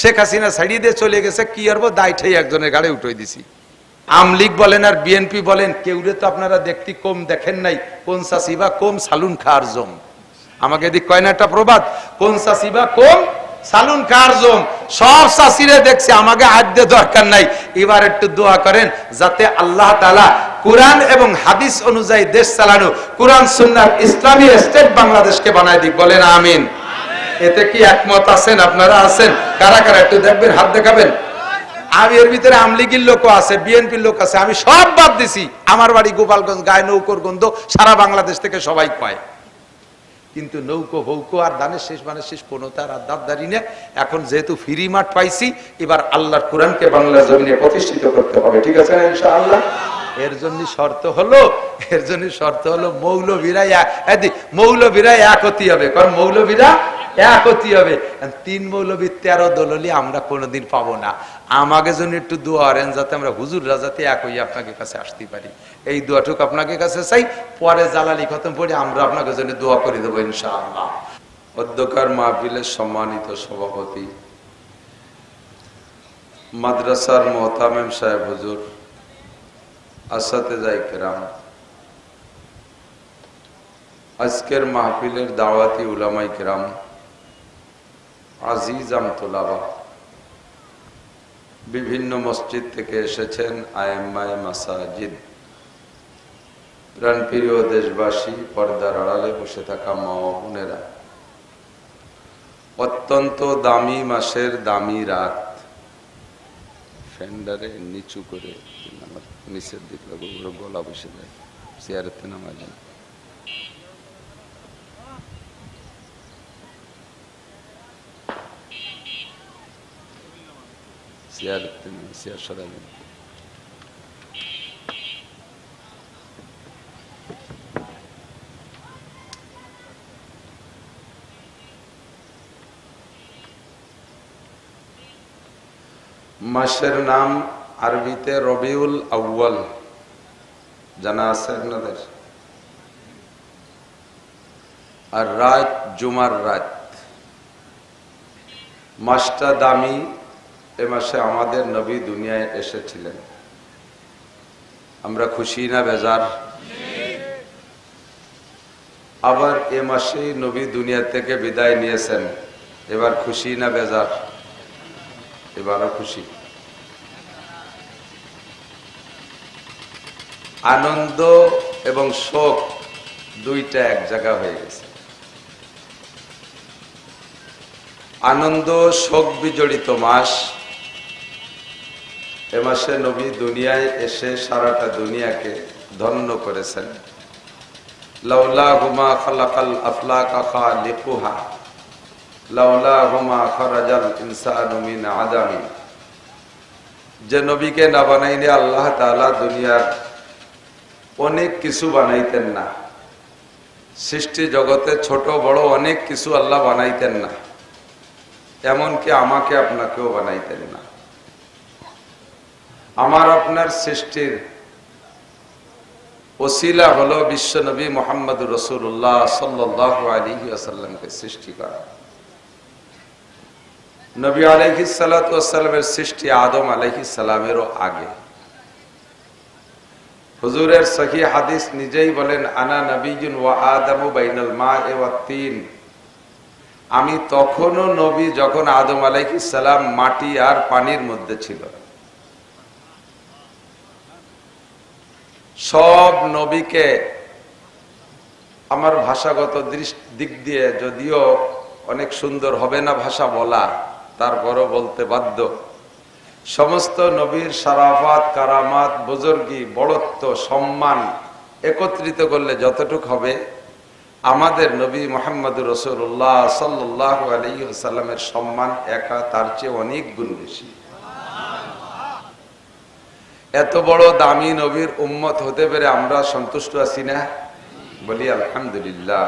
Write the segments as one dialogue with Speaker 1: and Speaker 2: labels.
Speaker 1: শেখ হাসিনা ছাড়িয়ে দিয়ে চলে গেছে, কি করবো, দায়টাই একজনের গাড়ি উঠে দিছি। আমলিগ বলেন আর বিএনপি বলেন, কেউরে তো আপনারা দেখতে কম দেখেন নাই, কোন চাষিবা কম সালুন খার জম। আমাকে এদিক কয় না একটা প্রবাদ, কোন চাষিবা কম সালুন খার জম। সব চাষিরে দেখছি, আমাকে আদ্য দরকার নাই। এবার একটু দোয়া করেন যাতে আল্লাহ তাআলা কোরআন এবং হাদিস অনুযায়ী দেশ চালানো, কোরআন সুন্নাহ ইসলামী স্টেট বাংলাদেশকে বানায় দিক, বলেন আমিন। এতে কি একমত আছেন? আপনারা আছেন? কারা কারা একটু দেখবেন, হাত দেখাবেন। আমি এর ভিতরে আমলিগির লোক আছে, বিএনপির লোক আছে, আমি সব বাদ দিছি। আমার বাড়ি গোপালগঞ্জ, গায়ে নৌকোর গন্ধ সারা বাংলাদেশ থেকে সবাই কয়, কিন্তু নৌকো ভৌকো আর দানের শেষ মানে শেষ কোনো তার আর দাবদারি না। এখন যেহেতু ফ্রি মাঠ পাইছি, এবার আল্লাহর কোরআনকে বাংলা জমিনে প্রতিষ্ঠিত করতে হবে, ঠিক আছে না ইনশাআল্লাহ? এর জন্য শর্ত হলো মৌলবীরা এক হতে হবে। কারণ মৌলবীরা এক হতে হবে। 3 মৌলবী 13 দললি আমরা কোনোদিন পাবো না। আমাকে জন্য একটু দোয়া করেন যাতে আমরা হুজুররা যাতে এক হয়ে আপনাকে কাছে আসতে পারি, এই দোয়াটুক আপনাকে কাছে চাই। পরে জালালি খতম পড়ে আমরা আপনাকে জন্য দোয়া করে দেবো ইনশাআল্লাহ। অধ্যকার মাহফিলের সম্মানিত সভাপতি মাদ্রাসার মোহতামেম সাহেব হুজুর, আসাতেজায়ে কেরাম, আজকের মাহফিলের দাওয়াতি উলামায়ে কেরাম, আজিজ আমতোলাবা, বিভিন্ন মসজিদ থেকে এসেছেন আয়েম্মায়ে মাসাজিদ, প্রাণপ্রিয় দেশবাসী, পর্দার আড়ালে বসে থাকা মা ও বোনেরা, অত্যন্ত দামি মাসের দামি রাত, ফেন্ডারে নিচু করে আমার নিচের দিক গলা বসে যায়, চেয়ারেতে নামা যায়। চেয়ার সরাবেন। মাসের নাম আরবিতে রবিউল আউয়াল, জানা আছে আপনাদের? আর রাত জুমার রাত। মাসটা দামি। এ মাসে আমাদের নবী দুনিয়ায় এসেছিলেন। আমরা খুশি না বেজার? আবার এ মাসেই নবী দুনিয়া থেকে বিদায় নিয়েছেন। এবার খুশি না বেজার? এবারও খুশি। আনন্দ এবং শোক দুইটা এক জায়গা হয়ে গেছে। আনন্দ শোক বিজড়িত মাস। এ মাসে নবী দুনিয়ায় এসে সারাটা দুনিয়াকে ধন্য করেছেন। লাউলাহুমা খালাকাল আফলাকা খালিকুহা লাউলাহুমা খারাজাল ইনসানু মিন আদামি। যে নবীকে না বানাইলে আল্লাহ তাআলা দুনিয়ার অনেক কিছু বানাইতেন না। সৃষ্টি জগতে ছোট বড় অনেক কিছু আল্লাহ বানাইতেন না, এমনকি আমাকে আপনাকেও বানাইতেন না। আমার আপনার সৃষ্টির ওসিলা হলো বিশ্ব নবী মুহাম্মদুর রাসূলুল্লাহ সাল্লাল্লাহু আলাইহি ওয়াসাল্লামকে সৃষ্টি করা। নবী আলাইহিস সালাতু ওয়াস সালামের সৃষ্টি আদম আলাইহিস সালামেরও আগে। হুজুরের সহিহ হাদিস নিজেই বলেন, আনা নবিয়্যুন ওয়া আদামু বাইনাল মা'i ওয়াত তিন। আমি তখনও নবী যখন আদম আলাইহিস সালাম মাটি আর পানির মধ্যে ছিল। সব নবীকে আমার ভাষাগত দিক দিয়ে যদিও অনেক সুন্দর হবে না ভাষা বলা, তারপরও বলতে বাধ্য। সমস্ত নবীর শারাফাত, কারামাত, বুজুর্গি, বড়ত্ব, সম্মান একত্রিত করলে যতটুক হবে, আমাদের নবী মুহাম্মদুর রাসূলুল্লাহ সাল্লাল্লাহু আলাইহি ওয়াসাল্লামের সম্মান একা তার চেয়ে অনেক গুণ বেশি। এত বড় দামি নবীর উম্মত হতে পেরে আমরা সন্তুষ্ট আছি না? বলি আলহামদুলিল্লাহ।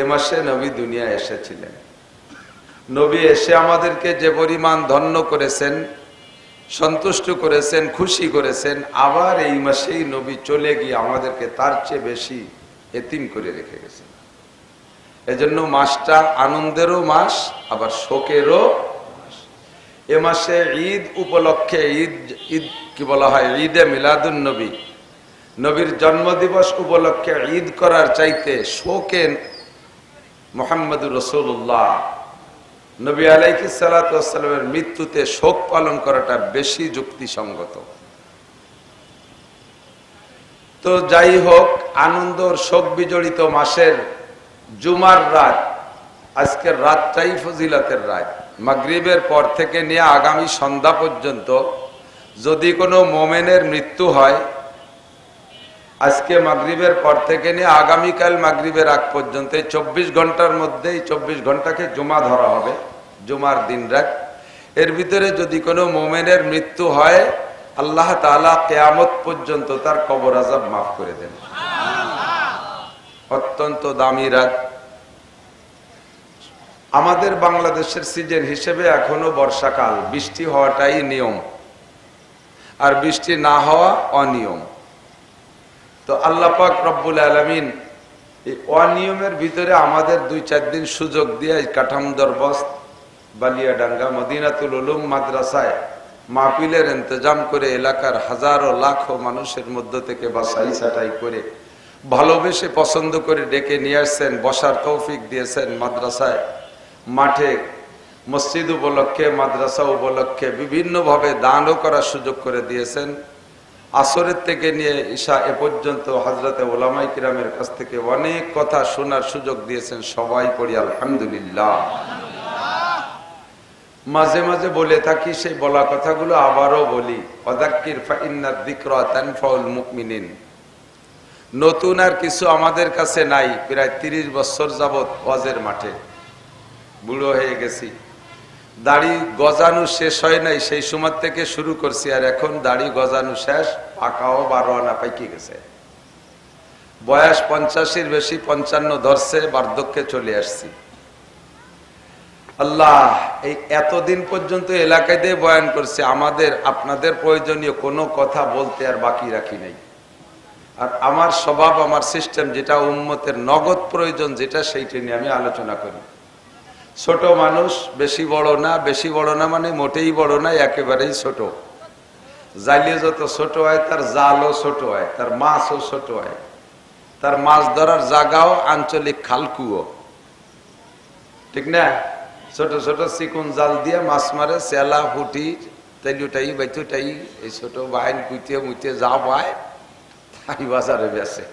Speaker 1: এ মাসে নবী দুনিয়া এসেছিলেন। নবী এসে আমাদেরকে যে পরিমাণ ধন্য করেছেন, সন্তুষ্ট করেছেন, খুশি করেছেন, আবার এই মাসেই নবী চলে গিয়ে আমাদেরকে তার চেয়ে বেশি এতিম করে রেখে গেছেন। এজন্য মাসটা আনন্দেরও মাস, আবার শোকেরও এ মাসে ঈদ উপলক্ষে ঈদ ঈদ কি বলা হয়, ঈদে মিলাদুন নবী, নবীর জন্মদিবস উপলক্ষে ঈদ করার চাইতে শোকে মুহাম্মদুর রাসূলুল্লাহ নবী আলাইহিস সালাতু ওয়াস সালামের মৃত্যুতে শোক পালন করাটা বেশি যুক্তিসঙ্গত। তো যাই হোক, আনন্দর শোক বিজড়িত মাসের জুমার রাত, আজকের রাতটাই ফজিলতের রাত। মাগরিবের পর থেকে নিয়ে আগামী সন্ধ্যা পর্যন্ত যদি কোনো মোমেনের মৃত্যু হয়, আজকে মাগরিবের পর থেকে নিয়ে আগামীকাল মাগরিবের আগ পর্যন্ত 24 ঘন্টার মধ্যে, 24 ঘন্টাকে জুমা ধরা হবে, জুমার দিন রাত। এর ভিতরে যদি কোনো মোমেনের মৃত্যু হয়, আল্লাহ তাআলা কিয়ামত পর্যন্ত তার কবর আযাব মাফ করে দেন। অত্যন্ত দামি রাত। আমাদের বাংলাদেশের সিজন হিসেবে এখনো বর্ষাকাল, বৃষ্টি হওয়াটাই নিয়ম, আর বৃষ্টি না হওয়া অনিয়ম। তো আল্লাহ পাক রব্বুল আলামিন এই অনিয়মের ভিতরে আমাদের 2-4 দিন সুযোগ দিয়ে কাঠামদর বস্ত, বালিয়াডাঙ্গা, মদিনাতুল উলুম মাদ্রাসায় মাহফিলের ইন্তজাম করে এলাকার হাজারো লাখো মানুষের মধ্য থেকে বাছাই ছাঁটাই করে ভালোবেসে পছন্দ করে ডেকে নিয়ে আসছেন, বসার তৌফিক দিয়েছেন। মাদ্রাসায়, মাঠে, মসজিদ উপলক্ষে, মাদ্রাসা উপলক্ষে বিভিন্নভাবে দানও করার সুযোগ করে দিয়েছেন। আসরের থেকে নিয়ে ঈশা এ পর্যন্ত হযরতে উলামায়ে কিরামের কাছ থেকে অনেক কথা শোনার সুযোগ দিয়েছেন। সবাই পড়ি আলহামদুলিল্লাহ। মাঝে মাঝে বলে থাকি, সেই বলা কথাগুলো আবারও বলি, ওয়াযাক্কির ফাইন্নায যিকরা তানফাউল মুমিনিন। নতুন আর কিছু আমাদের কাছে নাই। প্রায় 30 বছর যাবত ওয়াজের মাঠে, বুড়ো হয়ে গেছি, দাড়ি গজানো শেষ হয় নাই, সেই সময় থেকে শুরু করছি, আর এখন দাড়ি গজানো শেষ, পাকাও 12 আনা পাইকে গেছে। বয়স 50-এর বেশি, 55 ধরছে, বার্ধক্যে চলে আসছি। আল্লাহ, এই এতদিন পর্যন্ত এলাকায় দিয়ে বয়ান করছে, আমাদের আপনাদের প্রয়োজনীয় কোনো কথা বলতে আর বাকি রাখি নাই। আর আমার স্বভাব, আমার সিস্টেম যেটা উম্মতের নগদ প্রয়োজন যেটা, সেইটা নিয়ে আমি আলোচনা করি। ছোট মানুষ, বেশি বড় না, বেশি বড় না মানে মোটেই বড় না, একেবারেই ছোট। জালিয়ে যত ছোট হয়, তার জালও ছোট হয়, তার মাছও ছোট হয়, তার মাছ ধরার জায়গাও আঞ্চলিক খালকুয়ো, ঠিক না? ছোট ছোট চিকুন জাল দিয়ে মাছ মারে, চেলা, ফুটি, তেলুটাই বাইতুটাই, এই ছোট বাইন কুইতে মুইতে যা পায় তাই বাজারে বেচে।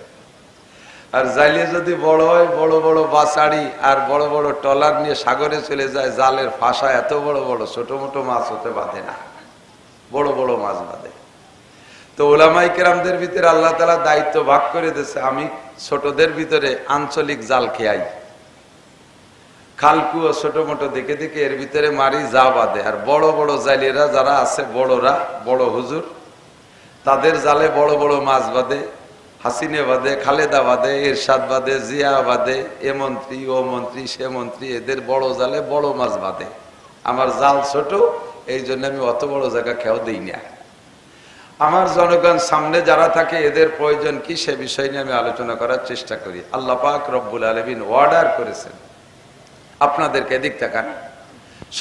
Speaker 1: আর জাইলে যদি বড় হয়, বড় বড় বাসাড়ি আর বড় বড় টলার নিয়ে সাগরে চলে যায়, জালের ফাঁসা এত বড় বড়, ছোট মোটো মাছ হতে বাঁধে না, বড় বড় মাছ বাঁধে। তো উলামায়ে কেরামদের ভিতরে আল্লাহ তাআলা দায়িত্ব ভাগ করে দিয়েছে, আমি ছোটদের ভিতরে আঞ্চলিক জাল খেয়াই, খালকু ও ছোট মোটো দেখে দেখে এর ভিতরে মারি, যা বাঁধে। আর বড় বড় জালেরা যারা আছে, বড়রা, বড় হুজুর, তাদের জালে বড় বড় মাছ বাঁধে, হাসিনে বাদে, খালেদা বাদে, এরশাদ বাদে, জিয়া বাদে, এ মন্ত্রী, ও মন্ত্রী, সে মন্ত্রী, এদের বড় জালে বড় মাছ বাদে। আমার জাল ছোট, এই জন্য আমি অত বড় জায়গা খেয়াও দিই না। আমার জনগণ সামনে যারা থাকে, এদের প্রয়োজন কি সে বিষয় নিয়ে আমি আলোচনা করার চেষ্টা করি। আল্লাহ পাক রব্বুল আলামিন অর্ডার করেছেন আপনাদেরকে, এদিক তাকান,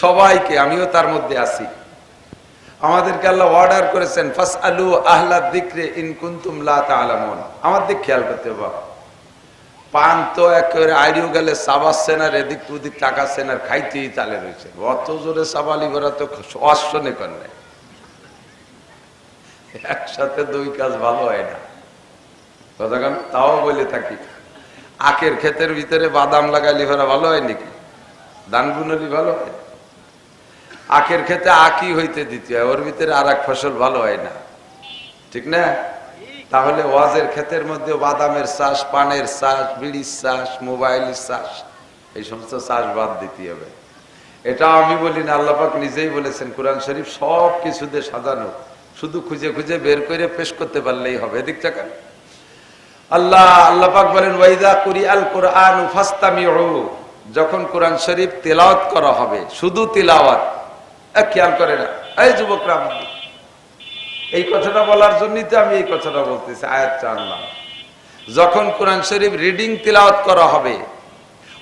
Speaker 1: সবাইকে, আমিও তার মধ্যে আছি। আমাদেরকে আল্লাহ অর্ডার করেছেন, ফাসআলু আহলা যিকরি ইন কুনতুম লা তা'লামুন। আমার দিক খেয়াল করতে হবে। পান তো একেবারে আইরিও গেলে চাবাচ্ছেন, আর এদিক ওদিক টাকাচ্ছেন, আর খাইতেই চালে রয়েছে। অত জোরে চাবালি ভরা তো অশ্বনে করে, একসাথে 2 কাজ ভালো হয় না। কথাখান তাও বলে থাকি, আখের ক্ষেতের ভিতরে বাদাম লাগাইলে ভরা ভালো হয় নাকি? ধান বুনলি ভালো হয়? আখের ক্ষেতে আখই হইতে দিতে হয়, ওর ভিতরে আর এক ফসল ভালো হয় না, ঠিক না? তাহলে ওয়াজের ক্ষেতের মধ্যে বাদামের চাষ, পানের চাষ, বিড়ির চাষ, মোবাইলের চাষ, এই সমস্ত চাষ বাদ দিতে হবে। এটা আমি বলি না, আল্লাহ পাক নিজেই বলেছেন, কোরআন শরীফ সব কিছুতে সাজানো, শুধু খুঁজে খুঁজে বের করে পেশ করতে পারলেই হবে। এদিক টাকা আল্লাহ পাক বলেন, ওয়াইদা কুরিআল কুরআনু ফাসতামিউ, যখন কোরআন শরীফ তেলাওয়াত করা হবে, শুধু তেলাওয়াত, খেয়াল করে না এই যুবকরা, এই কথাটা বলার জন্যই তো আমি এই কথাটা বলতেছি, আয়াতটা আনলাম। যখন কোরআন শরীফ রিডিং তেলাওয়াত করা হবে,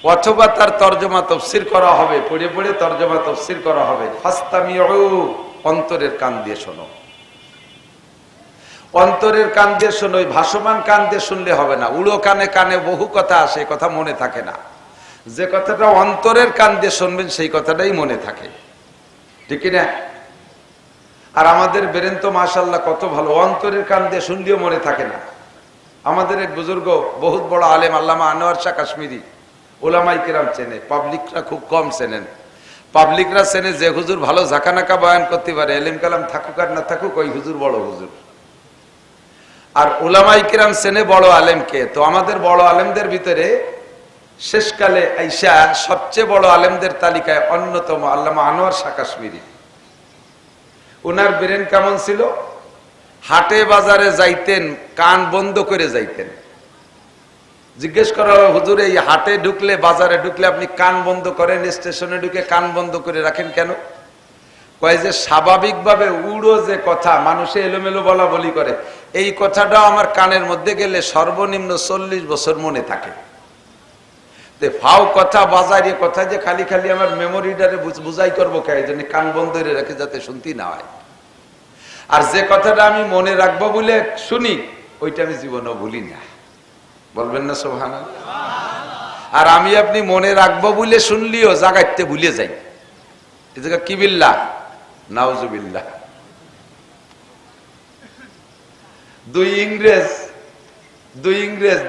Speaker 1: অথবা তার তর্জমা তফসির করা হবে, পড়ে পড়ে তর্জমা তফসির করা হবে। ফাস্তামিউ, অন্তরের কান দিয়ে শোনো। অন্তরের কান দিয়ে শোনো, ওই ভাসমান কান দিয়ে শুনলে হবে না। উড়ো কানে কানে বহু কথা আসে, কথা মনে থাকে না। যে কথাটা অন্তরের কান দিয়ে শুনবেন সেই কথাটাই মনে থাকে, ঠিক না? আর আমাদের ব্রেন তো মাশাআল্লাহ কত ভালো, অন্তরের কান দিয়ে শুনলেও মনে থাকে না। আমাদের এক বুজুর্গ, বহুত বড় আলেম, আল্লামা আনোয়ার শাহ কাশ্মীরি, ওলামাই কেরাম চেনে, পাবলিকরা খুব কম চেনেন। পাবলিকরা চেনে যে হুজুর ভালো ঝাঁকানাকা বয়ান করতে পারে, এলেম কালাম থাকুক আর না থাকুক, ওই হুজুর বড় হুজুর। আর ওলামাই কেরাম চেনে বড় আলেমকে। তো আমাদের বড় আলেমদের ভিতরে শেষকালে আইসা সবচেয়ে বড় আলেমদের তালিকায় অন্যতম আল্লামা আনোয়ার শাহ কাশ্মীরি। ওনার ব্রেন কেমন ছিল? হাটে বাজারে যাইতেন, কান বন্ধ করে যাইতেন। জিজ্ঞেস করা হয়, হুজুর এই হাটে ঢুকলে, বাজারে ঢুকলে আপনি কান বন্ধ করেন, স্টেশনে ঢুকে কান বন্ধ করে রাখেন কেন? কয় যে স্বাভাবিকভাবে উড়ো যে কথা মানুষে এলোমেলো বলা বলি করে, এই কথাটা আমার কানের মধ্যে গেলে সর্বনিম্ন 40 বছর মনে থাকে। ফাও কথা, বাজারে কথা যে খালি খালি আমার মেমোরিটারে বুঝাই করবো কে, এই জন্য কান বন্ধ করে রাখে যাতে শুনতে না হয়। আর যে কথাটা আমি মনে রাখবো বলে শুনি, ওইটা আমি জীবনেও ভুলি না। বলবেন না সুবহানাল্লাহ? আর আমি আপনি মনে রাখবো বলে শুনলিও জাগাইতে ভুলে যাই। এই জায়গা কি বিল্লাহ, নাউজুবিল্লাহ। দুই ইংরেজ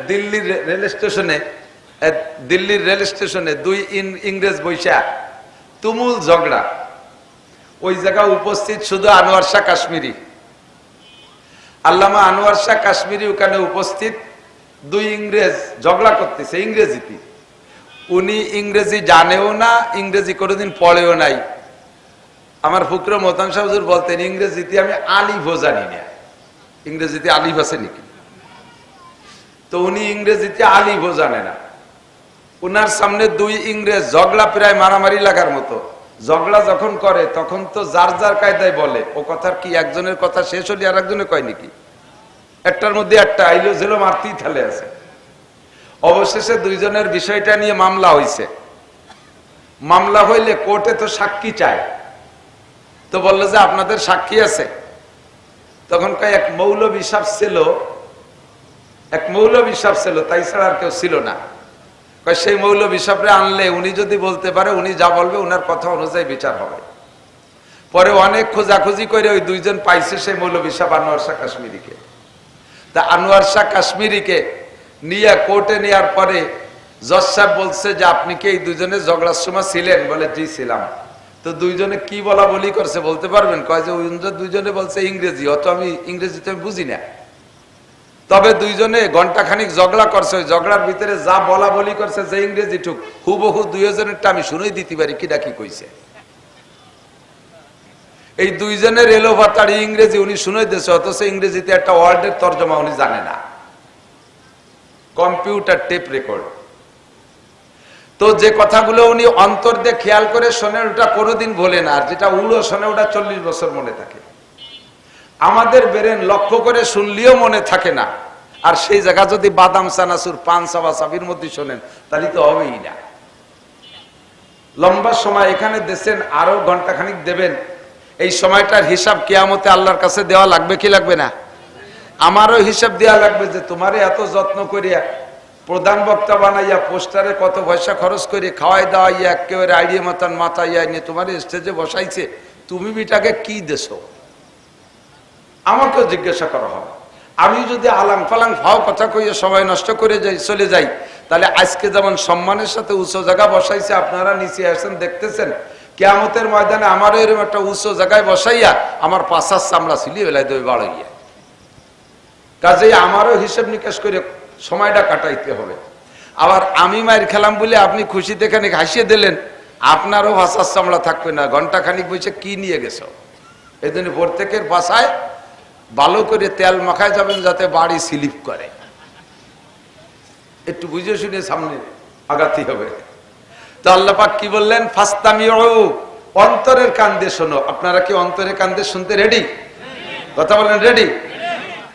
Speaker 1: দিল্লির রেল স্টেশনে দুই ইংরেজ বৈশা তুমুল ঝগড়া। ওই জায়গায় উপস্থিত শুধু আনোয়ার শাহ কাশ্মীরি, আল্লামা আনোয়ার শাহ কাশ্মীরি ওখানে উপস্থিত। দুই ইংরেজ ঝগড়া করতেছে ইংরেজিতে। উনি ইংরেজি জানেও না, ইংরেজি কোনোদিন পড়েও নাই। আমার ফুকরে মোহতান শাহ হুজুর বলতেন, ইংরেজিতে আমি আলিফও জানি না। ইংরেজিতে আলিফ আছে নাকি? তো উনি ইংরেজিতে আলিফও জানে না। উনার সামনে দুই ইংরেজ ঝগড়া, প্রায় মারামারি লাগার মতো। ঝগড়া যখন করে তখন তো যার যার কায়দায় বলে। ও কথার কি একজনের কথা শেষ হলে আর একজনে কয় নাকি? একটার মধ্যে একটা আইলো ঝেলো মারতেই থালে আছে। অবশেষে দুইজনের বিষয়টা নিয়ে মামলা হইছে। মামলা হইলে কোর্টে তো সাক্ষী চায়। তো বললো যে আপনাদের সাক্ষী আছে? তখন এক মৌলবী সাহেব ছিল, তাই ছাড়া আর কেউ ছিল না। সেই মৌলবী সাহেবরে আনলে উনি যদি বলতে পারে, উনি যা বলবে উনার কথা অনুযায়ী বিচার হবে। পরে অনেক খোঁজাখুঁজি করে ওই দুইজন পাইছে সেই মৌলবী সাহেব আনোয়ার শাহ কাশ্মীরিকে। তা আনোয়ার শাহ কাশ্মীরিকে নিয়ে কোর্টে নেওয়ার পরে জজ সাহেব বলছে যে আপনি কি এই দুজনে ঝগড়ার সময় ছিলেন? বলে জি ছিলাম। তো দুইজনে কি বলা বলি করছে বলতে পারবেন? কয় যে দুইজনে বলছে ইংরেজি, অত আমি ইংরেজিতে আমি বুঝি না। তবে দুইজনে ঘন্টাখানিক ঝগড়া করছে। ওই ঝগড়ার ভিতরে যা বলা বলি করছে, যে ইংরেজি টুক হুবহু দুইজনেরটা আমি শুনেই দিতে পারি কিনা কি কইছে। এই দুইজনের এলোপাতাড়ি ইংরেজি উনি শুনে দিয়েছে, অথচ ইংরেজিতে একটা ওয়ার্ডের তর্জমা উনি জানে না। Computer tape record. তো যে কথাগুলো উনি অন্তর দিয়ে খেয়াল করে শোনে, ওটা কোনোদিন ভোলে না। আর যেটা উড়ো শোনে, ওটা 40 বছর মনে থাকে। আমাদের ব্রেন লক্ষ্য করে শুনলেও মনে থাকে না। আর সেই জায়গা যদি বাদাম, চানাচুর, পান, সাবা সাবির মধ্যে শোনেন, তাহলে তো হবেই না। লম্বা সময় এখানে দেশেন, আরো ঘন্টাখানিক দেবেন। এই সময়টার হিসাব কিয়ামতে আল্লাহর কাছে দেওয়া লাগবে কি লাগবে না? আমারও হিসাব দেওয়া লাগবে যে তোমারে এত যত্ন করিয়া প্রধান বক্তা বানাইয়া, পোস্টারে কত পয়সা খরচ করে খাওয়াই দাওয়াইয়া, একেবারে আইডিয়া মাতান মাথাইয়া নিয়ে তোমার স্টেজে বসাইছে, তুমি বিটাকে কি দেছো? আমাকেও জিজ্ঞাসা করা হবে। আমি যদি আলাং ফালাং ফাও কথা কইয়া সময় নষ্ট করে চলে যাই, তাহলে আজকে যেমন সম্মানের সাথে উঁচু জায়গা বসাইছে, আপনারা নিচে আসেন দেখতেছেন, কিয়ামতের ময়দানে আমারও এরকম একটা উঁচু জায়গায় বসাইয়া আমার পাশার চামড়া ছিলিয়ে বেলায় দেবে বাড়াইয়া। কাজেই আমারও হিসেব নিকাশ করে সময়টা কাটাইতে হবে। আবার আমি মায়ের খেলাম বলে আপনি খুশিতে খানিক হাসিয়ে দিলেন, আপনারও ভাষার চামড়া থাকবে না। ঘন্টা খানিক বসে কি নিয়ে গেছো? এই জন্য প্রত্যেকের বাসায় ভালো করে তেল মাখায় যাবেন, যাতে বাড়ি স্লিপ করে। একটু বুঝে শুনে সামনে আগাতে হবে। তো আল্লাহ পাক কি বললেন? ফাস্তামিউ, অন্তরের কান দিয়ে শোনো। আপনারা কি অন্তরের কান দিয়ে শুনতে রেডি? কথা বলেন রেডি?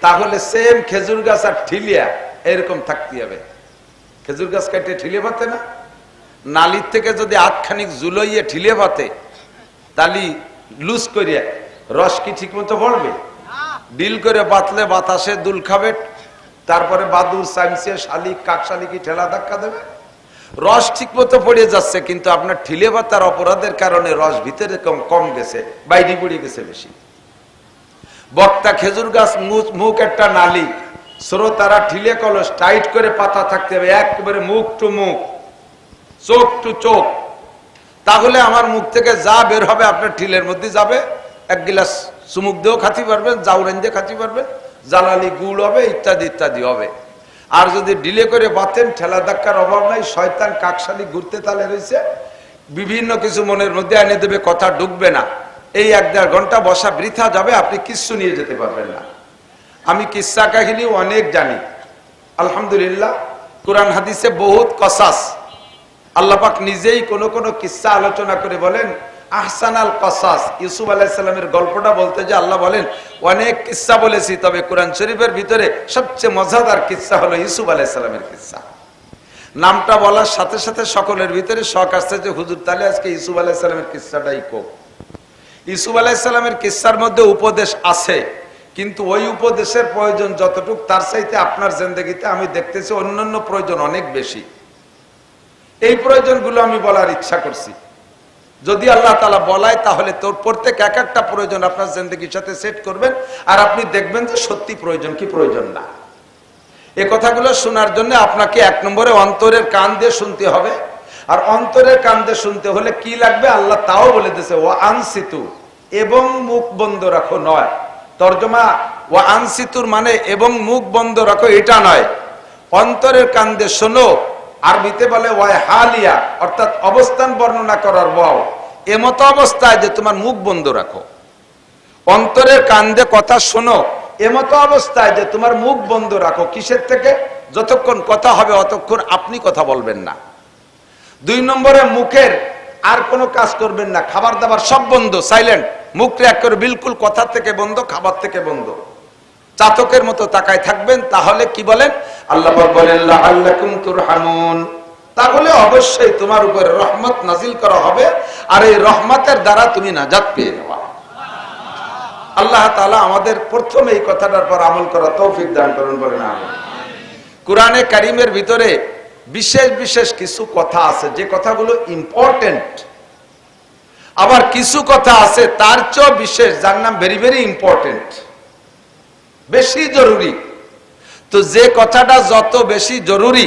Speaker 1: তাহলে সেম খেজুর গাছ আর ঠিলিয়া এরকম থাকতে হবে। খেজুর গাছ কাটে ঠিলিয়ে পাতে না, নালির থেকে যদি আটখানিক জুলইয়ে ঠিলে পাতে তালি লুজ করিয়া রস কি ঠিক মতো পড়বে? ডিল করে বাতলে বাতাসে দুল খাবে, তারপরে বাদুর সাইমসিয়া শালিক কাকশালিকি ঠেলা ধাক্কা দেবে। রস ঠিক মতো পড়ে যাচ্ছে, কিন্তু আপনার ঠিলে বাতার অপরাধের কারণে রস ভিতরে কম গেছে, বাইরে পড়ে গেছে বেশি। বক্তা খেজুর গাছ মুখ একটা নালি, শ্রোতারা ঠিলে কলস টাইট করে পাতা থাকতে হবে, একেবারে মুখ টু মুখ, চোখ টু চোখ। তাহলে আমার মুখ থেকে যা বের হবে আপনার ঠিলের মধ্যে যাবে। এক গিলাস চুমুক দিয়েও খাতে পারবেন, জাউরান দিয়ে খাতে পারবেন, জ্বালালি গুড় হবে, ইত্যাদি ইত্যাদি হবে। আর যদি ডিলে করে বাতেন, ঠেলা ধাক্কার অভাব নাই, শয়তান কাকশালি ঘুরতে তালে রয়েছে, বিভিন্ন কিছু মনের মধ্যে এনে দেবে, কথা ঢুকবে না। এই 1-1.5 ঘন্টা বসা বৃথা যাবে, আপনি কিচ্ছু নিয়ে যেতে পারবেন না। আমি কিস্সা কাহিনী অনেক জানি আলহামদুলিল্লাহ। কোরআন হাদিসে বহুত কসাস, আল্লাহ পাক নিজেই কোন কোন কিস্সা আলোচনা করে বলেন আহসানাল কসাস। ইউসুফ আলাইহিস সালামের গল্পটা বলতে যে আল্লাহ বলেন অনেক কিস্সা বলেছি, তবে কোরআন শরীফের ভিতরে সবচেয়ে মজাদার কিস্সা হলো ইউসুফ আলাইহিস সালামের কিস্সা। নামটা বলার সাথে সাথে সকলের ভিতরে শখ আসছে যে হুজুর তাহলে আজকে ইউসুফ আলাইহিস সালামের কিস্সাটাই কোক। ইউসুফ আলাইহিস সালামের কিস্সার মধ্যে উপদেশ আছে, কিন্তু ওই উপদেশের প্রয়োজন যতটুক তার চাইতে আপনার জিন্দেগিতে আমি দেখতেছি অন্যান্য প্রয়োজন অনেক বেশি। এই প্রয়োজনগুলো আমি বলার ইচ্ছা করছি। যদি আল্লাহ তাআলা বলায় তাহলে তোর প্রত্যেক এক একটা প্রয়োজন আপনার জিন্দেগির সাথে সেট করবেন, আর আপনি দেখবেন যে সত্যি প্রয়োজন কি প্রয়োজন না। এই কথাগুলো শোনার জন্য আপনাকে 1 নম্বরে অন্তরের কান দিয়ে শুনতে হবে। আর অন্তরের কান দিয়ে শুনতে হলে কি লাগবে আল্লাহ তাও বলে দিয়েছে, ওয়া আনসিতু, এবং মুখ বন্ধ রাখো নয়। তর্জমা ওয়া আনসিতুর মানে এবং মুখ বন্ধ রাখো এটা নয়, অন্তরের কান দিয়ে শোনো। আরবিতে বলে ওয়াই হালিয়া, অর্থাৎ অবস্থান বর্ণনা করার ওয়াও, এমতো অবস্থায় যে তোমার মুখ বন্ধ রাখো। অন্তরের কান দিয়ে কথা শোনো এমতো অবস্থায় যে তোমার মুখ বন্ধ রাখো। কিসের থেকে? যতক্ষণ কথা হবে অতক্ষণ আপনি কথা বলবেন না। 2 নম্বরে মুখের আর কোনো কাজ করবেন না, খাবার দাবার সব বন্ধ, সাইলেন্ট, মুখ ত্যাগ করে বিলকুল কথার থেকে বন্ধ, খাবার থেকে বন্ধ, চাতকের মতো তাকায় থাকবেন। তাহলে কি বলেন? আল্লাহ বলেন লাআল্লাকুম তুরহামুন, তাহলে অবশ্যই তোমার উপরে রহমত নাজিল করা হবে, আর এই রহমতের দ্বারা তুমি নাজাত পেয়ে যাবে। আল্লাহ তাআলা আমাদের প্রথমে এই কথাটার পর আমল করা তৌফিক দান করুন, বলেন আমিন। কোরআনে কারীমের ভিতরে বিশেষ বিশেষ কিছু কথা আছে যে কথাগুলো ইম্পর্টেন্ট, আবার কিছু কথা আছে তার চেয়ে বিশেষ, যার নাম ভেরি ভেরি ইম্পর্টেন্ট, বেশি জরুরি। তো যে কথাটা যত বেশি জরুরি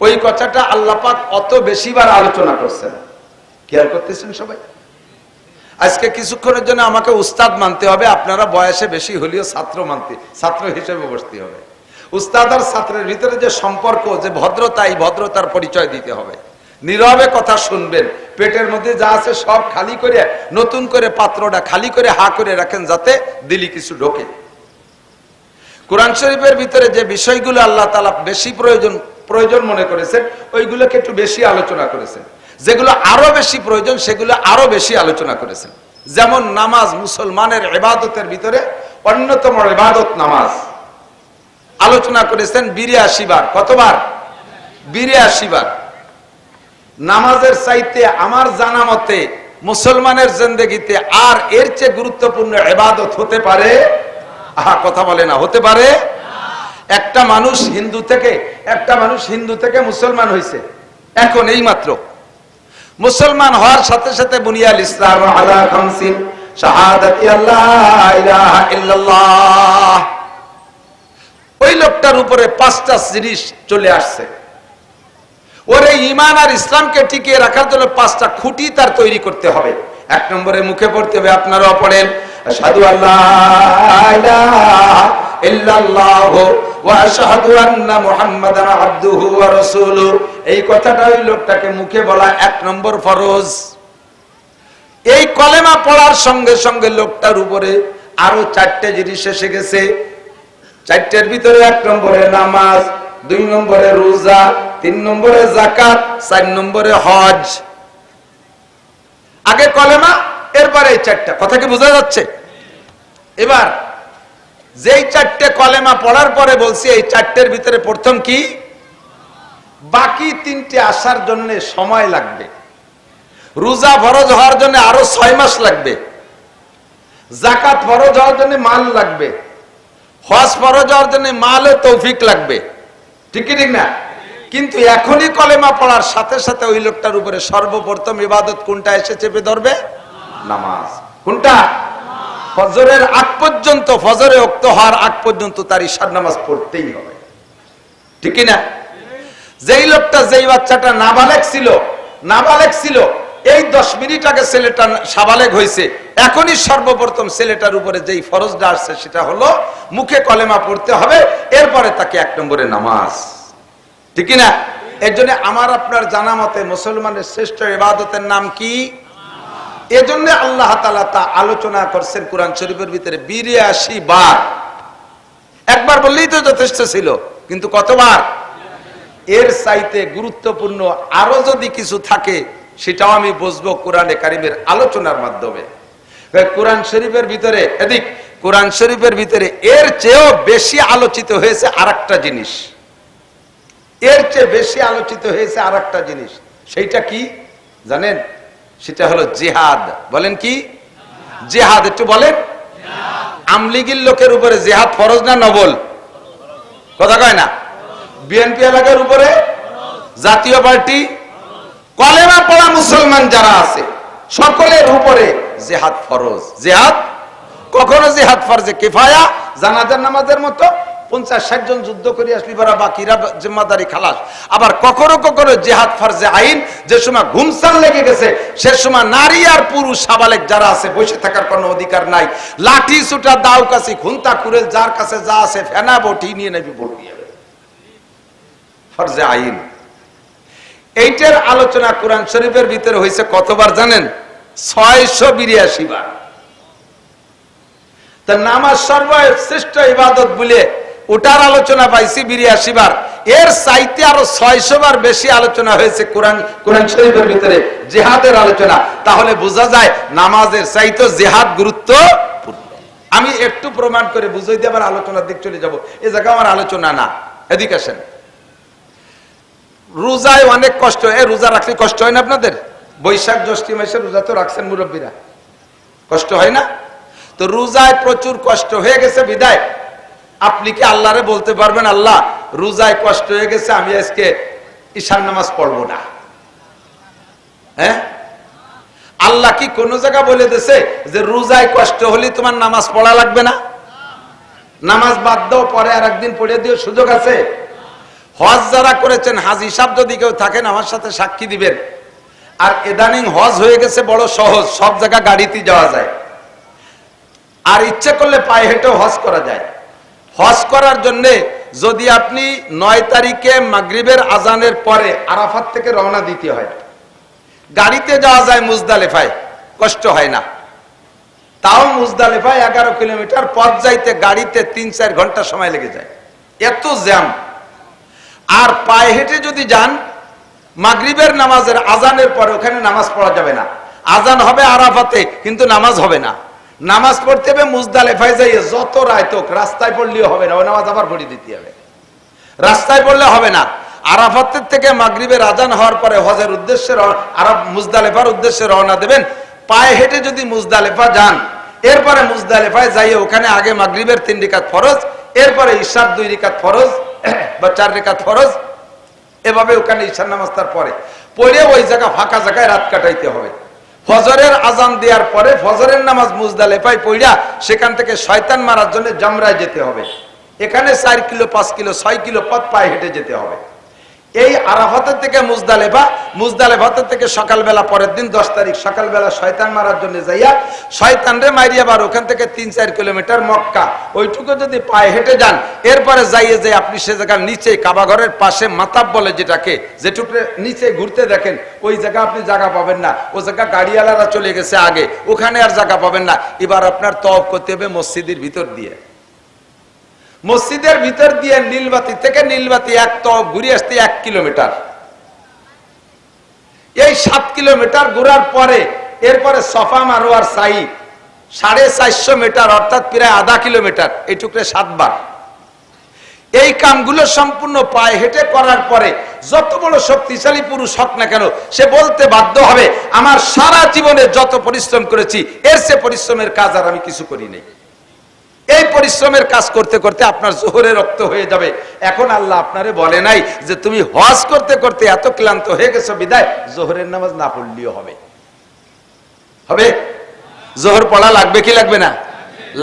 Speaker 1: ওই কথাটা আল্লাহ পাক অত বেশিবার আলোচনা করছেন। খেয়াল করতেছেন সবাই? আজকে কিছুক্ষণের জন্য আমাকে উস্তাদ মানতে হবে, আপনারা বয়সে বেশি হলেও ছাত্র হিসেবে বসতে হবে। উস্তাদ আর ছাত্রের ভিতরে যে সম্পর্ক, যে ভদ্রতা, এই ভদ্রতার পরিচয় দিতে হবে। নীরবে কথা শুনবেন, পেটের মধ্যে যা আছে সব খালি করে, নতুন করে পাত্রটা খালি করে হা করে রাখেন, যাতে দিলি কিছু ঢোকে। কোরআন শরীফের ভিতরে যে বিষয়গুলো আল্লাহ তাআলা বেশি প্রয়োজন মনে করেছেন ওইগুলোকে একটু বেশি আলোচনা করেছেন, যেগুলো আরো বেশি প্রয়োজন সেগুলো আরো বেশি আলোচনা করেছেন। যেমন নামাজ, মুসলমানের ইবাদতের ভিতরে অন্যতম ইবাদত নামাজ, আলোচনা করেছেন 82 বার। কতবার? 82 বার। নামাজের চাইতে আমার জানা মতে মুসলমানের জিন্দেগিতে আর এর চেয়ে গুরুত্বপূর্ণ ইবাদত হতে পারে? কথা বলে না, হতে পারে? একটা মানুষ হিন্দু থেকে মুসলমান হয়েছে এখন এই মাত্র। মুসলমান হওয়ার সাথে সাথে বুনিয়াল ইসলাম আলা খামসিন শাহাদাতি আল্লাহ ইলাহা ইল্লাল্লাহ, ওই লোকটার উপরে 5টা জিনিস চলে আসছে। ওরে ঈমান আর ইসলামকে টিকিয়ে রাখার জন্য 5টা খুঁটি তার তৈরি করতে হবে। 1 নম্বরে মুখে পড়তে হবে, আপনারাও পড়েন, আশহাদু আল্লা ইলাহা ইল্লাল্লাহু ওয়া আশহাদু আন্না মুহাম্মাদান আবদুহু ওয়া রাসূলুহু। এই কথাটা ওই লোকটাকে মুখে বলা 1 নম্বর ফরজ। এই কলেমা পড়ার সঙ্গে সঙ্গে লোকটার উপরে আরো 4টে জিনিস এসে গেছে। 4টের ভিতরে 1 নম্বরে নামাজ, 2 নম্বরে রোজা, 3 নম্বরে যাকাত, 4 নম্বরে হজ। আগে কলেমা, এরপরে এই 4টা। কথা কি বোঝা যাচ্ছে? এবার যেই 4টে কলেমা পড়ার পরে বলছি এই 4টের ভিতরে প্রথম কি? বাকি 3টে আসার জন্য সময় লাগবে। রোজা ফরজ হওয়ার জন্য আরো 6 মাস লাগবে, যাকাত ফরজ হওয়ার জন্য মাল লাগবে, হজ ফরজ হওয়ার জন্য মাল ও তৌফিক লাগবে, ঠিক কি ঠিক না? কিন্তু এখনই কলেমা পড়ার সাথে সাথে ওই লোকটার উপরে সর্বপ্রথম ইবাদত কোনটা এসে চেপে ধরবে? নামাজ। কোনটা? ফজরের আগ পর্যন্ত, ফজরে ওয়াক্ত হওয়ার আগ পর্যন্ত তার ইশার নামাজ পড়তেই হবে, ঠিক কি না? যেই লোকটা, যেই বাচ্চাটা নাবালেগ ছিল, এই 10 মিনিট আগে ছেলেটা সাবালেগ হয়েছে, এখনই সর্বপ্রথম ছেলেটার উপরে যেই ফরজটা আসছে সেটা হলো মুখে কলেমা পড়তে হবে, এরপরে তাকে 1 নম্বরে নামাজ, ঠিক না? এর জন্য আমার আপনার জানা মতে মুসলমানের শ্রেষ্ঠ ইবাদতের নাম কি? এজন্য আল্লাহ তাআলা তা আলোচনা করছেন কোরআন শরীফের ভিতরে 82 বার। একবার বললেই তো যথেষ্ট ছিল, কিন্তু কতবার? এর চাইতে গুরুত্বপূর্ণ আরো যদি কিছু থাকে সেটাও আমি বুঝবো কোরআনে কারিমের আলোচনার মাধ্যমে। কোরআন শরীফের ভিতরে কোরআন শরীফের ভিতরে এর চেয়েও বেশি আলোচিত হয়েছে আরেকটা জিনিস, এর চেয়ে বেশি আলোচিত হয়েছে আরেকটা জিনিস। সেইটা কি জানেন? সেটা হলো জিহাদ। বলেন কি? জিহাদ। একটু বলেন। আমলিগির লোকের উপরে জিহাদ ফরজ না নফল? কথা কয় না। বিএনপি এলাকার উপরে, জাতীয় পার্টি, কলেমা পড়া মুসলমান যারা আছে সকলের উপরে জিহাদ ফরজ। জিহাদ কখনো জিহাদ ফরজে কিফায়া, জানাজার নামাজের মতো 50-60 জন যুদ্ধ করে আসলি বারা বাকিরা জিম্মাদারি খালাস। আবার কখনো কখনো জিহাদ ফরজে আইন, যে সময় ঘুমসান লেগে গেছে সে সময় নারী আর পুরুষ সাবালেক যারা আছে বসে থাকার কোনো অধিকার নাই। লাঠি সুটা দাও কাছি খুন্তা কুড়েল যার কাছে যা আছে ফেনা বটি নিয়ে নেবি বলবি ফরজে আইন। এইটার আলোচনা কোরআন শরীফের ভিতরে হয়েছে কতবার জানেন? 682 বার। তা নামাজ সর্বশ্রেষ্ঠ ইবাদত বলে ওটার আলোচনা পাইছি 82 বার। এর চাইতে আরো 600 বার বেশি আলোচনা হয়েছে কোরআন শরীফের ভিতরে জিহাদের আলোচনা। তাহলে বোঝা যায় নামাজের চাইতে জিহাদ গুরুত্বপূর্ণ। আমি একটু প্রমাণ করে বুঝাই দিয়ে আবার আলোচনার দিক চলে যাব। এই জায়গা আমার আলোচনা না, এদিকে আসেন। রোজায় অনেক কষ্ট। রোজা রাখলে কষ্ট হয় না আপনাদের? বৈশাখ জ্যৈষ্ঠ মাসে রোজা তো রাখছেন মুরব্বীরা, কষ্ট হয় না? তো রোজায় প্রচুর কষ্ট হয়ে গেছে বিদায় আপনি কি আল্লাহরে বলতে পারবেন, আল্লাহ রোজায় কষ্ট হয়ে গেছে, আমি আজকে ঈশার নামাজ পড়বো না? হ্যাঁ, আল্লাহ কি কোন জায়গা বলে দিয়েছে যে রোজায় কষ্ট হলে তোমার নামাজ পড়া লাগবে না? নামাজ বাদ দাও, পরে আর একদিন পড়ে দিও, সুযোগ আছে। হজ যারা করেছেন, হাজি সাহেব যদি কেউ থাকেন আমার সাথে সাক্ষী দিবেন। আর ইদানিং হজ হয়ে গেছে বড় সহজ, সব জায়গা গাড়িতে যাওয়া যায়, আর ইচ্ছে করলে পায়ে হেঁটেও হজ করা যায়। হজ করার জন্য যদি আপনি 9 তারিখে মাগরিবের আজানের পরে আরাফাত থেকে রওনা দিতে হয়, গাড়িতে যাওয়া যায় মুজদালিফায়, কষ্ট হয় না। তাও মুজদালিফায় 11 কিলোমিটার পথ যাইতে গাড়িতে 3-4 ঘন্টা সময় লেগে যায়, এত জ্যাম। আর পায়ে হেঁটে যদি যান, মাগরিবের নামাজের আজানের পরে ওখানে নামাজ পড়া যাবে না। আজান হবে আরাফাতে, কিন্তু নামাজ হবে না। নামাজ পড়তে হবে মুজদালিফায় যাইয়ে, যত রায় তোক রাস্তায় পড়লেও হবে না, ওই নামাজ আবার পড়ে দিতে হবে। রাস্তায় পড়লে হবে না। আরাফাতের থেকে মাগরিবের আজান হওয়ার পরে হজের উদ্দেশ্যে মুজদালিফার উদ্দেশ্যে রওনা দেবেন। পায়ে হেঁটে যদি মুজদালিফা যান, এরপরে মুজদালিফায় যাইয়ে ওখানে আগে মাগরিবের 3 রাকাত ফরজ, এরপরে ঈশার 2 রাকাত ফরজ বা 4 রাকাত ফরজ, এভাবে ওখানে ঈশার নামাজ তার পরে পড়ে ওই জায়গা ফাঁকা জায়গায় রাত কাটাইতে হবে। ফজরের আজান দেওয়ার পরে ফজরের নামাজ মুজদালিফায় পড়া সেখান থেকে শয়তান মারার জন্য জামরায় যেতে হবে। এখানে 4 কিলো 5 কিলো 6 কিলো পথ পায়ে হেঁটে যেতে হবে। এই আরাফাতের থেকে মুজদালিফাতের থেকে সকালবেলা পরের দিন 10 তারিখ সকালবেলা শয়তান মারার জন্য যাইয়া শয়তানরে মারিয়া আবার ওখান থেকে 3-4 কিলোমিটার মক্কা, ওইটুকু যদি পায়ে হেঁটে যান, এরপরে যাইয়ে যে আপনি সে জায়গার নিচে কাবা ঘরের পাশে মাতাব বলে যেটাকে, যেটুকু নিচে ঘুরতে দেখেন, ওই জায়গা আপনি জায়গা পাবেন না। ও জায়গা গাড়িওয়ালারা চলে গেছে আগে, ওখানে আর জায়গা পাবেন না। এবার আপনার তওয়াফ করতে হবে মসজিদের ভিতর দিয়ে। মসজিদের ভিতর দিয়ে নীলবাতি থেকে নীলবাতি এক তওয়াফ ঘুরে আসতে 1 কিলোমিটার। এই 7 কিলোমিটার ঘোরার পরে এরপরে সফা মারওয়ার সাই 450 মিটার, অর্থাৎ প্রায় আধা কিলোমিটার, এইটুকু 7 বার। এই কামগুলো সম্পূর্ণ পায়ে হেঁটে করার পরে যত বড় শক্তিশালী পুরুষ হোক না কেন সে বলতে বাধ্য হবে আমার সারা জীবনে যত পরিশ্রম করেছি এর সে পরিশ্রমের কাজ আর আমি কিছু করি নাই। এই পরিশ্রমের কাজ করতে করতে আপনার জোহরে রক্ত হয়ে যাবে। এখন আল্লাহ আপনারে বলে নাই যে তুমি হজ করতে করতে এত ক্লান্ত হয়ে গেছো বিদায় জোহরের নামাজ না পড়লেও হবে। হবে? জোহর পড়া লাগবে কি লাগবে না?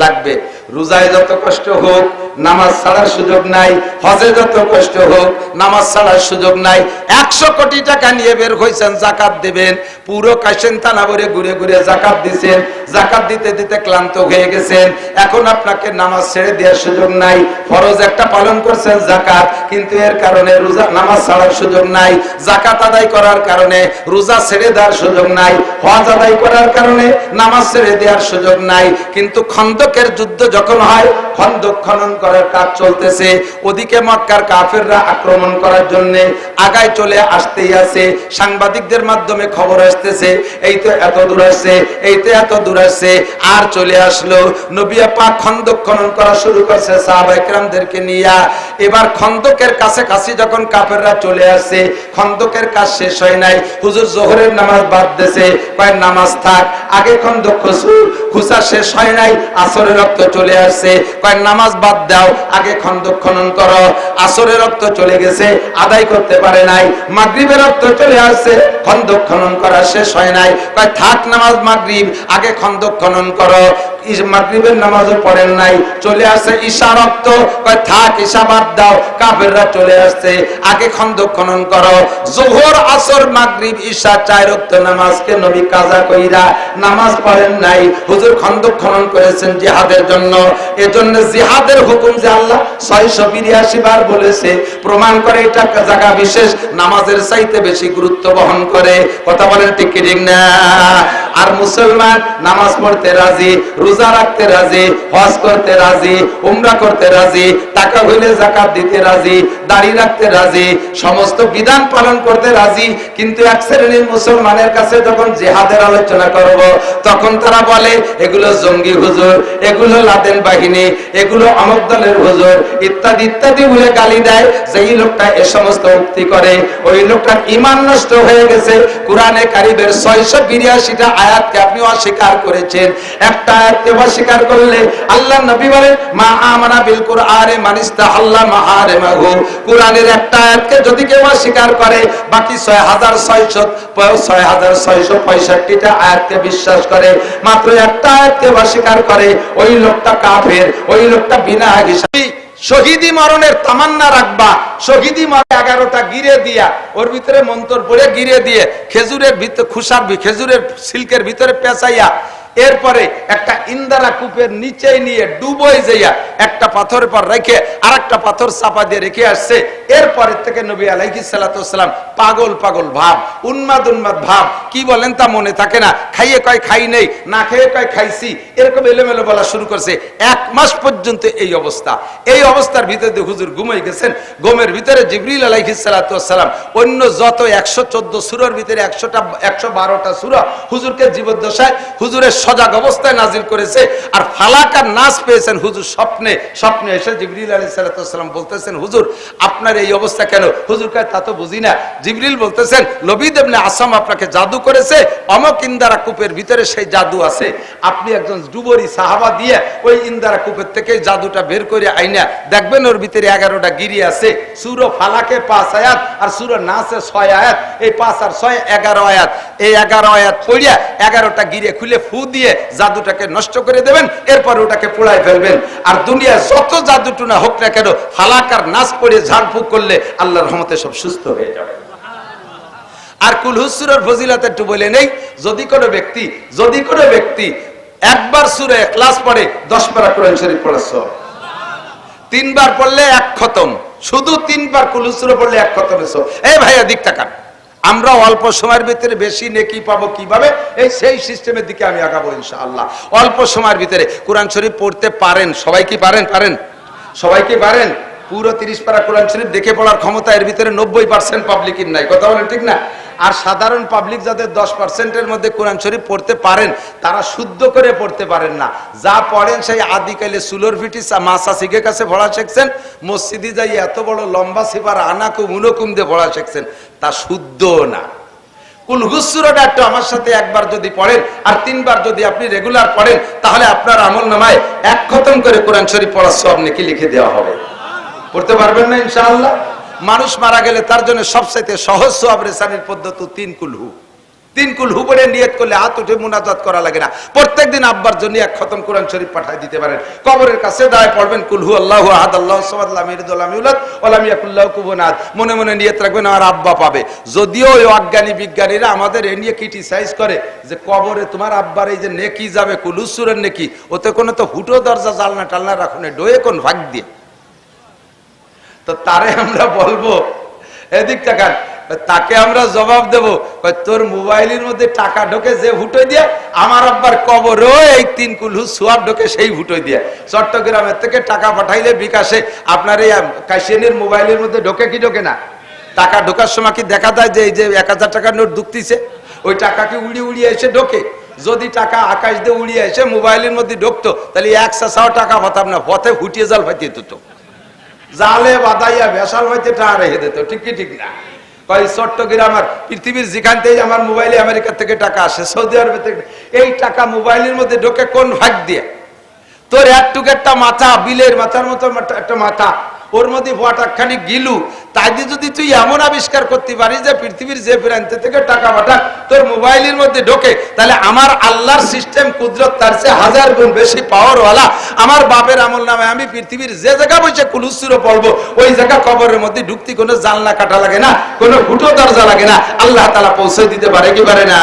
Speaker 1: লাগবে। রোজায় যত কষ্ট হোক নামাজ ছাড়ার সুযোগ নাই, হজে যত কষ্ট হোক নামাজ ছাড়ার সুযোগ নাই। 100 কোটি টাকা নিয়ে বের হয়েছেন জাকাত দেবেন, পুরো কাশেন থানা ভরে ঘুরে ঘুরে জাকাত দিচ্ছেন, জাকাত দিতে দিতে ক্লান্ত হয়ে গেছেন, এখন আপনাকে নামাজ ছেড়ে দেওয়ার সুযোগ নাই। ফরজ একটা পালন করছেন জাকাত, কিন্তু এর কারণে রোজা নামাজ ছাড়ার সুযোগ নাই, জাকাত আদায় করার কারণে রোজা ছেড়ে দেওয়ার সুযোগ নাই, হজ আদায় করার কারণে নামাজ ছেড়ে দেওয়ার সুযোগ নাই। কিন্তু খন্দকের যুদ্ধ যখন হয়, খন্দক খনন করার কাজ চলতেছে, ওদিকে মক্কার কাফেররা আক্রমণ করার জন্য আগায় চলে আসতেই আছে, সাংবাদিকদের মাধ্যমে খবর আসতেছে এই তো এত দূর আসছে, এই তো এত দূর আসছে, আর চলে আসলো। নবী পাক খন্দক খনন করা শুরু করছে সাহাবায়ে কেরামদেরকে নিয়ে। এবার খন্দকের কাছে কাছে যখন কাফেররা চলে আসছে, খন্দকের কাজ শেষ হয় নাই, হুজুর জোহরের নামাজ বাদ দিয়েছে, কয় নামাজ থাক, আগে খন্দক খুঁজা শেষ হয় নাই, আসরের রক্ত চলে আসছে, কয় নামাজ বাদ দাও, আগে খন্দক খনন করো। আসরের রক্ত চলে গেছে, আদায় করতে পারে নাই, মাগরিবের রক্ত চলে আসছে, খন্দক খনন করা শেষ হয় নাই, কয় থাক নামাজ মাগরিব, আগে খন্দক খনন করো। মাগরিবের নামাজও পড়েন নাই, চলে আসছে ঈশা রক্ত, কয় থাক ঈশা বাদ দাও, কাফেররা চলে আসছে, আগে খন্দক খনন করো। যোহর আসর মাগরিব ঈশা 4 ওয়াক্ত নামাজকে নবী কাজা কইরা নামাজ পড়েন নাই, হুজুর খন্দক খনন করেছেন জিহাদের জন্য। এজন্য জিহাদের হুকুম যে আল্লাহ 682 বার বলেছে, প্রমাণ করে এটা জায়গা বিশেষ নামাজের চাইতে বেশি গুরুত্ব বহন করে। কথা বলেন ঠিক কি ঠিক না? আর মুসলমান নামাজ পড়তে রাজি, রোজা রাখতে রাজি, হজ করতে রাজি, উমরা করতে রাজি, টাকা হইলে যাকাত দিতে রাজি, দাড়ি রাখতে রাজি, সমস্ত বিধান পালন করতে রাজি। কিন্তু এক শ্রেণীর মুসলমানের কাছে যখন জিহাদের আলোচনা করব, তখন তারা বলে এগুলো জঙ্গি হুজুর, এগুলো লাদেন বাহিনী, এগুলো অমুক দলের হুজুর, ইত্যাদি ইত্যাদি বলে গালি দেয়। যেই লোকটা এ সমস্ত উক্তি করে, ওই লোকটার ঈমান নষ্ট হয়ে গেছে। কোরআনে কারীমের 682টা আয়াতকে আপনি অস্বীকার করেছেন। একটা আয়াতকে অস্বীকার করলে আল্লাহ নবী বলেন মা আমানা বিল কুরআনে মান ইস্তাহাল্লা মাহারিমাহু। কোরআনের একটা আয়াতকে যদি কেউ অস্বীকার করে, বাকি 6665টা আয়াতকে বিশ্বাস করে, মাত্র একটা আয়াতকে অস্বীকার করে, ওই লোকটা কাফের, ওই লোকটা বিনা হিসাবে। শহীদি মরণের তামান্না রাখবা, শহীদি মরণে 11টা গিরে দিয়া, ওর ভিতরে মন্তর পড়ে গিরে দিয়ে খেজুরের ভিতরে খেজুরের সিল্কের ভিতরে পেঁচাইয়া, এরপরে একটা ইন্দারা কূপের নিচে নিয়ে ডুবোই যাইয়া একটা পাথরের পর রেখে আর একটা পাথর চাপা দিয়ে রেখে আসছে। এরপরের থেকে নবী আলাইহিস সালাতু ওয়াসসালাম পাগল পাগল ভাব, উন্মাদ উন্মাদ ভাব, কি বলেন তা মনে থাকে না, খাইয়ে কয় খাই নেই, না খেয়ে কয় খাইছি, এরকম এলোমেলো বলা শুরু করছে। 1 মাস পর্যন্ত এই অবস্থা। এই অবস্থার ভিতরে হুজুর ঘুমাই গেছেন। ঘুমের ভিতরে জিবরিল আলাইহিস সালাতু ওয়াসসালাম অন্য যত 114 সূরার ভিতরে 112টা সূরা হুজুরকে জীবদ্দশায় হুজুরের সজাগ অবস্থায় নাজিল করেছে। আর ফালাক আর নাস পেয়েছেন হুজুর স্বপ্নে। স্বপ্নে এসে জিবরিল আলাইহিস সালাতু ওয়াসসালাম বলতেছেন হুজুর আপনার এই অবস্থা কেন? হুজুর কয় তা তো বুঝি না। জিবরিল বলতেছেন লবিদ ইবনে আসম আপনাকে জাদু করেছে, অমক ইন্দারা কূপের ভিতরে সেই জাদু আছে, আপনি একজন ডুবরি সাহাবা দিয়ে ওই ইন্দারা কূপের থেকে জাদুটা বের করে আইনা দেখবেন ওর ভিতরে 11টা গিরি আছে। সূরা ফালাকে 5 আয়াত আর সূরা নাসে 6 আয়াত, এই 5 আর 6 11 আয়াত। এই 11 আয়াত পড়িয়া 11টা গিরে খুলে ফু দিয়ে জাদুটাকে নষ্ট করে দেবেন, এরপর ওটাকে পোড়ায় ফেলবেন। আর দুনিয়া যত জাদুটুনা হোক না কেন, ফালাক আর নাস পড়ে ঝাড়ফুঁক করলে আল্লাহর রহমতে সব সুস্থ হয়ে যাবে। আর কুলহুস সূরার ফজিলত একটু বলে নেই, যদি কোনো ব্যক্তি একবার সূরা ইখলাস পড়ে 10 পারা কোরআন শরীফ পড়ার সওয়াব, 3 বার পড়লে 1 খতম, শুধু 3 বার কুলহুস সূরা পড়লে 1 খতমের সওয়াব। এই ভাইয়া দিক তাকান, আমরা অল্প সময়ের ভিতরে বেশি নেকি পাবো কিভাবে, এই সেই সিস্টেমের দিকে আমি আগাবো ইনশাআল্লাহ। অল্প সময়ের ভিতরে কোরআন শরীফ পড়তে পারেন সবাই? কি পারেন? সবাই কি পারেন? পুরো 30 পারা কোরআন শরীফ দেখে পড়ার ক্ষমতা এর ভিতরে 90% পাবলিকের নাই। কথা বলেন ঠিক না? আর সাধারণ পাবলিক যাদের 10%-এর মধ্যে কোরআন শরীফ পড়তে পারেন, তারা শুদ্ধ করে পড়তে পারেন না। যা পড়েন সেই আদিকালে সুলোর ফিটি মাসা শিখে কাছে পড়া শিখছেন, মসজিদে যাই এত বড় লম্বা সিপার আনাকুম উনকুম দিয়ে পড়া শিখছেন, তা শুদ্ধ না। কুল হুসুরটা একটু আমার সাথে একবার যদি পড়েন আর 3 বার যদি আপনি রেগুলার পড়েন, তাহলে আপনার আমলনামায় 1 খতম করে কোরআন শরীফ পড়ার সওয়াব নেকি লিখে দেওয়া হবে। পড়তে পারবেন না ইনশাআল্লাহ? মানুষ মারা গেলে তার জন্য সবচেয়ে সহজ সওয়াব রেসানির পদ্ধতি 3 কুলহু। 3 কুলহু পড়ে নিয়ত করলে হাত উঠে মুনাজাত করা লাগে না। প্রত্যেকদিন আব্বার জন্য 1 খতম কোরআন শরীফ পাঠিয়ে দিতে পারেন। কবরের কাছে দাঁড়ায় পড়বেন কুলহু আল্লাহু আহাদ আল্লাহুস সামাদ লাম ইয়ালিদ ওয়া লাম ইউলাদ ওয়া লাম ইয়াকুল লাহু কুফুওয়ান আহাদ। মনে মনে নিয়ত রাখবেন আমার আব্বা পাবে। যদিও ওই অজ্ঞানী বিজ্ঞানীরা আমাদের এ নিয়ে ক্রিটিসাইজ করে যে কবরে তোমার আব্বার এই যে নেকি যাবে কুলুসুরের নেকি, ওতে কোনো তো হুটো দরজা জালনা টালনা রাখুন, ডোয়ে কোন ভাগ দিয়ে। তো তারে আমরা বলবো এদিক তাকান, তাকে আমরা জবাব দেব তোর মোবাইলের মধ্যে টাকা ঢোকে যে ফুটোই দিয়ে, আমার আব্বার কবরও এই 3 কুলহু সোয়াব ঢোকে সেই ফুটোই দিয়ে। চট্টগ্রামের থেকে টাকা পাঠাইলে বিকাশে আপনার এই কাশিয়ানের মোবাইলের মধ্যে ঢোকে কি ঢোকে না? টাকা ঢোকার সময় কি দেখা যায় যে এই যে 1000 টাকার নোট ঢুকতিছে, ওই টাকা কি উড়িয়ে উড়িয়ে এসে ঢোকে? যদি টাকা আকাশ দিয়ে উড়িয়ে এসে মোবাইলের মধ্যে ঢুকতো, তাহলে 100 টাকা পাতাম না, পথে ফুটিয়ে জাল ফাইতে দিত, জালে বাদাইয়া ভেসাল হইতে টাকা রেখে দিত। ঠিক কি ঠিক না? চট্টগ্রাম আর পৃথিবীর যেখান থেকে আমার মোবাইলে আমেরিকা থেকে টাকা আসে, সৌদি আরবে থেকে, এই টাকা মোবাইলের মধ্যে ঢোকে কোন ভাগ দিয়ে? তোর একটুকু একটা মাথা, বিলের মাথার মতো একটা মাথা, ওর মধ্যে ফটাকখানি গিলু, তাই দিয়ে যদি তুই এমন আবিষ্কার করতে পারিস যে পৃথিবীর যে প্রান্ত থেকে টাকা পাঠা তোর মোবাইলের মধ্যে ঢোকে, তাহলে আমার আল্লাহর সিস্টেম কুদরত তার চেয়ে 1000 গুণ বেশি পাওয়ারওয়ালা। আমার বাপের আমল নামে আমি পৃথিবীর যে জায়গা বসে কুলুসুরো পড়বো, ওই জায়গা কবরের মধ্যে ঢুকতে কোনো জানলা কাটা লাগে না, কোনো ফুটো দরজা লাগে না, আল্লাহ তাআলা পৌঁছে দিতে পারে কি পারে না?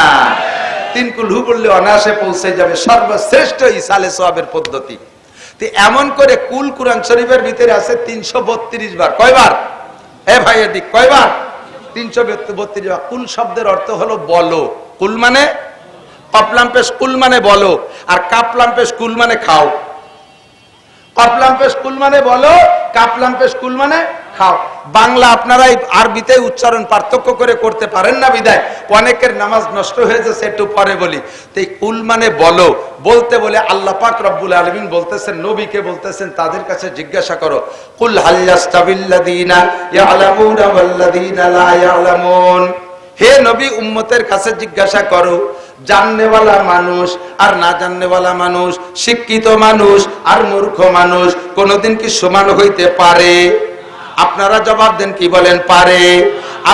Speaker 1: 3 কুলহু পড়লে অনায়াসে পৌঁছে যাবে, সর্বশ্রেষ্ঠ ইসালে সওয়াবের পদ্ধতি। এমন করে কুল কুরআন শরীফের ভিতরে আছে 332 বার। কয়বার? এ ভাই এদিক, কয়বার? 332 বার। কুল শব্দের অর্থ হলো বলো। কুল মানে কপলাম পেশ, কুল মানে বলো, আর কাপলাম পেশ কুল মানে খাও। কপলাম পেশ কুল মানে বলো, কাপলাম পেশ কুল মানে খাও। বাংলা আপনারা আরবিতে উচ্চারণ পার্থক্য করে করতে পারেন না বিদায় অনেকের নামাজ নষ্ট হয়ে যাচ্ছে। একটু পরে বলি। তো এই কুল মানে বলো, বলতে বলে আল্লাহ পাক রব্বুল আলামিন বলতেছেন, নবীকে বলতেছেন তাদের কাছে জিজ্ঞাসা করো, কুল হাল ইয়াস্তাবিল্লাযীনা ইয়ালামুনা ওয়াল্লাযীনা লা ইয়ালামুন। হে নবী, উম্মতের কাছে জিজ্ঞাসা করো, জাননেওয়ালা মানুষ আর না জাননেওয়ালা মানুষ, শিক্ষিত মানুষ আর মূর্খ মানুষ কোনদিন কি সমান হইতে পারে? আপনারা জবাব দেন, কি বলেন? পারে।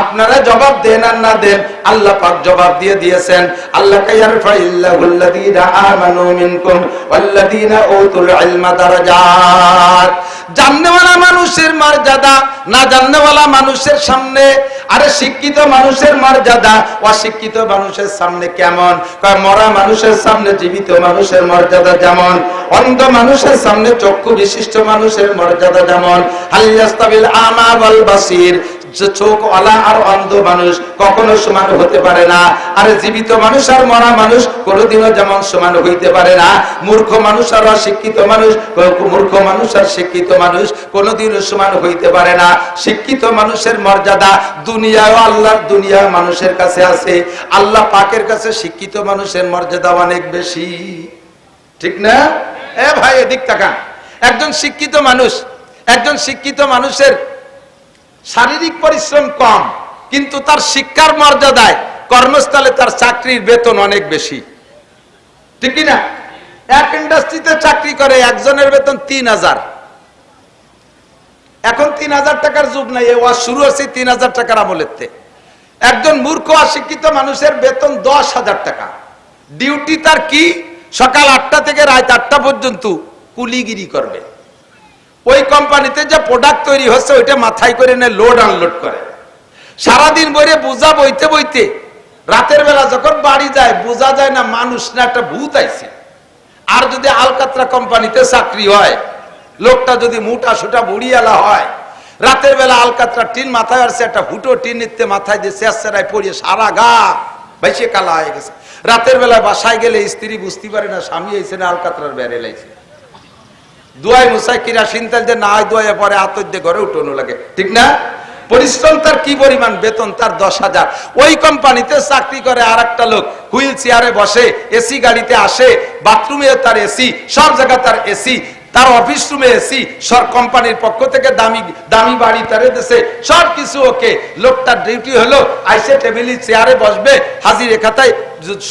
Speaker 1: আপনারা জবাব দেন আর না দেন, আল্লাহ পাক জবাব দিয়ে দিয়েছেন। আল্লাহ ইয়ারফাইল্লাহুল্লাযীনা আমানু মিনকুম ওয়াল্লাযীনা উতুল ইলমা দারাজাত। জাননেওয়ালা মানুষের মর্যাদা না জাননেওয়ালা মানুষের সামনে, আরে শিক্ষিত মানুষের মর্যাদা অশিক্ষিত মানুষের সামনে কেমন? কয় মরা মানুষের সামনে জীবিত মানুষের মর্যাদা যেমন, অন্ধ মানুষের সামনে চক্ষু বিশিষ্ট মানুষের মর্যাদা যেমন। হাল ইয়াস্তাবিল আমা ওয়াল বাসীর, চোখ ওয়ালা আর অন্ধ মানুষ কখনো সমান হতে পারে না। আর জীবিত মানুষ আর মরা মানুষ কোনোদিনও যেমন সমান হইতে পারে না। মূর্খ মানুষ আর অশিক্ষিত মানুষ, মূর্খ মানুষ আর শিক্ষিত মানুষ কোনোদিনও সমান হইতে পারে না। শিক্ষিত মানুষের মর্যাদা দুনিয়ায় আল্লাহর দুনিয়া মানুষের কাছে আছে, আল্লাহ পাকের কাছে শিক্ষিত মানুষের মর্যাদা অনেক বেশি। ঠিক না? এ ভাই এদিক তাকান। একজন শিক্ষিত মানুষের শারীরিক পরিশ্রম কম, কিন্তু তার শিক্ষার মর্যাদায় কর্মস্থলে তার চাকরির বেতন অনেক বেশি। ঠিক না? এক ইন্ডাস্ট্রিতে চাকরি করে একজনের বেতন 3000। এখন 3000 টাকার যুগ নাই, এ ওয়াজ শুরু হচ্ছে 3000 টাকার আমলেতে। একজন মূর্খ অশিক্ষিত মানুষের বেতন 10,000 টাকা। ডিউটি তার কি? সকাল 8টা থেকে রাত 8টা পর্যন্ত কুলিগিরি করবে। ওই কোম্পানিতে যে প্রোডাক্ট তৈরি হচ্ছে ওইটা মাথায় করে নিয়ে লোড আনলোড করে। সারাদিন বইরে বোঝা বইতে বইতে রাতের বেলা যখন বাড়ি যায় বোঝা যায় না মানুষ না একটা ভূত আইছে। আর যদি আলকাতরা কোম্পানিতে চাকরি হয়, লোকটা যদি মোটা সোটা বুড়িয়ালা হয়, রাতের বেলা আলকাতরা টিন মাথায় আসছে, একটা ফুটো টিন নিতে মাথায় দিয়ে শেষেরায় পড়িয়ে সারা গা ভাইসে কালা হয়ে গেছে। রাতের বেলা বাসায় গেলে স্ত্রী বুঝতে পারে না স্বামী হয়েছে না আলকাতরার বেড়ে লাইছে। দোয়াই মুসাই কিরা সিনতাল যে না হয় দোয়া পরে আতর দিয়ে ঘরে উঠোনো লাগে। ঠিক না? পরিশ্রম তার কি পরিমাণ, বেতন তার 10,000। ওই কোম্পানিতে চাকরি করে আর একটা লোক হুইল চেয়ারে বসে, এসি গাড়িতে আসে, বাথরুমে তার এসি, সব জায়গা তার এসি, তার অফিস রুমে এসি, সব কোম্পানির পক্ষ থেকে দামি দামি বাড়ি তার দেশে, সব কিছু ওকে। লোকটার ডিউটি হলো আইসে টেবিলি চেয়ারে বসবে, হাজিরে খাতায়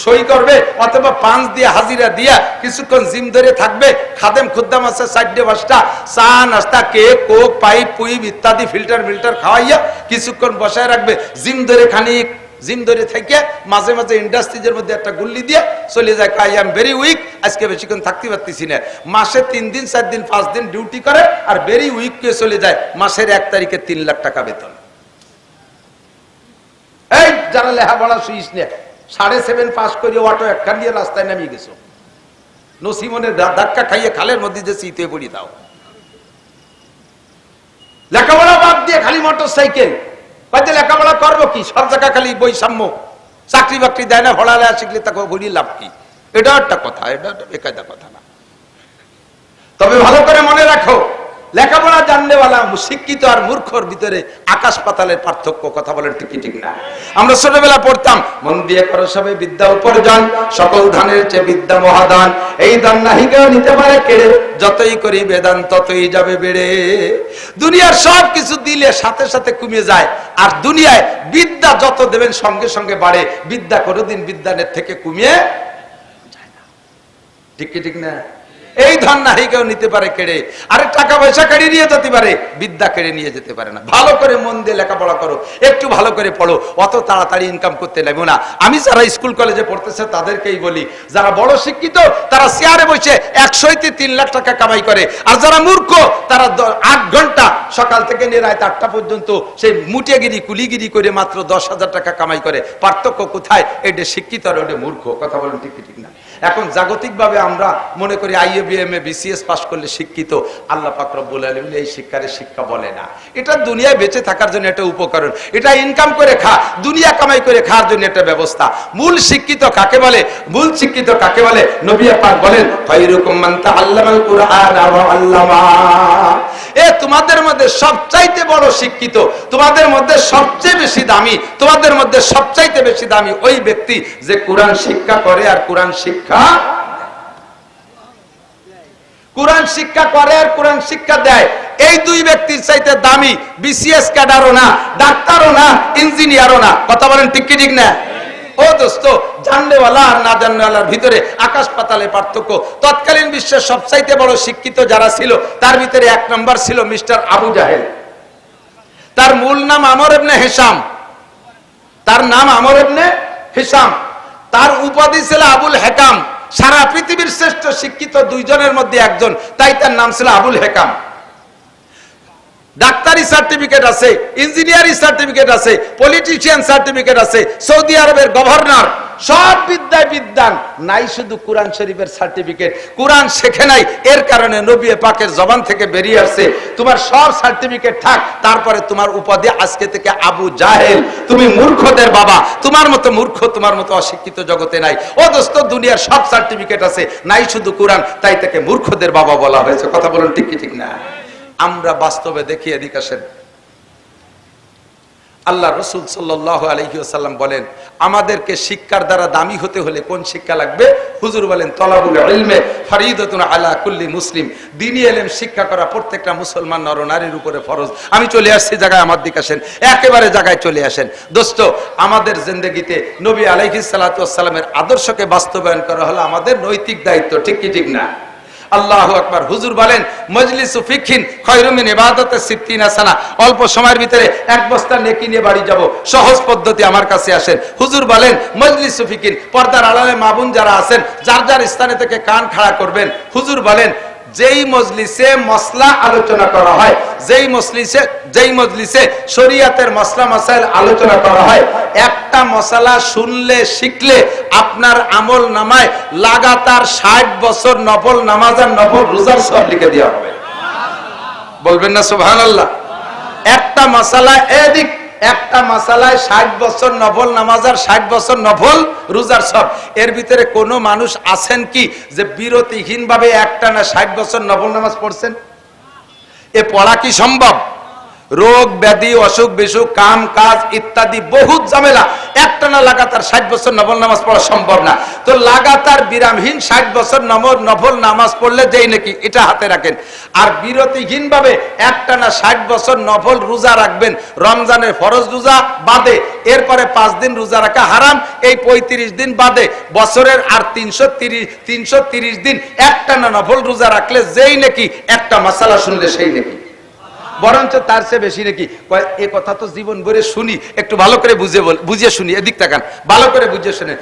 Speaker 1: সই করবে, অথবা 5 দিয়ে হাজিরা দিয়া কিছুক্ষণ জিম ধরে থাকবে। খাদেম খুদ্দাম আছে 4-5টা, চা নাস্তা, কেক, কোক, পাইপ পুইপ ইত্যাদি ফিল্টার খাওয়াইয়া কিছুক্ষণ বসায় রাখবে। জিম ধরে থেকে মাঝে মাঝে ইন্ডাস্ট্রিজের মধ্যে একটা গুল্লি দিয়ে চলে যায়, আই এম ভেরি উইক, আজকে বেশিক্ষণ থাকতে পারতেছি না। মাসে 3 দিন 4 দিন 5 দিন ডিউটি করে আর ভেরি উইক কে চলে যায়। মাসের 1 তারিখে 3 লাখ টাকা বেতন। এই যারা লেখাপড়া শুইস না, 7.5 পাস করে অটো একখান দিয়ে রাস্তায় নামিয়ে গেছো, নসিমনের ধাক্কা খাইয়ে খালের মধ্যে যে শীতে পড়ি দাও। লেখাপড়া বাদ দিয়ে খালি মোটর সাইকেল, লেখাপড়া করবো কি? সব জায়গা খালি বৈষম্য, চাকরি বাকরি দেয় না, পড়ালেখা শিখলে তাকে ঘুরি লাভ কি? এটা একটা কথা, এটা বেকায়দা কথা না। তবে ভালো করে মনে রাখো, লেখাপড়া জানলেওয়ালা শিক্ষিত আর মূর্খর ভিতরে আকাশ পাতালের পার্থক্য। কথা বলেন ঠিক ঠিক না? আমরা ছোটবেলা পড়তাম, মন দিয়ে করো সবে বিদ্যা উপার্জন, সকল ধানের চেয়ে বিদ্যা মহাদান, এই দান নাহি কেউ নিতে পারে কেড়ে, যতই করি বেদান ততই যাবে বেড়ে। দুনিয়ার সব কিছু দিলে সাথে সাথে কমে যায়, আর দুনিয়ায় বিদ্যা যত দেবেন সঙ্গে সঙ্গে বাড়ে। বিদ্যা কোনোদিন বিদ্যানের থেকে কমিয়ে যায় না। ঠিক কি ঠিক না? এই ধন নাহি কেউ নিতে পারে কেড়ে, আরে টাকা পয়সা কেড়ে নিয়ে যেতে পারে, বিদ্যা কেড়ে নিয়ে যেতে পারে না। ভালো করে মন দিয়ে লেখাপড়া করো, একটু ভালো করে পড়ো, অত তাড়াতাড়ি ইনকাম করতে লাগবে না। আমি যারা স্কুল কলেজে পড়তেছে তাদেরকেই বলি, যারা বড় শিক্ষিত তারা চেয়ারে বসে 100-3 লাখ টাকা কামাই করে, আর যারা মূর্খ তারা 8 ঘন্টা সকাল থেকে নিয়ে রাত 8টা পর্যন্ত সেই মুটিয়াগিরি কুলিগিরি করে মাত্র 10,000 টাকা কামাই করে। পার্থক্য কোথায়? এটা শিক্ষিত আর ওটা মূর্খ। কথা বলেন ঠিক ঠিক না? এখন জাগতিকভাবে আমরা মনে করি IABM BCS পাস করলে শিক্ষিত। আল্লাহ পাক রব্বুল আলামিন এই শিক্ষা বলে না। এটা দুনিয়ায় বেঁচে থাকার জন্য একটা উপকরণ, এটা ইনকাম করে খা, দুনিয়া কামাই করে খাওয়ার জন্য একটা ব্যবস্থা। মূল শিক্ষিত কাকে বলে? মূল শিক্ষিত কাকে বলে? নবী পাক বলেন, খায়রুকুম মান তাআল্লামাল কুরআন ওয়া আল্লামা। তোমাদের মধ্যে সবচাইতে বড় শিক্ষিত, তোমাদের মধ্যে সবচেয়ে বেশি দামি, তোমাদের মধ্যে সবচাইতে বেশি দামি ওই ব্যক্তি যে কোরআন শিক্ষা করে আর কোরআন শিক্ষা করে আর কোরআন শিক্ষা দেয়। এই দুই ব্যক্তির চাইতে দামি BCS ক্যাডারও না, ডাক্তারও না, ইঞ্জিনিয়ারও না। কথা বলেন ঠিক কি ঠিক না? ও দোস্ত, জানলেওয়ালা আর না জানলেওয়ালার ভিতরে আকাশ পাতালে পার্থক্য। তৎকালীন বিশ্বের সবচাইতে বড় শিক্ষিত যারা ছিল তার ভিতরে 1 নম্বর ছিল মিস্টার আবু জাহেল। তার মূল নাম আমর ইবনে হিশাম। তার উপাধি ছিল আবুল হেকাম। সারা পৃথিবীর শ্রেষ্ঠ শিক্ষিত 2 জনের মধ্যে একজন, তাই তার নাম ছিল আবুল হেকাম। ডাক্তারি সার্টিফিকেট আছে, ইঞ্জিনিয়ারিং সার্টিফিকেট আছে, পলিটিশিয়ান সার্টিফিকেট আছে, সৌদি আরবের গভর্নর, সব বিদ্যায় বিদ্যান নাই, শুধু কোরআন শরীফের সার্টিফিকেট। কোরআন শেখে নাই, এর কারণে নবী পাকের জবান থেকে বেরিয়ে আসছে, তোমার সব সার্টিফিকেট থাক, তারপরে তোমার উপাধি আজকে থেকে আবু জাহেল, তুমি মূর্খদের বাবা। তোমার মতো মূর্খ, তোমার মতো অশিক্ষিত জগতে নাই। ও দোস্ত, দুনিয়ার সব সার্টিফিকেট আছে, নাই শুধু কোরআন, তাই তাকে মূর্খদের বাবা বলা হয়েছে। কথা বলুন ঠিক কি ঠিক না? আমরা বাস্তবে দেখি, এদিকে আসেন। আল্লাহ রাসূল সাল্লাল্লাহু আলাইহি ওয়াসাল্লাম বলেন, আমাদেরকে শিক্ষার দ্বারা দামি হতে হলে কোন শিক্ষা লাগবে? হুজুর বলেন, তলাবুল ইলমে ফরিদাতুন আলা কুল্লি মুসলিম। দ্বীনি ইলম শিক্ষা করা প্রত্যেকটা মুসলমান নরনারীর উপরে ফরজ। আমি চলে আসছি জায়গায়, আমার দিকে আসেন, একেবারে জায়গায় চলে আসেন। দোস্ত, আমাদের জিন্দেগিতে নবী আলাইহিস সালাতু ওয়াস সালামের আদর্শকে বাস্তবায়ন করা হলো আমাদের নৈতিক দায়িত্ব। ঠিক কি ঠিক না? আল্লাহু আকবার। হুজুর বলেন, মজলিসু ফিকহিন খায়রুম মিন ইবাদাতি 60 সানা। অল্প সময়ের ভিতরে 1 বস্তা নেকি নিয়ে বাড়ি যাব, সহজ পদ্ধতি আমার কাছে আসেন। হুজুর বলেন, মজলিসু ফিকহিন, পর্দার আড়ালে মা বোন যারা আছেন, যার যার স্থানে থেকে কান খাড়া করবেন। হুজুর বলেন, যেই মজলিসে মসলা আলোচনা করা হয়, যেই মজলিসে শরীয়তের মসলা মাসাইল আলোচনা করা হয়, একটা মশলা শুনলে শিখলে আপনার আমল নামায় লাগাতার 60 বছর নফল নামাজ আর নফল রোজার সব লিখে দেওয়া হবে। বলবেন না সুবহানাল্লাহ? একটা মশলা এদিক, একটা মাসালায় 60 বছর নফল নামাজ আর 60 বছর নফল রোজার সব। এর ভিতরে কোন মানুষ আছেন কি যে বিরতিহীন ভাবে একটা না 60 বছর নফল নামাজ পড়ছেন? এ পড়া কি সম্ভব? রোগ ব্যাধি অসুখ বিসুখ কাম কাজ ইত্যাদি বহুত ঝামেলা, একটানা লাগাতার 60 বছর নফল নামাজ পড়া সম্ভব না। তো লাগাতার বিরামহীন 60 বছর নফল নামাজ পড়লে যেই নাকি, এটা হাতে রাখেন। আর বিরতিহীন ভাবে একটানা 60 বছর নফল রোজা রাখবেন, রমজানের ফরজ রোজা বাদে, এরপরে 5 দিন রোজা রাখা হারাম, এই 35 দিন বাদে বছরের আর 330 দিন একটানা নফল রোজা রাখলে যেই নাকি, একটা মাসালা শুনলে সেই নাকি, বরঞ্চ তার চেয়ে বেশি নাকি। এ কথা তো জীবন ভরে শুনি, একটু ভালো করে বুঝে শুনি, এদিক তাকান, ভালো করে বুঝে শুনেন।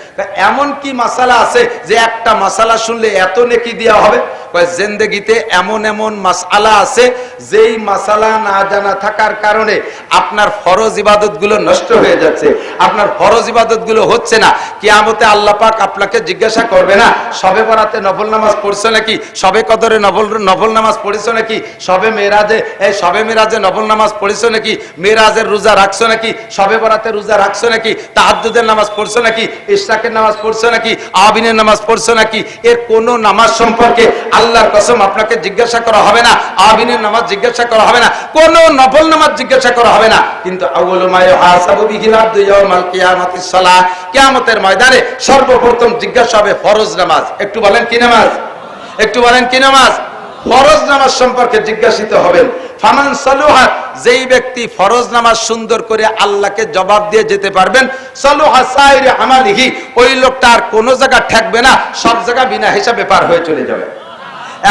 Speaker 1: এমন কি মাসালা আছে যে একটা মাসালা শুনলে এত নেকি দেওয়া হবে? জিন্দেগিতে এমন এমন মাসালা আছে যেই মাসালা না জানা থাকার কারণে আপনার ফরজ ইবাদত গুলো নষ্ট হয়ে যাচ্ছে, আপনার ফরজ ইবাদত গুলো হচ্ছে না। কিয়ামতে আল্লাহ পাক আপনাকে জিজ্ঞাসা করবে না সবে বরাতে নফল নামাজ পড়ছো নাকি, সবে কদরে নফল নামাজ পড়েছো নাকি, সবে মেরাজে নফল নামাজ পড়েছো নাকি, মেরাজের রোজা রাখছো নাকি, সবে বরাতে রোজা রাখছো নাকি, তাহাজ্জুদের নামাজ পড়ছো নাকি, ইশরাকের নামাজ পড়ছো নাকি, আবিনের নামাজ পড়ছো নাকি। এর কোন নামাজ সম্পর্কে আল্লাহর কসম আপনাকে জিজ্ঞাসা করা হবে না, আবিনের নামাজ জিজ্ঞাসা করা হবে না, কোন নফল নামাজ জিজ্ঞাসা করা হবে না। কিন্তু আউয়ালু মা ইউহাসাবু বিহিল আবদু ইয়াউমাল কিয়ামাতিস সালাহ, কিয়ামতের ময়দানে সর্বপ্রথম জিজ্ঞাসা হবে ফরজ নামাজ। একটু বলেন কি নামাজ? একটু বলেন কি নামাজ? ফরজ নামাজ সম্পর্কে জিজ্ঞাসিত হবেন। ফামান সালুহা, যেই ব্যক্তি ফরজ নামাজ সুন্দর করে আল্লাহকে জবাব দিয়ে যেতে পারবেন, সালুহা সাইরি আমালিহি, ওই লোকটা আর কোনো জায়গা ঠেকবে না, সব জায়গা বিনা হিসাবে পার হয়ে চলে যাবে।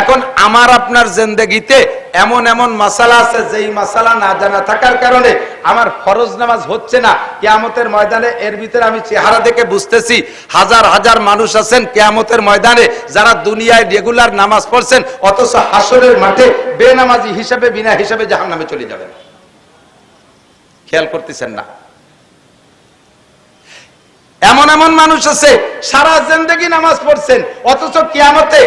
Speaker 1: এখন আমার আপনার জিন্দেগিতে এমন এমন মাসালা আছে যেই মাসালা না জানা থাকার কারণে আমার ফরজ নামাজ হচ্ছে না। কিয়ামতের ময়দানে এর ভিতরে আমি চেহারা দেখে বুঝতেছি হাজার হাজার মানুষ আছেন কিয়ামতের ময়দানে যারা দুনিয়ায় রেগুলার নামাজ পড়ছেন, অথচ হাসরের মাঠে বেনামাজি হিসাবে বিনা হিসাবে জাহান্নামে চলে যাবেন। খেয়াল করতেছেন না? এমন এমন মানুষ আছে সারা জিন্দেগি নামাজ পড়ছেন, অথচ কিয়ামতে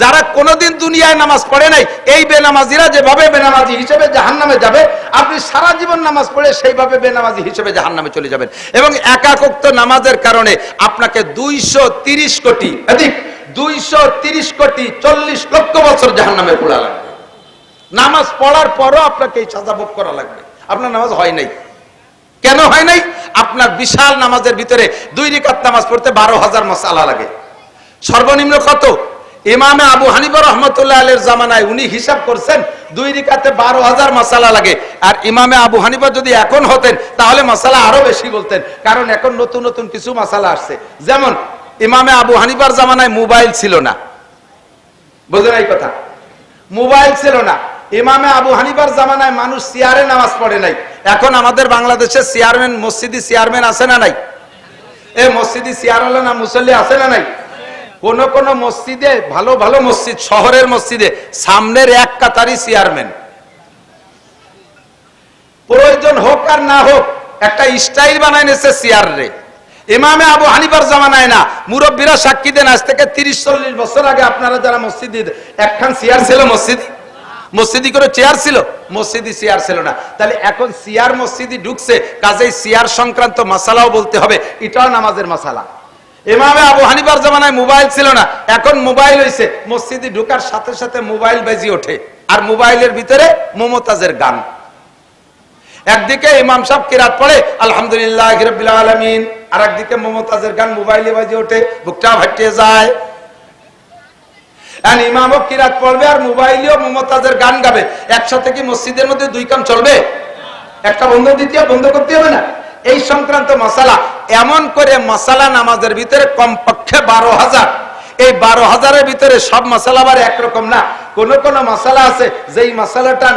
Speaker 1: যারা কোনোদিন দুনিয়ায় নামাজ পড়ে নাই, এই বেনামাজিরা যেভাবে বেনামাজি হিসেবে জাহান্নামে যাবে, আপনি সারা জীবন নামাজ পড়ে সেইভাবে বেনামাজি হিসেবে জাহান্নামে চলে যাবেন। এবং একাকোক্ত নামাজের কারণে আপনাকে 230 কোটি 40 লক্ষ বছর জাহান্নামে পোড়া লাগবে। নামাজ পড়ার পরও আপনাকে এই সাজা ভোগ করা লাগবে। আপনার নামাজ হয় নাই, কেন হয় নাই? আপনার বিশাল নামাজের ভিতরে 2 রাকাত নামাজ পড়তে 12,000 মাসআলা লাগে। সর্বনিম্ন কত? ইমামে আবু হানিফা রহমতুল্লাহ আলাইহির জামানায় উনি হিসাব করছেন 2 রাকাতে 12,000 মাসালা লাগে। আর ইমামে আবু হানিফা যদি এখন হতেন তাহলে মাসালা আরো বেশি বলতেন, কারণ এখন নতুন নতুন কিছু মাসালা আসছে। যেমন ইমামে আবু হানিফার জামানায় মোবাইল ছিল না, বুঝলেন এই কথা? মোবাইল ছিল না। ইমামে আবু হানিফার জামানায় মানুষ চেয়ারে নামাজ পড়ে নাই। এখন আমাদের বাংলাদেশে চেয়ারম্যান, মসজিদি চেয়ারম্যান আছে না নাই? এই মসজিদি চেয়ারওয়ালা না মুসল্লি আছে না নাই? কোন কোন মসজিদে, ভালো ভালো মসজিদ, শহরের মসজিদে সামনের এক কাতারি চেয়ারম্যান। প্রয়োজন হোক আর না হোক একটা স্টাইল বানায় নিয়েছে চেয়ার রে। ইমামে আবু হানিফার জামানায় না, মুরব্বীরা সাক্ষী দেন, আজ থেকে 30-40 বছর আগে আপনারা যারা মসজিদে, একখান চেয়ার ছিল মসজিদি করে চেয়ার ছিল? মসজিদি চেয়ার ছিল না। তাহলে এখন চেয়ার মসজিদি ঢুকছে, কাজেই চেয়ার সংক্রান্ত মাসালাও বলতে হবে, এটাও নামাজের মাসালা। ইমামে আবু হানিফার জামানায় মোবাইল ছিল না, এখন মোবাইল হইছে। মসজিদে ঢোকার সাথে সাথে মোবাইল বাজি ওঠে, আর মোবাইলের ভিতরে মুমতাজের গান। একদিকে ইমাম সাহেব কিরাত পড়ে আলহামদুলিল্লাহি রাব্বিল আলামিন, আর একদিকে মুমতাজের গান মোবাইলে বাজি ওঠে, বুকটা ফাটিয়ে যায়। আর ইমামও কিরাত পড়বে আর মোবাইলেও মুমতাজের গান গাবে, একসাথে কি মসজিদের মধ্যে 2 কাম চলবে? একটা বন্ধ বন্ধ করতে হবে না? এই সংক্রান্ত মাসালা, এমন করে মাসালা নামাজের ভিতরে কমপক্ষে 12,000। এই 12,000-এর ভিতরে সব মাসালা আবার একরকম না। কোন কোন মাসালা আছে যেই মাসালাটা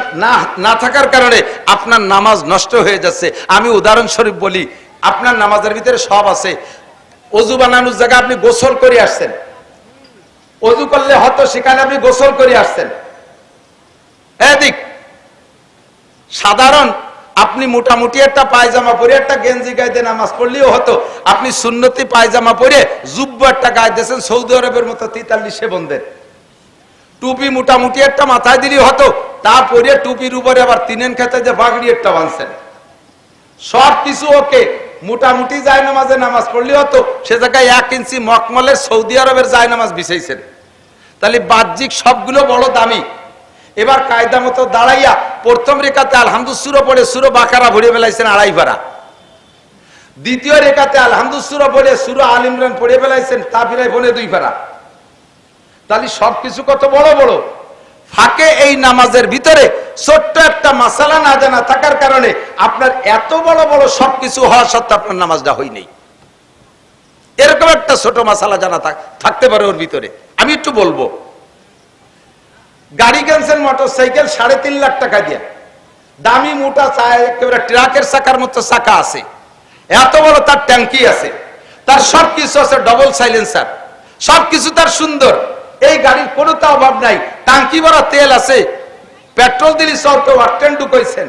Speaker 1: না থাকার কারণে আপনার নামাজ নষ্ট হয়ে যাচ্ছে। আমি উদাহরণস্বরূপ বলি, আপনার নামাজের ভিতরে সব আছে। অজু বানানোর জায়গায় আপনি গোসল করে আসছেন, অজু করলে হয়তো সেখানে আপনি গোসল করে আসছেন। এদিক সাধারণ আপনি মোটামুটি একটা পায়জামা পরে একটা গেঞ্জি গায়ে দিয়ে নামাজ পড়লেও হতো, আপনি সুন্নতি পায়জামা পরে জুব্বু একটা গায়ে দিয়েছেন সৌদি আরবের মতো 43 বন্ধের, টুপি মোটামুটি একটা মাথায় দিলেও হতো, তারপরে টুপির উপরে আবার 3 খেতে যে বাগড়ি একটা বাঁধছেন, সব কিছু ওকে। মোটামুটি যায় নামাজে নামাজ পড়লে হতো, সে জায়গায় 1 ইঞ্চি মকমলের সৌদি আরবের যায় নামাজ বিছাইছেন। তাহলে বাহ্যিক সবগুলো বড় দামি। এবার কায়দা মতো দাঁড়াইয়া প্রথম রেখাতে আলহামদুলিল্লাহ সূরা পড়ে সূরা বাকারা ভরে ফেলাইছেন 2.5 পারা, দ্বিতীয় রেখাতে আলহামদুলিল্লাহ সূরা পড়ে সূরা আল ইমরান পড়ে ফেলাইছেন তাফিরায় পড়ে 2 পারা। তাহলে সবকিছু কত বড় বড়। ফাঁকে এই নামাজের ভিতরে ছোট্ট একটা মাসালা না জানা থাকার কারণে আপনার এত বড় বড় সবকিছু হওয়া সত্ত্বেও আপনার নামাজটা হয়নি। এরকম একটা ছোট মাসালা জানা থাকতে পারে ওর ভিতরে। আমি একটু বলবো, গাড়ি কিনছেন মোটরসাইকেল 3.5 লাখ টাকা দিয়ে, দামি মোটা একেবারে ট্রাকের চাকার মতো চাকা আছে, এত বড় তার ট্যাঙ্কি আছে, তার সবকিছু আছে, ডবল সাইলেন্সার, সবকিছু তার সুন্দর। এই গাড়ির কোনো তা অভাব নাই, টাঙ্কি ভরা তেল আছে, পেট্রোল দিলি চলতে ওয়াক্টেন ঢুকাইছেন,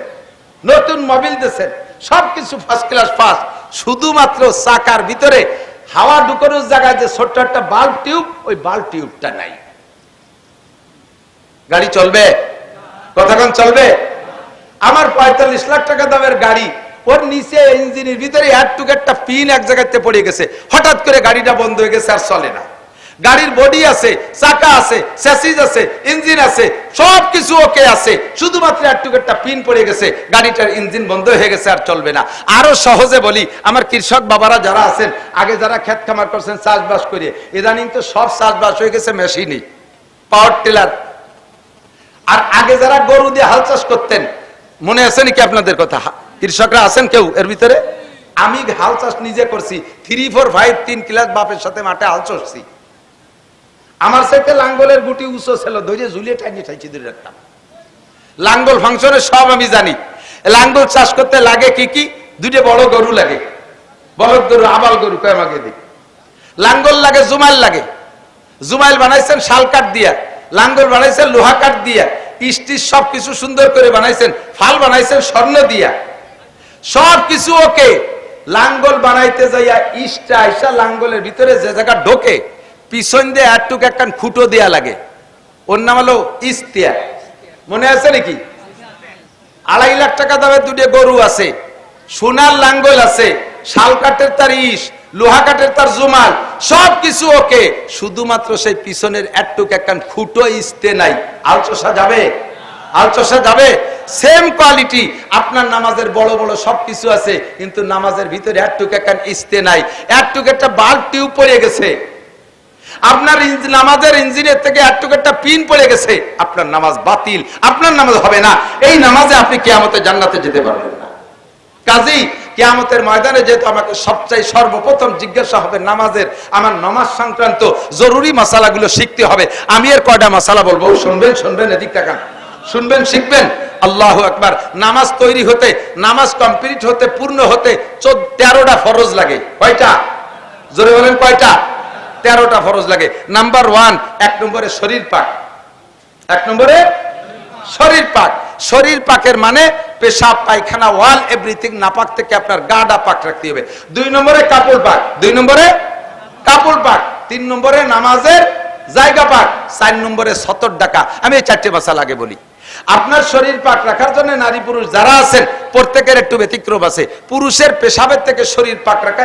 Speaker 1: নতুন মোবিল দিয়েছেন, সবকিছু ফার্স্ট ক্লাস ফার্স্ট। শুধুমাত্র চাকার ভিতরে হাওয়া ঢুকানোর জায়গায় যে ছোট্ট একটা বাল্ব টিউব, ওই বাল্ব টিউবটা নাই। গাড়ি চলবে? কতক্ষণ চলবে? আমার 45 লাখ টাকা দামের গাড়ি, ওর নিচে ইঞ্জিনের ভিতরে একটা পিন এক জায়গাতে পড়ে গেছে, হঠাৎ করে গাড়িটা বন্ধ হয়ে গেছে, আর চলে না। গাড়ির বডি আছে, চাকা আছে, স্যাসিস আছে, ইঞ্জিন আছে, সবকিছু ওকে আছে, শুধুমাত্র একটা পিন পড়ে গেছে, গাড়িটার ইঞ্জিন বন্ধ হয়ে গেছে, আর চলবে না। আরো সহজে বলি, আমার কৃষক বাবারা যারা আছেন, আগে যারা ক্ষেত খামার করছেন চাষবাস করে, ইদানিং তো সব চাষবাস হয়ে গেছে মেশিনই, পাওয়ার টিলার। আর আগে যারা গরু দিয়ে হাল চাষ করতেন, মনে আছে নাকি আপনাদের কথা? কৃষকরা আছেন কেউ এর ভিতরে? আমি হাল চাষ নিজে করছি, 3, 4, 5, 3 ক্লাস বাপের সাথে মাঠে হাল চড়ছি। আমার সাথে লাঙ্গলের গুটি উঁচু ছিল, ধরে ঝুলিয়ে টাইনি ঠাইছি ধরে রাখতাম। লাঙ্গল ফাংশনে সব আমি জানি। লাঙ্গল চাষ করতে লাগে কি কি? 2টা বড় গরু লাগে, বলদ গরু, আবাল গরু, আমাকে দিই। লাঙ্গল লাগে, জুমাইল লাগে। জুমাইল বানাইছেন শাল কাঠ দিয়া, লাঙ্গল বানাইছেন লোহা কাঠ দিয়া, স্টিচ সবকিছু সুন্দর করে বানাইছেন, ফাল বানাইছেন স্বর্ণ দিয়া, সবকিছু ওকে। লাঙ্গল বানাইতে যাইয়া ইস্টা আইসা লাঙ্গলের ভিতরে যে জায়গা ঢোকে, পিছন দিয়ে একটুক একটা খুঁটো দেয়া লাগে, ওর নাম হলো ইস্তিয়া। মনে আছে নাকি? 2.5 লাখ টাকা দামের 2টা গরু আছে, সোনার লাঙ্গল আছে, শাল কাঠের তার ইস, লোহা কাঠের তার জুমাল, সবকিছু ওকে। শুধুমাত্র সেই পিছনের একটুক একটা খুঁটো ইস্তে নাই। আলচোষা যাবে? আলচোষা যাবে? সেম কোয়ালিটি আপনার নামাজের বড় বড় সবকিছু আছে, কিন্তু নামাজের ভিতরে একটুক একটা ইস্তে নাই, একটুক একটা বাল্ব টিউব পড়ে গেছে, আপনার নামাজের ইঞ্জিনের থেকে একটা পিন পড়ে গেছে, আপনার নামাজ বাতিল, আপনার নামাজ হবে না। এই নামাজে আপনি কিয়ামতে জান্নাতে যেতে পারবেন না। কাজেই কিয়ামতের ময়দানে যেহেতু আমাকে সবচেয়ে সর্বপ্রথম জিজ্ঞাসা হবে নামাজের, আমার নামাজ সংক্রান্ত জরুরি মাসালাগুলো শিখতে হবে। আমি এর কয়টা মাসালা বলবো, শুনবেন? শুনবেন? এদিক টাকা শুনবেন, শিখবেন। আল্লাহু আকবার। নামাজ তৈরি হতে, নামাজ কমপ্লিট হতে, পূর্ণ হতে 13টা ফরজ লাগে। কয়টা? জোরে বলেন, কয়টা? 13টা ফরজ লাগে। নাম্বার 1, 1 নম্বরে শরীর পাক। 1 নম্বরে শরীর পাক। শরীর পাকের মানে পেশাব, পায়খানা, ওয়াল এভরিথিং নাপাক থেকে আপনার গাটা পাক রাখতে হবে। 2 নম্বরে কাপড় পাক। 2 নম্বরে কাপড় পাক। 3 নম্বরে নামাজের জায়গা পাক। 4 নম্বরে সতর ডাকা। আমি এই 4টে মাসালা আগে বলি। আপনার শরীর পাক রাখার জন্য নারী পুরুষ যারা আছেন প্রত্যেকের একটু ব্যতিক্রম আছে। পুরুষের পেশাবের থেকে শরীর পাক রাখা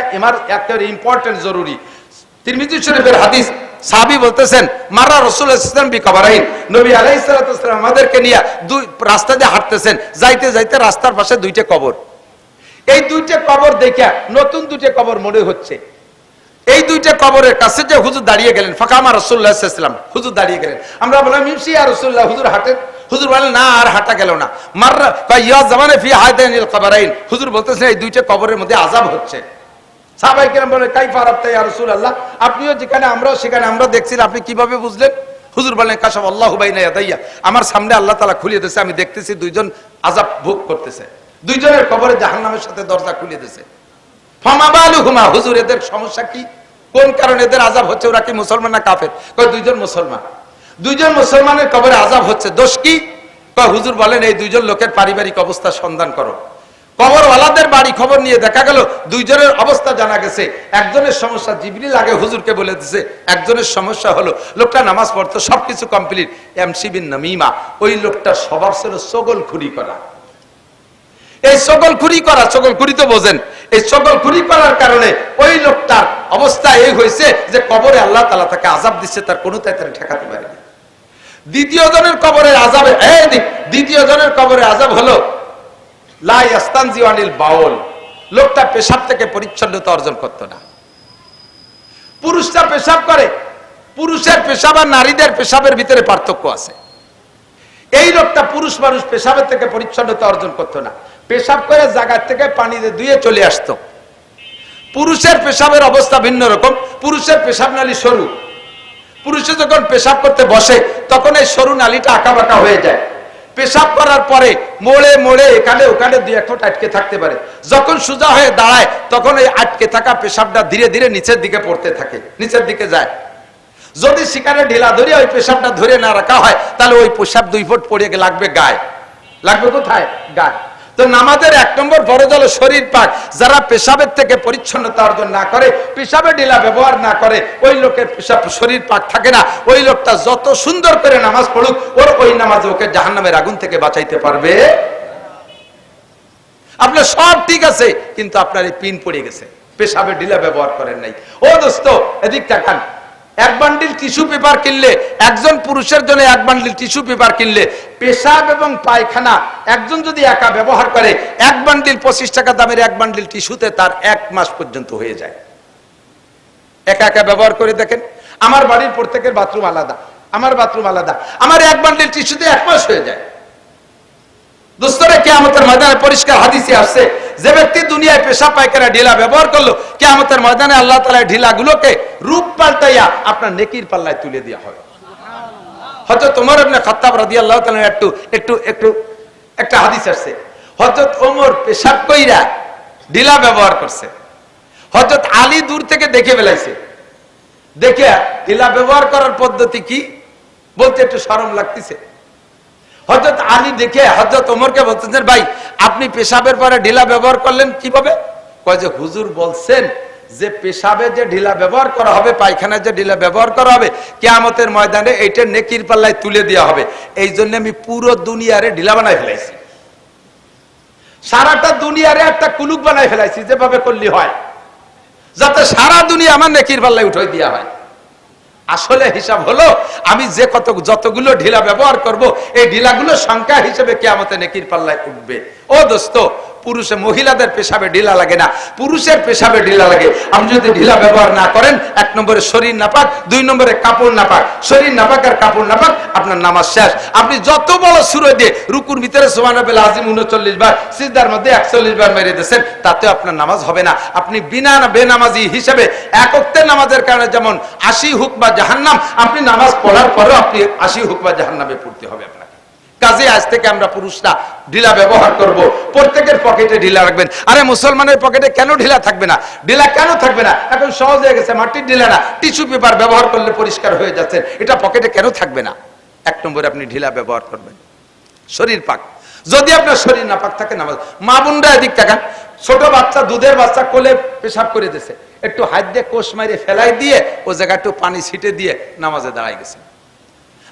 Speaker 1: একেবারে ইম্পর্টেন্ট, জরুরি। তিরমিজি শরীফের হাদিস, সাহাবী বলতেছেন, মারা রাসূলুল্লাহ সাল্লাল্লাহু আলাইহি ওয়াসাল্লাম বিকবরাইন, নবী আলাইহিস সালাতু ওয়াসাল্লাম আমাদেরকে নিয়ে রাস্তা দিয়ে হাঁটতেছেন, যাইতে যাইতে রাস্তার পাশে 2টা কবর। এই 2টা কবর দেখে নতুন 2টা কবর মনে হচ্ছে। এই 2টা কবরের কাছে যে হুজুর দাঁড়িয়ে গেলেন, ফাকামা রাসূলুল্লাহ সাল্লাল্লাহু আলাইহি ওয়াসাল্লাম, হুজুর দাঁড়িয়ে গেলেন। আমরা বললাম, ইমশি ইয়া রাসূলুল্লাহ, হুজুর হাঁটেন। হুজুর বলেন, না, আর হাঁটা গেল না। মাররা ইয়া জামানে ফি হাদাইনিল কবরাইন, হুজুর বলতেছেন এই 2টা কবরের মধ্যে আযাব হচ্ছে। সাহাবায়ে কেরাম বলে, কাইফা আরাফতা ইয়া রাসূলুল্লাহ, আপনিও যেখানে আমরাও সেখানে, আমরা দেখছি, আপনি কিভাবে বুঝলেন? হুজুর বলেন, কাশাফাল্লাহু বাইনা ইয়াদাইয়া, আমার সামনে আল্লাহ তাআলা খুলে দিয়েছে, আমি দেখতেছি 2জন আযাব ভোগ করতেছে, 2জনের কবরে জাহান্নামের সাথে দরজা খুলে দিয়েছে। ফামা বালুহুমা, হুজুর এদের সমস্যা কি? কোন কারণে এদের আযাব হচ্ছে? ওরা কি মুসলমান না কাফের? কয় 2জন মুসলমান। 2জন মুসলমানের কবরে আযাব হচ্ছে, দোষ কি? কয় হুজুর বলেন, এই 2জন লোকের পারিবারিক অবস্থা সন্ধান করো। কবরওয়ালাদের বাড়ি খবর নিয়ে দেখা গেল 2জনের অবস্থা জানা গেছে। একজনের সমস্যা জিবরিল আগে হুজুরকে বলে দিয়েছে, একজনের সমস্যা হলো লোকটা নামাজ পড়তো, সবকিছু কমপ্লিট, এমসি বিন নামিমা, ওই লোকটার স্বভাব ছিল চগলখুরি করা। এই চগলখুরি করা, চগলখুরি তো বোঝেন, এই চগলখুরি করার কারণে ওই লোকটার অবস্থা এই হয়েছে যে কবরে আল্লাহ তাআলা তাকে আযাব দিচ্ছে, তার কোনো তাই ঠেকাতে পারেনি। দ্বিতীয় জনের কবরের আযাবে দ্বিতীয় জনের কবরে আযাব হলো লা ইয়াস্তানজি আনিল বাউল, লোকটা পেশাব থেকে পরিচ্ছন্নতা অর্জন করত না। পুরুষরা পেশাব করে, পুরুষের পেশাব আর নারীদের পেশাবের ভিতরে পার্থক্য আছে। এই লোকটা পুরুষ মানুষ পেশাবের থেকে পরিচ্ছন্নতা অর্জন করতো না, পেশাব করে জায়গা থেকে পানি দিয়ে ধুয়ে চলে আসতো। পুরুষের পেশাবের অবস্থা ভিন্ন রকম, পুরুষের পেশাব নালী সরু, পুরুষে যখন পেশাব করতে বসে তখন এই সরু নালীটা আঁকা বাঁকা হয়ে যায়। পেশাব করার পরে মোড়ে মোড়ে এখানে ওখানে দুই এক ফুট আটকে থাকতে পারে, যখন সোজা হয়ে দাঁড়ায় তখন এই আটকে থাকা পেশাবটা ধীরে ধীরে নিচের দিকে পড়তে থাকে, নিচের দিকে যায়। যদি শিকারে ঢিলা ধরে ওই পেশাবটা ধরে না রাখা হয় তাহলে ওই পেশাব 2 ফুট পড়ে লাগবে গায়ে, লাগবে কোথায়? গায়ে। তো নামাজের 1 নম্বর ফরজ হলো শরীর পাক। যারা পেশাবের থেকে পরিচ্ছন্নতা অর্জন না করে, পেশাবে ঢিলা ব্যবহার না করে, ওই লোকের পেশাব শরীর পাক থাকে না। ওই লোকটা যত সুন্দর করে নামাজ পড়ুক, ওই নামাজে ওকে জাহান্নামের আগুন থেকে বাঁচাইতে পারবে। আপনার সব ঠিক আছে কিন্তু আপনার এই পিন পড়ে গেছে, পেশাবে ঢিলা ব্যবহার করেন নাই। ও দোস্ত এদিক তাকান, 1 বান্ডিল টিস্যু পেপার কিনলে, একজন পুরুষের জন্য 1 বান্ডিল টিস্যু পেপার কিনলে, পেশাব এবং পায়খানা একজন যদি একা ব্যবহার করে, 1 বান্ডিল 25 টাকা দামের 1 বান্ডিল টিস্যুতে তার 1 মাস পর্যন্ত হয়ে যায়। একা একা ব্যবহার করে দেখেন। আমার বাড়ির প্রত্যেকের বাথরুম আলাদা, আমার বাথরুম আলাদা, আমার 1 বান্ডিল টিস্যুতে 1 মাস হয়ে যায়। দোস্তরে কিয়ামতের ময়দানে পরিষ্কার হাদিসে আসছে, যে ব্যক্তি দুনিয়ায় পেশাব পায়খানা ঢিলা ব্যবহার করলো, কিয়ামতের ময়দানে আল্লাহ তাআলা ঢিলাগুলোকে রূপ পাল্টাইয়া আপনার নেকির পাল্লায় তুলে দেওয়া হবে। হযরত ওমর ইবনে খাত্তাব রাদিয়াল্লাহু তাআলা একটু একটা হাদিস আসছে, হযরত ওমর পেশাব কইরা ঢিলা ব্যবহার করছে, হযরত আলী দূর থেকে দেখে ফেলাইছে, দেখে ঢিলা ব্যবহার করার পদ্ধতি কি বলতে একটু শরম লাগতেছে। হযরত আলী দেখে হযরত ওমরকে বলতেছেন, ভাই আপনি পেশাবের পরে ঢিলা ব্যবহার করলেন কিভাবে? কয় যে হুজুর বলছেন যে পেশাবে যে ঢিলা ব্যবহার করা হবে, পায়খানায় যে ঢিলা ব্যবহার করা হবে, কিয়ামতের ময়দানে এইটা নেকির পাল্লায় তুলে দেওয়া হবে। এই জন্য আমি পুরো দুনিয়ারে ঢিলা বানাই ফেলাইছি, সারাটা দুনিয়ারে একটা কুলুক বানাই ফেলাইছি, যেভাবে করলে হয় যাতে সারা দুনিয়া আমার নেকির পাল্লায় উঠাই দেওয়া হয়। আসলে হিসাব হলো আমি যে যতগুলো ঢিলা ব্যবহার করব, এই ঢিলাগুলোর সংখ্যা হিসেবে কিয়ামতে নেকির পাল্লায় উঠবে। ও দোস্ত, পুরুষে মহিলাদের পেশাবে ঢিলা লাগে না, পুরুষের পেশাবে ঢিলা লাগে। আপনি যদি ঢিলা ব্যবহার না করেন, 1 নম্বরে শরীর নাপাক, 2 নম্বরে কাপড় নাপাক। শরীর নাপাক আর কাপড় নাপাক, আপনার নামাজ শেষ। আপনি যত বড় সূরা দিয়ে রুকুর ভিতরে সুবহানাল্লাহিল আযীম 39 বার, সিজদার মধ্যে 41 বার মেরে দিয়েছেন, তাতেও আপনার নামাজ হবে না। আপনি বিনা বেনামাজি হিসেবে 1 ওয়াক্তের নামাজের কারণে যেমন 80 হুকবা জাহান্নাম, আপনি নামাজ পড়ার পরেও আপনি 80 হুকবা জাহান্নামে পড়তে হবে আপনাকে। কাজে আজ থেকে আমরা পুরুষরা ঢিলা ব্যবহার করব, প্রত্যেকের পকেটে ঢিলা রাখবেন। আরে মুসলমানের পকেটে কেন ঢিলা থাকবে না? ঢিলা কেন থাকবে না? এখন সহজ হয়ে গেছে, মাটির ঢিলা না, টিস্যু পেপার ব্যবহার করলে পরিষ্কার হয়ে যাচ্ছে, এটা পকেটে কেন থাকবে না? 1 নম্বরে আপনি ঢিলা ব্যবহার করবেন, শরীর পাক। যদি আপনার শরীর না পাক থাকে, নামাজ। মা বোনরা এদিক তাকান, ছোট বাচ্চা, দুধের বাচ্চা কোলে পেশাব করে দিয়েছে, একটু হাত দিয়ে কোষ মাইরে ফেলাই দিয়ে ও জায়গায় একটু পানি ছিটে দিয়ে নামাজে দাঁড়াই গেছে।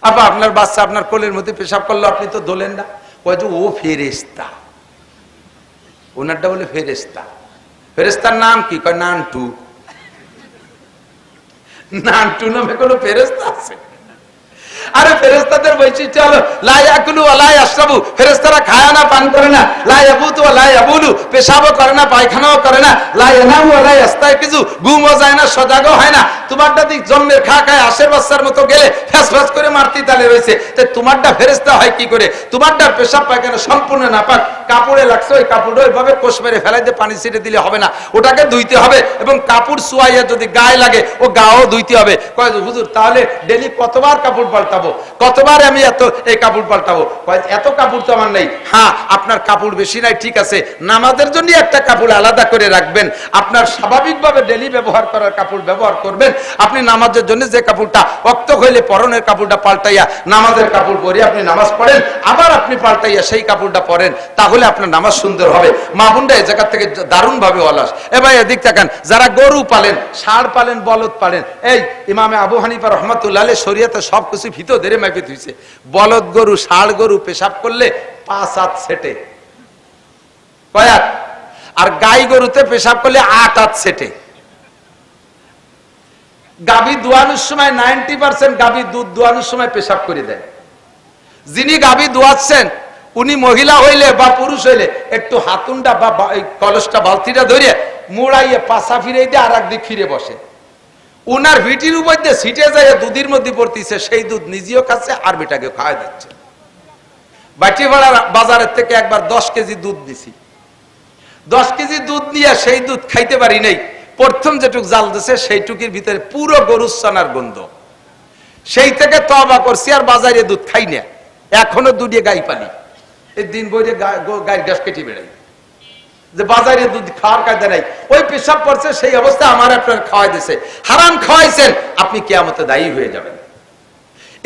Speaker 1: আপা আপনার বাচ্চা আপনার কোলের মধ্যে পেশাব করলো, আপনি তো দোলেন না, কয় যে ও ফেরেশতা, ওনারটা বলে ফেরেশতা। ফেরেশতার নাম কি? কয় নানটু। নানটু নামে কোনো ফেরেশতা আছে? আরে ফেরেশতাদের বৈশিষ্ট্য হলো লা ইয়াকুলু ওয়া লা ইয়াশরাবু, ফেরেশতারা খায় না, পান করে না। লা ইয়াবুতু ওয়া লা ইয়াবুলু, পেশাবও করে না, পায়খানাও করে না। লা ইয়ানামু ওয়া লা ইস্তায়কিজু, ঘুমও যায় না, সজাগও হয় না। তোমারটা দিক জন্মের খায় আশের বাচ্চার মতো গেলে ফ্যাস ফ্যাস করে মারতি তালে রয়েছে, তাই তোমারটা ফেরেশতা হয় কি করে? তোমারটার পেশাব পায়খানা সম্পূর্ণ নাপাক, কাপড়ে লাগছে, ওই কাপড় ওইভাবে কোষ মেরে ফেলাই দিয়ে পানি ছিটে দিলে হবে না, ওটাকে ধুইতে হবে, এবং কাপড় সুয়াইয়া যদি গায়ে লাগে ও গাও ধুইতে হবে। কয় হুজুর তাহলে ডেলি কতবার কাপড় পাল্টাবো, কতবার আমি এই কাপড় পাল্টাবো? এত কাপড় তো আমার নেই। হ্যাঁ, আপনার কাপড় বেশি নাই, ঠিক আছে, নামাজের জন্য একটা কাপড় আলাদা করে রাখবেন, আপনার স্বাভাবিকভাবে ডেলি ব্যবহার করার কাপড় ব্যবহার করবেন। আপনি নামাজের জন্য যে কাপড়টা ওয়াক্ত হইলে পরনের কাপড়টা পাল্টাইয়া নামাজের কাপড় পরে আপনি নামাজ পড়েন, আবার আপনি পাল্টাইয়া সেই কাপড়টা পরেন, তাহলে আপনার নামাজ সুন্দর হবে। মা বোনরা এই জায়গা থেকে দারুণ ভাবে অলস। এবার এদিক তাকান, যারা গরু পালেন, ষাঁড় পালেন, বলদ পালেন, এই ইমামে আবু হানিফা রাহমাতুল্লাহ আলাইহি শরীয়তে সবকিছু ভিতর ধরে মাইপে ধুইছে। বলদ গরু, ষাঁড় গরু পেশাব করলে 5 হাত সেটে, কয়? আর গাই গরুতে পেশাব করলে 8 হাত সেটে। গাভী দোয়ানোর সময় 90% গাভী দুধ দোয়ানোর সময় পেশাব করে দেয়। যিনি গাভী দোয়াচ্ছেন উনি মহিলা হইলে বা পুরুষ হইলে একটু হাতুনটা বা কলসটা বালতিটা ধরে মুড়াইয়ে পাশা ফিরে দিয়ে আর একদিক ফিরে বসে। উনার ভিটির উপর দিয়ে সিটে যায় দুধের মধ্যে পড়তেছে, সেই দুধ নিজেও খাচ্ছে আর বেটাকে খাওয়া দিচ্ছে। বাটিপাড়ার বাজারের থেকে একবার 10 কেজি দুধ দিছি। 10 কেজি দুধ নিয়ে সেই দুধ খাইতে পারি নাই। প্রথম যেটুক জাল দিছে সেইটুকির ভিতরে পুরো গরুর ছানার গন্ধ। সেই থেকে তওবা করছি, আর বাজারে দুধ খাই না। এখনো দুধে গাই পালি, এই দিন বইরে গায়ের গ্যাস কেটে বেড়াই, যে বাজারে দুধ খাওয়ার কায়দা নাই। ওই পেশাব পড়ছে, সেই অবস্থা আমার আপনার খাওয়াই দিছে। হারাম খাওয়াইছেন, আপনি কিয়ামতে দায়ী হয়ে যাবেন।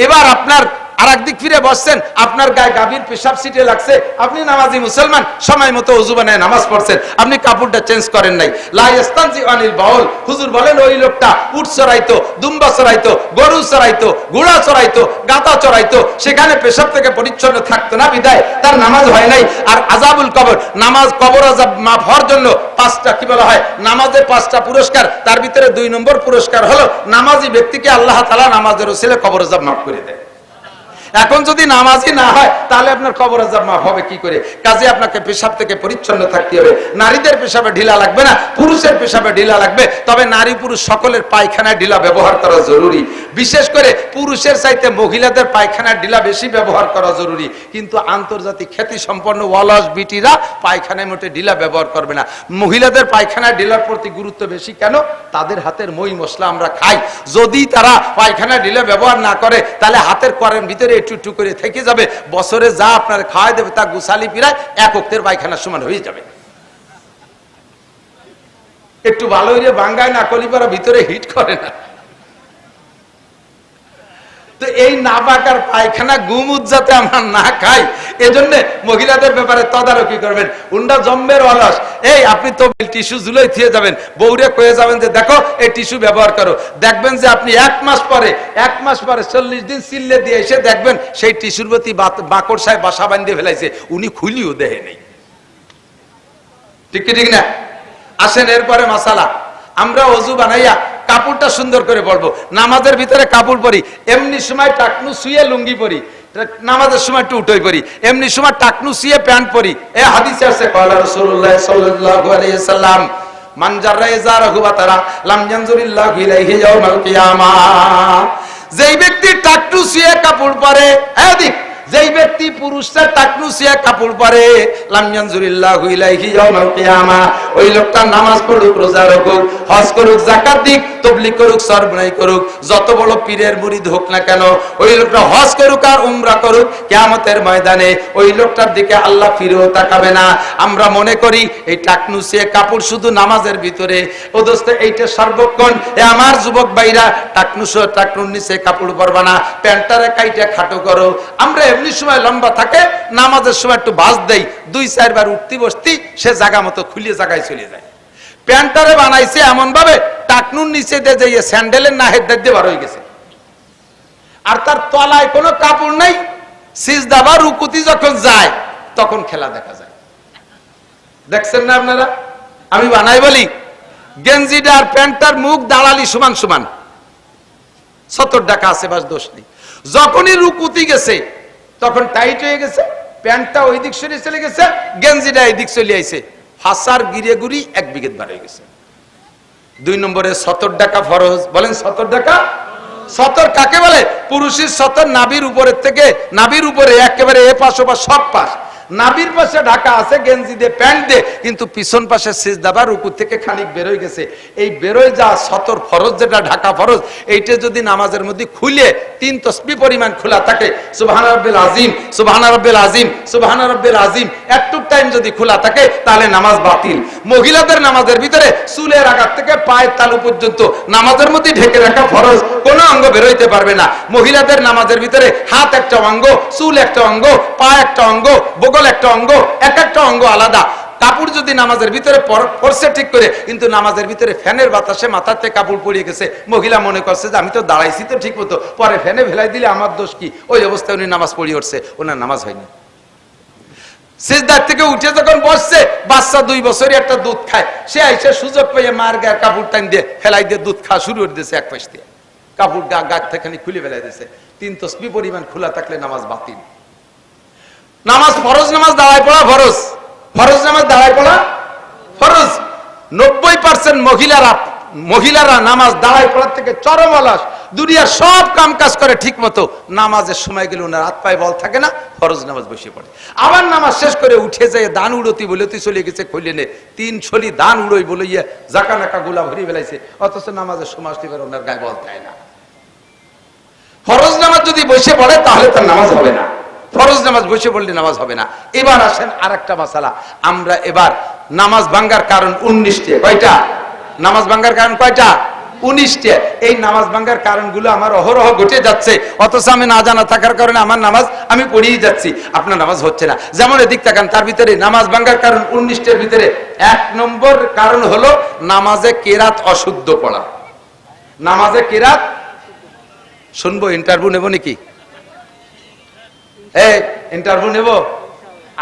Speaker 1: এবার আপনার আর একদিক ফিরে বসছেন, আপনার গায়ে গাভীর পেশাব সিটে লাগছে, আপনি নামাজি মুসলমান, সময় মতো ওযু বানায় নামাজ পড়ছেন, আপনি কাপড়টা চেঞ্জ করেন নাই। লা ইস্তানজি আনিল বাউল, হুজুর বলেন ওই লোকটা উট চড়াইতো, দুম্বা চড়াইতো, গরু চড়াইতো, ঘোড়া চড়াইতো, গাধা চড়াইতো, সেখানে পেশাব থেকে পরিচ্ছন্ন থাকতো না, বিদায় তার নামাজ হয় নাই। আর আযাবুল কবর, নামাজ কবর আযাব মাফ হওয়ার জন্য 5টা কি বলা হয়, নামাজের 5টা পুরস্কার, তার ভিতরে 2 নম্বর পুরস্কার হলো নামাজি ব্যক্তিকে আল্লাহ তাআলা নামাজের ওসিলে কবর আযাব মাফ করে দেয়। এখন যদি নামাজি না হয়, তাহলে আপনার কবর আযাব মাফ হবে কি করে? কাজে আপনাকে পেশাব থেকে পরিচ্ছন্ন থাকতে হবে। নারীদের পেশাবে ঢিলা লাগবে না, পুরুষের পেশাবে ঢিলা লাগবে, তবে নারী পুরুষ সকলের পায়খানায় ঢিলা ব্যবহার করা জরুরি। বিশেষ করে পুরুষের চাইতে মহিলাদের পায়খানার ঢিলা বেশি ব্যবহার করা জরুরি। কিন্তু আন্তর্জাতিক খ্যাতি সম্পন্ন ওয়ালাস বিটিরা পায়খানায় মোটে ঢিলা ব্যবহার করবে না। মহিলাদের পায়খানায় ঢিলার প্রতি গুরুত্ব বেশি কেন? তাদের হাতের মই মশলা আমরা খাই। যদি তারা পায়খানায় ঢিলা ব্যবহার না করে, তাহলে হাতের করের ভিতরে একটু একটু করে থেকে যাবে। বছরে যা আপনার খাওয়াই দেবে তা গুছালি পিরায় 1 ওয়াক্তের পায়খানার সমান হয়ে যাবে। একটু ভালো হইলে বাঙ্গায় না কলিপারা ভিতরে হিট করে না। তো এই নাপাকার পায়খানা গুমুত যাতে আমরা না খাই, এজন্য মহিলাদের ব্যাপারে তদারকি করবেন। উন্ডা জম্মের অলস, এই আপনি তো টিস্যু ঝুলাই থিয়ে যাবেন, বউরে কয়ে যাবেন যে দেখো এই টিস্যু ব্যবহার করো। দেখবেন যে আপনি 1 মাস পরে 40 দিন চিল্লে দিয়ে এসে দেখবেন সেই টিস্যুর প্রতি বাকড় সাহেব বাসা বাঁধিয়ে ফেলাইছে, উনি খুলিও দেহে নেই। ঠিক কি ঠিক না? আসেন এরপরে মাসালা, আমরা ওযু বানাইয়া কাপড়টা সুন্দর করে পরবো। নামাজের ভিতরে কাপড় পরি, এমনি সময় টাকনু শুয়ে লুঙ্গি পরি, নামাজের সময় একটু উঠোই পরি, এমনি সময় টাকনু শুয়ে প্যান্ট পরি। এ হাদিসে আছে ক্বালা রাসূলুল্লাহ সাল্লাল্লাহু আলাইহি সাল্লাম মান জাররা ইজারাহু বাতারা লাম ইয়ানজুরিল্লাহু ইলাইহি ইয়াওমাল কিয়ামাহ। যেই ব্যক্তি টাকনু শুয়ে কাপড় পরে, এদিক যেই ব্যক্তি পুরুষরা টাকনু শুয়ে কাপড় পরে, লাম ইয়ানজুরিল্লাহু ইলাইহি ইয়াওমাল কিয়ামাহ, ওই লোকটা নামাজ পড়ুক, রোজা রাখুক, হজ করুক, যাকাত দিক, তাবলীগ করুক, সরবরাই করুক, যত বড় পীরের মুরিদ হোক না কেন, ওই লোকটা হজ করুক আর উমরা করুক, কিয়ামতের ময়দানে ওই লোকটার দিকে আল্লাহ ফিরেও তাকাবে না। আমরা মনে করি এই টাকনু শুয়ে কাপড় শুধু নামাজের ভিতরে। ও দোস্ত, এইটা সর্বক্ষণ। এ আমার যুবক ভাইরা, টাকনু শুয়ে টাকনুর নিচে কাপড় পরবা না, প্যান্টারে কাইটা খাটো করো। আমরা এমনি সময় লম্বা থাকে, নামাজের সময় একটু বাজ দেই, 2-4 বার উঠতি বসতি, সে জায়গা মতো খুলে জায়গায় চলে যায়। প্যান্টারে বানাইছে এমন ভাবে টাকনুর নিচে দিয়ে যাইয়ে স্যান্ডেলের না হেড দিয়ে বার হয়ে গেছে, আর তার তলায় কোনো কাপড় নাই। সিজদা বা রুকুতি যখন যায় তখন খেলা দেখা যায়। দেখছেন না আপনারা? আমি বানাই বলি, গেঞ্জিটা আর প্যান্টার মুখ দাঁড়ালি সমান সমান, 70 টাকা আছে, বাস দোষ নেই। যখনই রুকুতি গেছে তখন টাইট হয়ে গেছে, প্যান্টটা ওই দিক সরে চলে গেছে, গেঞ্জিটা এই দিক চলে আইছে, ফাঁসার গিরে গুড়ি 1 বিঘত বার হয়ে গেছে। 2 নম্বরে 70 টাকা ফরজ। বলেন 70 টাকা? 70 কাকে বলে? পুরুষের 70 নাভির উপরের থেকে, নাভির উপরে একেবারে এ পাশ ও পাশ সব পাশ, নাভির পাশে ঢাকা আছে গেঞ্জি দিয়ে, প্যান্ট দিয়ে, কিন্তু পিছন পাশে সিজদা বা রুকু থেকে খানিক বেরোয় গেছে। এই বেরোয় যা 70 ফরজ, যেটা ঢাকা ফরজ, এইটা যদি নামাজের মধ্যে খুলে 3 তসবিহ পরিমাণ খোলা থাকে, সুবহানা রাব্বিল আযীম, সুবহানা রাব্বিল আযীম, সুবহানা রাব্বিল আযীম, একটু টাইম যদি খোলা থাকে, তাহলে নামাজ বাতিল। মহিলাদের নামাজের ভিতরে চুলের আগার থেকে পায়ের তালু পর্যন্ত নামাজের মধ্যে ঢেকে রাখা ফরজ, কোনো অঙ্গ বেরোইতে পারবে না। মহিলাদের নামাজের ভিতরে হাত একটা অঙ্গ, চুল একটা অঙ্গ, পা একটা অঙ্গ, বগল একটা অঙ্গ, এক একটা অঙ্গ আলাদা। কাপড় যদি নামাজের ভিতরে পড়ছে ঠিক করে, কিন্তু নামাজের ভিতরে ফ্যানের বাতাসে মাথাতে কাপড় পড়িয়ে গেছে, মহিলা মনে করছে যে আমি তো দাঁড়াইছি তো ঠিক মতো, পরে ফ্যানে ভেলাই দিলে আমার দোষ কি? ওই অবস্থায় উনি নামাজ পড়িয়ে উঠছে, ওনার নামাজ হয়নি। সিজদার থেকে উঠে যখন বসছে, বাচ্চা 2 বছরই একটা দুধ খায়, সে আইসে সুযোগ পেয়ে মার গায়ে কাপড় টান দিয়ে ফেলাই দিয়ে দুধ খাওয়া শুরু করে দিয়েছে, এক পাশ দিয়ে কাপড় গাছ থেকে খুলে ফেলাই দিয়েছে। 3 তসবিহ পরিমাণ খোলা থাকলে নামাজ বাতিল। নামাজ ফরজ, নামাজ দাঁড়ায় পড়া ফরজ, ফরজ নামাজ দাঁড়ায় পড়া ফরজ। 90% মহিলারা নামাজ দাঁড়ায় পড়ার থেকে চরম অলস, দুনিয়ার সব কাম কাজ করে ঠিক মতো, নামাজের সময় গেলে ওনার হাত পায়ে বল থাকে না, ফরজ নামাজ বসে পড়ে। আবার নামাজ শেষ করে উঠে যায় দান উড়তি বলে তুই চলে গেছে খুলে নে 3 ছলি দান উড়োই বলে ইয়ে জাকা নাকা গুলা ভরি বেলাইছে, অথচ নামাজের সময় আসতে পারে ওনার গায়ে বল থাকে না। ফরজ নামাজ যদি বসে পড়ে তাহলে তার নামাজ হবে না, ফরজ নামাজ বসে পড়লে নামাজ হবে না। এবার আসেন আরেকটা মাসালা, আমরা এবার নামাজ ভাঙ্গার কারণ 19টে, কয়টা নামাজ ভাঙ্গার কারণ কয়টা? 19টে। এই নামাজ ভাঙ্গার কারণগুলো আমার অহরহ ঘটে যাচ্ছে, অথচ আমি না জানা থাকার কারণে আমার নামাজ আমি পড়িয়ে যাচ্ছি, আপনার নামাজ হচ্ছে না। যেমন এদিক তাকান, তার ভিতরে নামাজ ভাঙ্গার কারণ 19টের ভিতরে 1 নম্বর কারণ হলো নামাজে কেরাত অশুদ্ধ পড়া। নামাজে কেরাত শুনবো, ইন্টারভিউ নেব নাকি? ইন্টারভিউ নেব?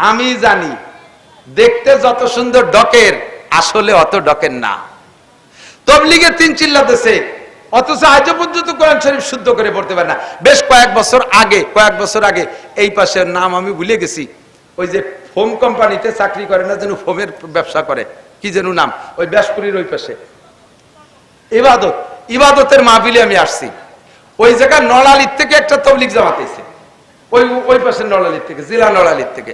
Speaker 1: আমি জানি দেখতে যত সুন্দর ডকের, আসলে অত ডকের না। তবলিগে 3 চিল্লাতেছে, অথচ আজও পর্যন্ত কোরআন শরীফ শুদ্ধ করে পড়তে পারে না। বেশ কয়েক বছর আগে এই পাশের নাম আমি ভুলে গেছি, ওই যে ফোম কোম্পানিতে চাকরি করে না যেন, ফোমের ব্যবসা করে, কি যেন নাম, ওই ব্যাসপুরীর ওই পাশে ইবাদতের মাহফিলে আমি আসছি। ওই জায়গায় নড়ালির থেকে একটা তবলিগ জামাত এসে, ওই পাশে নড়ালির থেকে, জেলা নড়ালির থেকে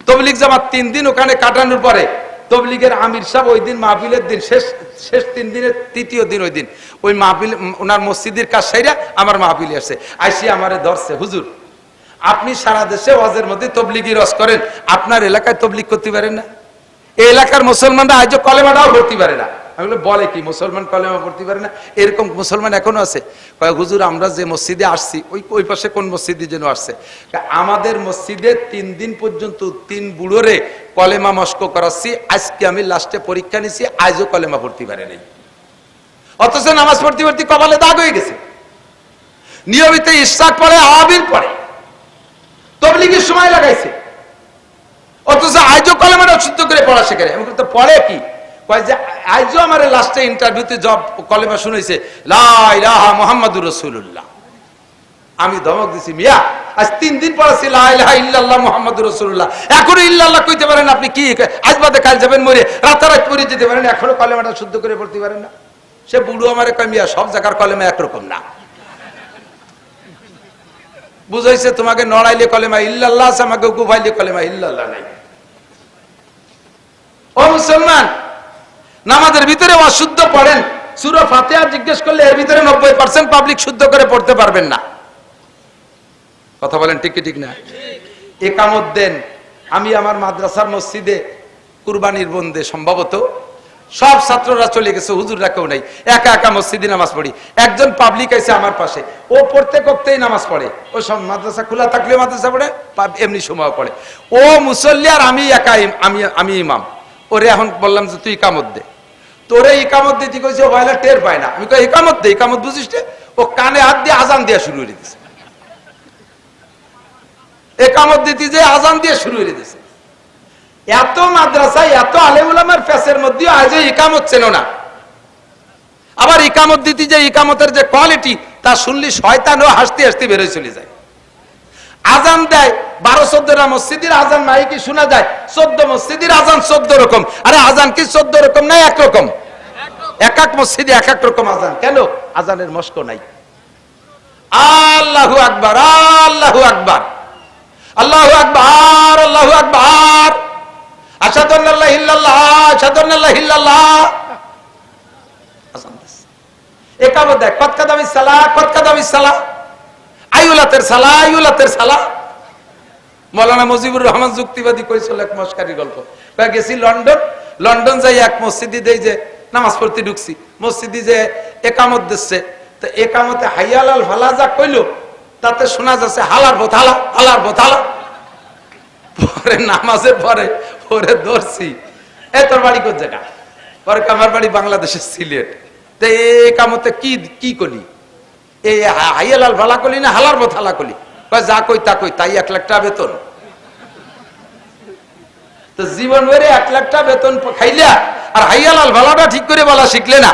Speaker 1: তবলিগ জামাত 3 দিন ওখানে কাটানোর পরে তবলিগের আমির সাহেব ওই দিন মাহফিলের দিন শেষ 3 দিনের 3য় দিন, ওই দিন ওই মাহফিল ওনার মসজিদের কাজ সাইরা আমার মাহফিলে আসছে, আইসি আমারে ধরছে, হুজুর আপনি সারা দেশে ওয়াজের মধ্যে তবলিগি রস করেন, আপনার এলাকায় তবলিগ করতে পারেন না? এই এলাকার মুসলমানরা আজও কলেমাটাও পড়তে পারে না। আমি বলে কি মুসলমান কলেমা পড়তে পারে না? এরকম মুসলমান এখনো আছে। কয় হুজুর আমরা যে মসজিদে আসছি, ওই পাশে কোন মসজিদে যেন আসছে, আমাদের মসজিদে 3 দিন পর্যন্ত 3 বুড়োরে কলেমা মস্ক করাচ্ছি, আজকে আমি লাস্টে পরীক্ষা নিছি, আজও কলেমা পড়তে পারে নাই, অথচ নামাজ পড়তে পড়তে কপালে দাগ হয়ে গেছে। নিয়মিত ইশরাক পড়ে, আওয়াবির পড়ে, তবলিগের সময় লাগাইছে, অথচ আজও কলেমাটা শুদ্ধ করে পড়া শেখে। আমি তো পড়ে কি কয় যে আজও আমার লাস্টে ইন্টারভিউতে জব কলেমা শুনেছে লা ইলাহা মুহাম্মাদুর রাসূলুল্লাহ। আমি ধমক দিছি, মিয়া আজ 3 দিন পড়াছি লা ইলাহা ইল্লাল্লাহ মুহাম্মাদুর রাসূলুল্লাহ, এখনো ইল্লাল্লাহ কইতে পারেন আপনি? কি আজ বাদে কাল যাবেন মরে, রাতারাত পড়ে যেতে পারেন, এখনো কলেমাটা শুদ্ধ করে পড়তে পারেন না? সে বুড়ো আমারে কয়, মিয়া সব জায়গার কলেমা একরকম না। বুঝাইছে তোমাকে নড়াইলে কলেমা ইল্লাল্লাহ আছে, আমাকে গুবাইলে কলেমা ইল্লাল্লাহ নাই। ও মুসলমান, নামাজের ভিতরে অশুদ্ধ পড়েন, সূরা ফাতিহা জিজ্ঞেস করলে এর ভিতরে 90% পাবলিক শুদ্ধ করে পড়তে পারবেন না। কথা বলেন ঠিক কি ঠিক না? ইকামত দেন। আমি আমার মাদ্রাসার মসজিদে কুরবানির বন্দে সম্ভবত সব ছাত্ররা চলে গেছে, হুজুররা কেউ নাই, একা একা মসজিদে নামাজ পড়ি। একজন পাবলিক আছে আমার পাশে, ও পড়তে করতেই নামাজ পড়ে, ও সব মাদ্রাসা খোলা থাকলে মাদ্রাসা পড়ে, এমনি সময় পড়ে। ও মুসল্লি আর আমি একা, আমি ইমাম। ওরে এখন বললাম যে তুই ইকামত দে, তোরে ইকামত দিতে কইছে, ও ভাইলা টের পায় না। আমি কই ইকামত দে, ইকামত বুঝিস? ও কানে হাত দিয়ে আজান দিয়ে শুরু করে দিছে, ইকামত দিতে যে আজান দিয়ে শুরু করে দিছে। এত মাদ্রাসায় এত আলেম উলামার ফেসের মধ্যে আজ ইকামত চেনো না। আবার ইকামত দিতে যে ইকামতের যে কোয়ালিটি, তা শুনলি শয়তানও হাসতে হাসতে বেরোয় চলে যায়। আজান দেয় 12-14টা মসজিদের আজান মাইকে শোনা যায়, 14 মসজিদের আজান 14 রকম। আরে আজান কি 14 রকম না এক রকম? এক এক মসজিদে এক এক রকম আজান। কেন? আজানের মস্ক নাই। আল্লাহু আকবার, আল্লাহু আকবার, আল্লাহু আকবার, আল্লাহু আকবার, আশহাদু আল্লা ইলাহা ইল্লাল্লাহ, আশহাদু আন্না লা ইলাহা ইল্লাল্লাহ। আজান দেয়, ইকামত দেয়, কত কাদামিস সালাহ, কত কাদামিস সালাহ, আইউলাতের সালাহ, আইউলাতের সালাহ। মৌলানা মুজিবুর রহমান যুক্তিবাদী কইছিল এক মস্কারি গল্প। গেছি লন্ডন যাই এক মসজিদে দেই যে নামাজ পড়তে ঢুকছি, মসজিদে যে একামত দিচ্ছে, তো একামতে হাইয়া লাল ফালা যা কইলো, তাতে শোনা যাচ্ছে হালার বোথালা, হালার বোথালা। পরে নামাজের পরে ওরে ধরছি, এ তোর বাড়ি কোন জায়গা? পরে আমার বাড়ি বাংলাদেশের সিলেট। তো একামতে কি কলি? এই হাইয়া লাল ফালা কলি না হালার বোথালা কলি? যা কই তা কই, তাই 1 লাখ টাকা বেতন। তো জীবন ভরে 1 লাখ টাকা বেতন খাইলা আর হাইয়া লাল ভালাটা ঠিক করে বলা শিখলে না,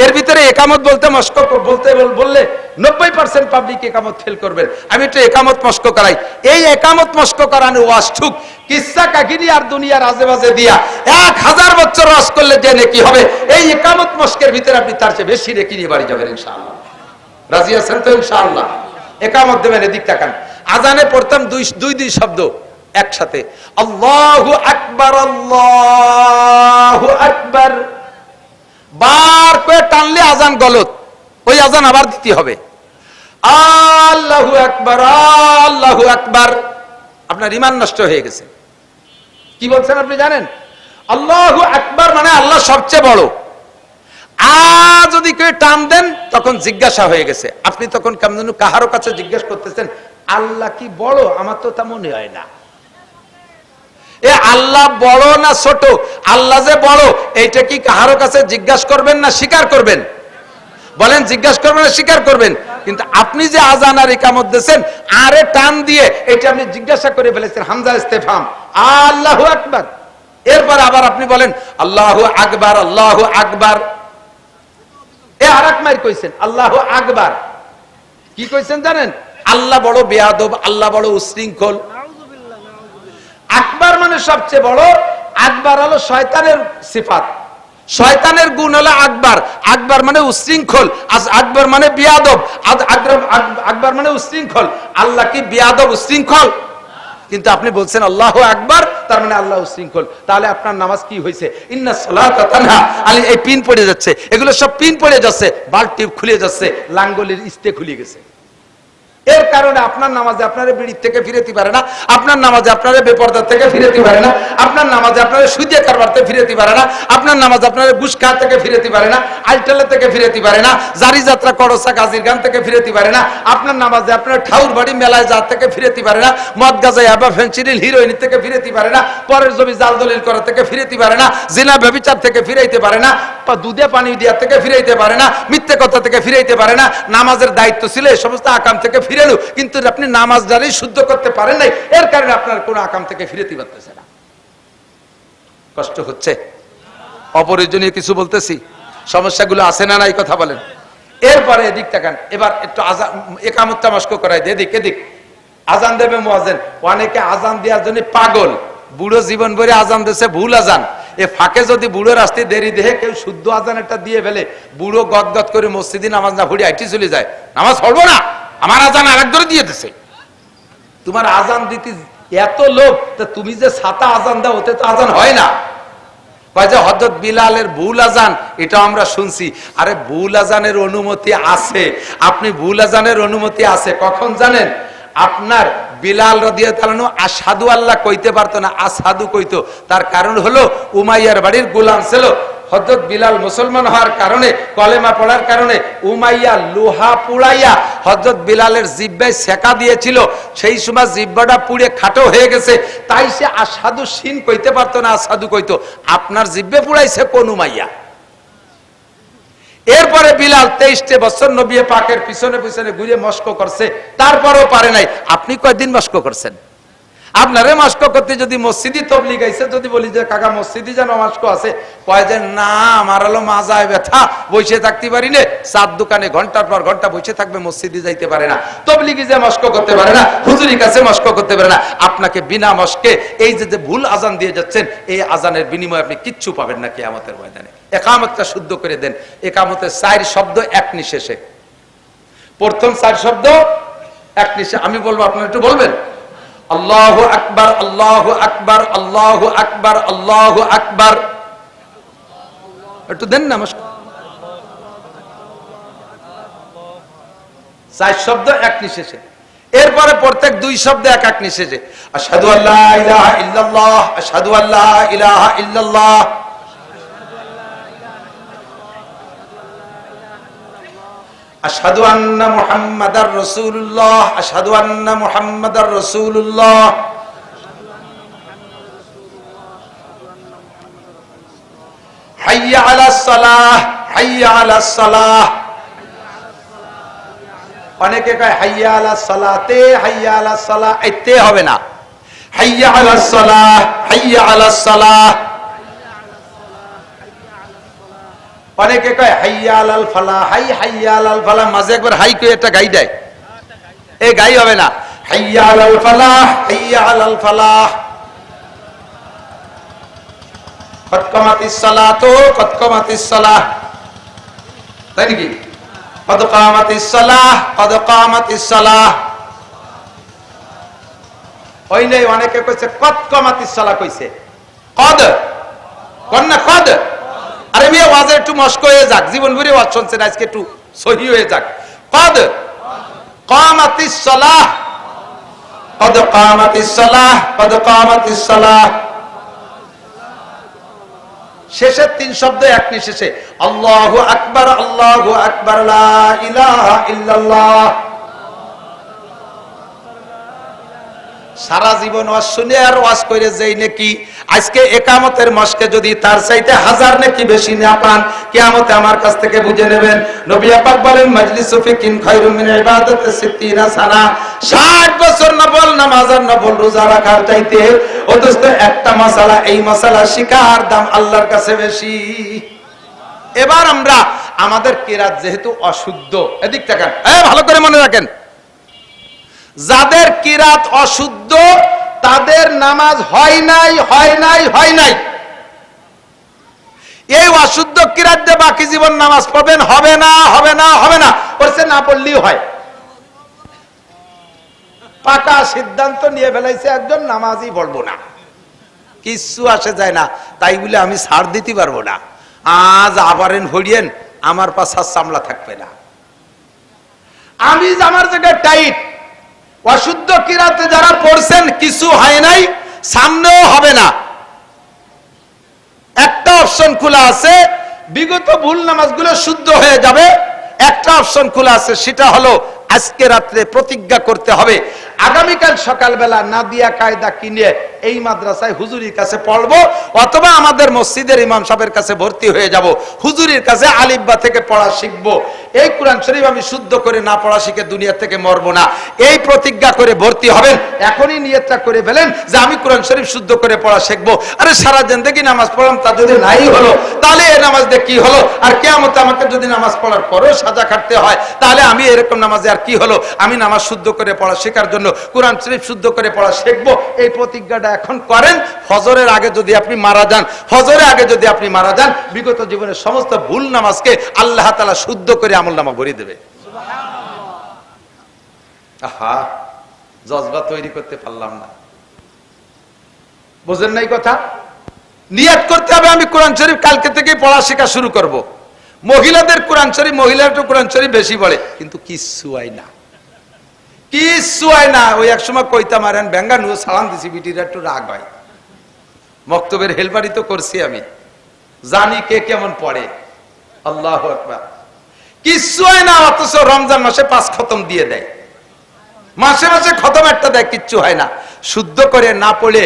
Speaker 1: এর ভিতরে একামত বলতে মস্ক বলতে বললে 90% পাবলিক একামত ফেল করবেন। আমি একটু একামত মস্ক করাই। এই একামত মস্ক করানো ওয়াজটুক কিসসা কাহিনী আর দুনিয়ার আজেবাজে দিয়া 1000 বছর ওয়াজ করলে যে নেকি হবে, এই একামত মস্কের ভিতরে আপনি তার চেয়ে বেশি নেকি নিয়ে বাড়ি যাবেন ইনশাআল্লাহ। রাজি আছেন তো ইনশাআল্লাহ? একামত দেবেন, এদিক তাকান। আজানে পড়তাম দুই শব্দ একসাথে, আল্লাহু আকবার, আল্লাহু আকবার। বার করে টানলে আজান গলত, ওই আজান আবার দিতে হবে, আল্লাহু আকবার, আল্লাহু আকবার। আপনার ঈমান নষ্ট হয়ে গেছে। কি বলছেন আপনি জানেন? আল্লাহু আকবার মানে আল্লাহ সবচেয়ে বড়। যদি কেউ টান দেন তখন জিজ্ঞাসা হয়ে গেছে। আপনি তখন কেমন কাহারো কাছে জিজ্ঞেস করতেছেন আল্লাহ কি বড়? আমার তো তা মনে হয় না। এ আল্লাহ বড় না ছোট? আল্লাহ যে বড় এইটা কি কাহারো কাছে জিজ্ঞাসা করবেন না স্বীকার করবেন? বলেন, জিজ্ঞাসা করবেন না স্বীকার করবেন? কিন্তু আপনি যে আজান আর ইকামত দিয়েছেন আরে টান দিয়ে এটা আপনি জিজ্ঞাসা করে ফেলেছেন, হামজা ইস্তেফহাম, আল্লাহু আকবার। এরপর আবার আপনি বলেন আল্লাহু আকবার, আল্লাহু আকবার। এ আরেক মাইর কইছেন আল্লাহু আকবার। কি কইছেন জানেন? আল্লাহ বড় বেয়াদব, আল্লাহ বড় উশৃঙ্খল। আকবার মানে সবচেয়ে বড়, আকবার হলো শয়তানের সিফাত, শয়তানের গুণ হলো আকবার। আকবার মানে উশৃঙ্খল, আকবার মানে বেয়াদব, আকবার মানে উশৃঙ্খল। আল্লাহ কি বেয়াদব উশৃঙ্খল? কিন্তু আপনি বলছেন আল্লাহু আকবার, তার মানে আল্লাহ উশৃঙ্খল। তাহলে আপনার নামাজ কি হয়েছে? ইন্না সালাতা তানহা আলী, এই পিন পড়ে যাচ্ছে, এগুলো সব পিন পড়ে যাচ্ছে, বাল্ব টিউব খুলে যাচ্ছে, লাঙ্গলের ইস্তে খুলে গেছে। এর কারণে আপনার নামাজে আপনারা বিড়ির থেকে ফিরেতে পারে না, আপনার নামাজে আপনারা বেপরদার থেকে ফিরেতে পারে না, আপনার নামাজে আপনারা সুদে কারবার থেকে ফিরেতে পারে না, আপনার নামাজে আপনারা ঘুষ খাওয়া থেকে ফিরেতে পারে না, আইটেলা থেকে ফিরেতে পারে না, জারি যাত্রা করসা গাজীর গান থেকে ফিরেতে পারে না, আপনার নামাজে আপনারা ঠাউর বাড়ি মেলায় যার থেকে ফিরেতে পারে না, মদ গাজা ইয়াবা ফেন্সিডিল হিরোইন থেকে ফিরেতে পারে না, পরের জমি জাল দলিল করা থেকে ফিরেতে পারে না, জিনা ব্যভিচার থেকে ফিরাইতে পারে না, দুধে পানি দিয়া থেকে ফিরাইতে পারে না, মিথ্যে কথা থেকে ফিরাইতে পারে না। নামাজের দায়িত্ব ছিল এই সমস্ত আকাম থেকে ফিরেলো, কিন্তু আপনি নামাজ দ্বারাই শুদ্ধ করতে পারেন নাই, এর কারণে আপনার কোন আকাম থেকে ফিরেতে পারতেছে না। কষ্ট হচ্ছে? অপ্রয়োজনীয় কিছু বলতেছি? সমস্যাগুলো আছে না নাই কথা বলেন। এরপরে এদিক তাকান, এবার একটু আজান একামতটা মস্ক করাই দে, এদিক এদিক আজান দেবে মুয়াজ্জিন। অনেকে আজান দেওয়ার জন্য পাগল, বুড়ো জীবন ভরে আজান দিয়েছে ভুল আজান। এ ফাঁকে যদি বুড়ো রাস্তায় দেরি দেহে কেউ শুদ্ধ আজান একটা দিয়ে ফেলে, বুড়ো গদগদ করে মসজিদে নামাজ না পড়ে আইটি চলে যায়, নামাজ পড়বো না, আমার আজান আরেক ধরে দিয়ে দিছে। তোমার আজান দিতে এত লোক, তা তুমি যে ছাতা আজান দাও ওতে তো আজান হয় না। হযরত বিলালের ভুল আজান, এটা আমরা শুনছি। আরে ভুল আজানের অনুমতি আছে, আপনি ভুল আজানের অনুমতি আছে কখন জানেন? আপনার বিলাল রাদিয়াল্লাহু আনহু আশহাদু আল্লাহ কইতে পারতো না, আশহাদু কইতো। তার কারণ হলো উমাইয়ার বাড়ির গোলাম ছিল। হযরত বিলাল মুসলমান হওয়ার কারণে, কলেমা পড়ার কারণে উমাইয়া লোহা পুড়াইয়া হযরত বিলালের জিহ্বায় সেকা দিয়েছিল। সেই সময় জিহ্বাটা পুড়ে খাটো হয়ে গেছে, তাই সে আশহাদু শিন কইতে পারতো না, আশহাদু কইতো। আপনার জিহ্বে পুড়াইছে কোন উমাইয়া? এরপরে বিলাল 23 বছর নবী পাকের পিছনে পিছনে ঘুরে মস্ক করছে, তারপরেও পারে নাই। আপনি কয়দিন মস্ক করছেন? আপনারে মস্ক করতে যদি মসজিদি তবলিগ আইছে, যদি বলি যে কাকা মসজিদি যেন মস্ক আছে, কয় যে না আমার হলো মাজায় ব্যথা, বসে থাকতে পারি না, চার দোকানে ঘন্টার পর ঘন্টা বসে থাকবে, মসজিদি যাইতে পারে না, তবলিগি যে মস্ক করতে পারে না, হুজুরি কাছে মস্ক করতে পারে না। আপনাকে বিনা মস্কে এই যে ভুল আজান দিয়ে যাচ্ছেন, এই আজানের বিনিময়ে আপনি কিচ্ছু পাবেন না কিয়ামতের ময়দানে। একামতটা শুদ্ধ করে দেন। একামতের 4 শব্দ এক নিঃশেষে, প্রথম 4 শব্দ এক নিঃশেষে। আমি বলবো, আপনারা একটু বলবেন আল্লাহু আকবার, আল্লাহু আকবার, আল্লাহু আকবার, আল্লাহু আকবার। একটু দেন না মস্ক। 4 শব্দ এক নিঃশেষে। এরপরে প্রত্যেক 2 শব্দ এক এক নিঃশেষে। আশহাদু আল্লা ইলাহা ইল্লাল্লাহ, আশহাদু আল্লা ইলাহা ইল্লাল্লাহ, আশহাদু আন্না মুহাম্মাদার রাসূলুল্লাহ, আশহাদু আন্না মুহাম্মাদার রাসূলুল্লাহ। হাইয়া আলাস সালাহ, হাইয়া আলাস সালাহ। অনেকে কয় হাইয়া আলাস সালাতে, হাইয়া আলাস সালাহ, এতে হবে না। হাইয়া আলাস সালাহ, হাইয়া আলাস সালাহ। অনেকে কয় হাইয়া আলাল ফালাহ, হাইয়া আলাল ফালাহ, মাঝে একবার হাই কই একটা গাই দেয়, এই গাই হবে না। হাইয়া আলাল ফালাহ, হাইয়া আলাল ফালাহ। কদ কামাতিস সালাতু, কদ কামাতিস সালাহ, তাই নাকি? কদ কামাতিস সালাহ, কদ কামাতিস সালাহ। ওই নেই, অনেকে কইছে কদ কামাতিস সালাহ, কইছে কদ, কোন না কদ। আরে মেয়ে ওয়াজে একটু মস্ক হয়ে যাক, জীবন ভরে ওয়াজ শুনছেন, আজকে একটু সহি হয়ে যাক। কদ কামাতিস সালাহ, কদ কামাতিস সালাহ, কদ কামাতিস সালাহ। শেষের তিন শব্দ এক নিঃশেষে আল্লাহু আকবার, আল্লাহু আকবার, লা ইলাহা ইল্লাল্লাহ। সারা জীবন ওয়াজ শুনে আর ওয়াজ করে যেই নাকি আজকে একামতের মস্কে যদি তার চাইতে 1000 নাকি বেশি না পান, কিয়ামতে আমার কাছ থেকে বুঝে নেবেন। নবী পাক বলেন মাজলিসু ফিকিন খায়রুম মিন ইবাদাতি 60 সানা। 60 বছর নফল নামাজ আর নফল রোজা রাখার চাইতে অথচ একটা মাসালা, এই মাসালা শিকার দাম আল্লাহর কাছে বেশি। এবার আমরা আমাদের কিরাত যেহেতু অশুদ্ধ, এদিক তাকান, ভালো করে মনে রাখেন, যাদের কিরাত অশুদ্ধ তাদের নামাজ হয় নাই, হয় নাই, হয় নাই। এই অশুদ্ধ কিরাত দিয়ে বাকি জীবন নামাজ পড়বেন, হবে না, হবে না, হবে না, বলছে না পড়লেই হয়। পাকা সিদ্ধান্ত নিয়ে ফেলাইছে একজন, নামাজই পড়বো না, কিচ্ছু আসে যায় না, তাই বলে আমি ছাড় দিতে পারবো না। আজ আবারেন হরিয়েন, আমার পাশা সামলা থাকবে না। আমি আমার জায়গায় টাইট। অশুদ্ধ কিরাতে যারা পড়ছেন কিছু হয় নাই, সামনেও হবে না। একটা অপশন খোলা আছে, বিগত ভুল নামাজগুলো শুদ্ধ হয়ে যাবে। একটা অপশন খোলা আছে, সেটা হলো আজকে রাত্রে প্রতিজ্ঞা করতে হবে আগামীকাল সকালবেলা নাদিয়া কায়দা কিনে এই মাদ্রাসায় হুজুরির কাছে পড়বো, অথবা আমাদের মসজিদের ইমাম সাহেবের কাছে ভর্তি হয়ে যাব, হুজুরির কাছে আলিফবা থেকে পড়া শিখবো। এই কোরআন শরীফ আমি শুদ্ধ করে না পড়া শিখে দুনিয়া থেকে মরবো না, এই প্রতিজ্ঞা করে ভর্তি হবেন। এখনই নিয়তটা করে ফেলেন যে আমি কোরআন শরীফ শুদ্ধ করে পড়া শিখবো। আরে সারা জিন্দেগি নামাজ পড়লাম, তা যদি নাই হলো তাহলে এই নামাজ দিয়ে কি হলো? আর কিয়ামতে আমাকে যদি নামাজ পড়ার পরেও সাজা খাটতে হয়, তাহলে আমি এরকম নামাজে আর কি হলো? আমি নামাজ শুদ্ধ করে পড়া শেখার জন্য কোরআন শরীফ শুদ্ধ করে পড়া শিখবো। এই প্রতিজ্ঞাটা এখন করেন। ফজরের আগে যদি আপনি মারা যান, ফজরের আগে যদি আপনি মারা যান, বিগত জীবনের সমস্ত ভুল নামাজকে আল্লাহ তাআলা শুদ্ধ করে আমলনামা ভরিয়ে দেবে। আহা, জজবা তৈরি করতে পারলাম না, বুঝেন নাই কথা? নিয়ত করতে হবে আমি কোরআন শরীফ কালকে থেকে পড়া শেখা শুরু করব। মহিলাদের কোরআন শরীফ, মহিলারা একটু কোরআন শরীফ বেশি পড়ে, কিন্তু কিচ্ছু হয় না, কিচ্ছু হয় না। ওই এক সময় কইতাম আর ব্যাঙ্গানু সালাম দিছি, বিটিরা একটু রাগ হয়। মক্তবের হেলপারি তো করছি আমি, জানি কে কেমন পড়ে। আল্লাহু আকবার, কিচ্ছু হয় না। অথচ রমজান মাসে 5 খতম দিয়ে দেয়, মাসে মাসে খতম একটা দেয়, কিচ্ছু হয় না। শুদ্ধ করে না পড়ে,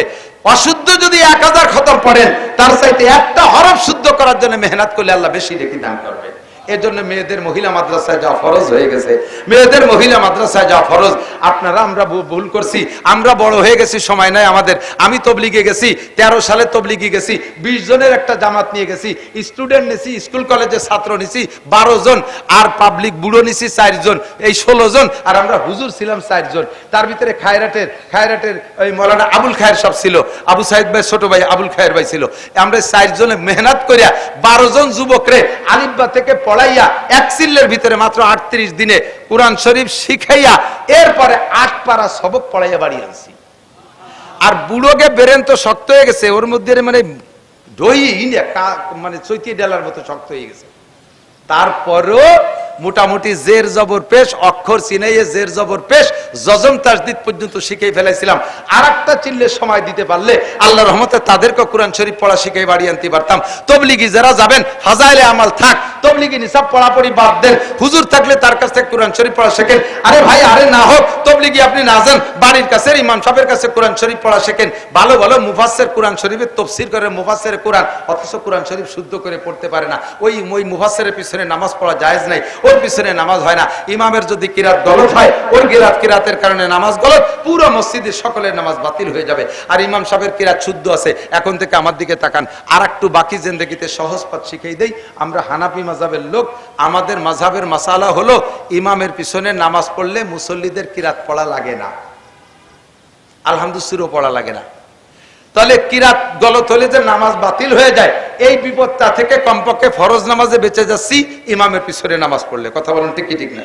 Speaker 1: অশুদ্ধ যদি 1000 খতম পড়েন, তার চাইতে একটা হরফ শুদ্ধ করার জন্য মেহনত করলে আল্লাহ বেশি নেকি দান করবে। এর জন্য মেয়েদের মহিলা মাদ্রাসায় যাওয়া ফরজ হয়ে গেছে, মেয়েদের মহিলা মাদ্রাসায় যাওয়া ফরজ। আপনারা আমরা ভুল করছি, আমরা বড় হয়ে গেছি, সময় নাই আমাদের। আমি তবলিগে গেছি, 13 সালে তবলিগে গেছি, 20 জনের একটা জামাত নিয়ে গেছি, স্টুডেন্ট নিছি, স্কুল কলেজের ছাত্র নিছি 12 জন, আর পাবলিক বুড়ো নিছি 4 জন, এই 16 জন, আর আমরা হুজুর ছিলাম 4 জন। তার ভিতরে খায়রাটের ওই মৌলানা আবুল খায়ের সব ছিল, আবু সাইদ ভাই ছোট ভাই আবুল খায়ের ভাই ছিল। আমরা 4 জনে মেহনত করিয়া 12 জন যুবকরে আলিফবা থেকে পড়াইয়া এক চিল্লের ভিতরে মাত্র 38 দিনে কোরআন শরীফ শিখাইয়া এরপরে 8 পারা সবক পড়াইয়া বাড়ি আনছি। আর বুড়োকে বেরেন তো শক্ত হয়ে গেছে, ওর মধ্যে মানে দই মানে চৈতি ডেলার মতো শক্ত হয়ে গেছে। তারপরও মোটামুটি জের জবর পেশ, অক্ষর চিনাইয়ে জের জবর পেশ, জজম তাসদিদ পর্যন্ত শিখেই ফেলাইছিলাম। আর একটা চিল্লে সময় দিতে পারলে আল্লাহর রহমতে তাদেরকে কোরআন শরীফ পড়া শিখে বাড়ি আনতে পারতাম। তবলিগি যারা যাবেন, ফাজাইলে আমাল থাক, তবলিগি নিসাব পড়াপড়ি বাদ দেন, হুজুর থাকলে তার কাছ থেকে কোরআন শরীফ পড়া শেখেন। আরে ভাই, আরে না হোক তবলিগি আপনি না যান, বাড়ির কাছে ইমাম সাহেবের কাছে কোরআন শরীফ পড়া শেখেন। ভালো ভালো মুফাসসির কোরআন শরীফের তাফসীর করে, মুফাসসির কোরআন, অথচ কোরআন শরীফ শুদ্ধ করে পড়তে পারে না। ওই মুফাসসিরের পিছনে নামাজ পড়া জায়েজ নাই। ওর পিছনে নামাজ হয় না। ইমামের যদি কিরাত গলত হয়, ওর কিরাতের কারণে নামাজ গলত, পুরো মসজিদের সকলের নামাজ বাতিল হয়ে যাবে। আর ইমাম সাহেবের কিরাত শুদ্ধ আছে। এখন থেকে আমার দিকে তাকান, আর একটু বাকি জিন্দেগিতে সহজ পথ শিখিয়ে দেই। আমরা হানাফি মাযহাবের লোক, আমাদের মাযহাবের মাসালা হলো ইমামের পিছনে নামাজ পড়লে মুসল্লিদের কিরাত পড়া লাগে না, আলহামদুলিল্লাহ পড়া লাগে না। তাহলে কিরাত গলত হলে যে নামাজ বাতিল হয়ে যায়, এই বিপদটা থেকে কমপক্ষে ফরজ নামাজে বেঁচে যাচ্ছি ইমামের পিছনে নামাজ পড়লে। কথা বলুন ঠিক কি ঠিক না?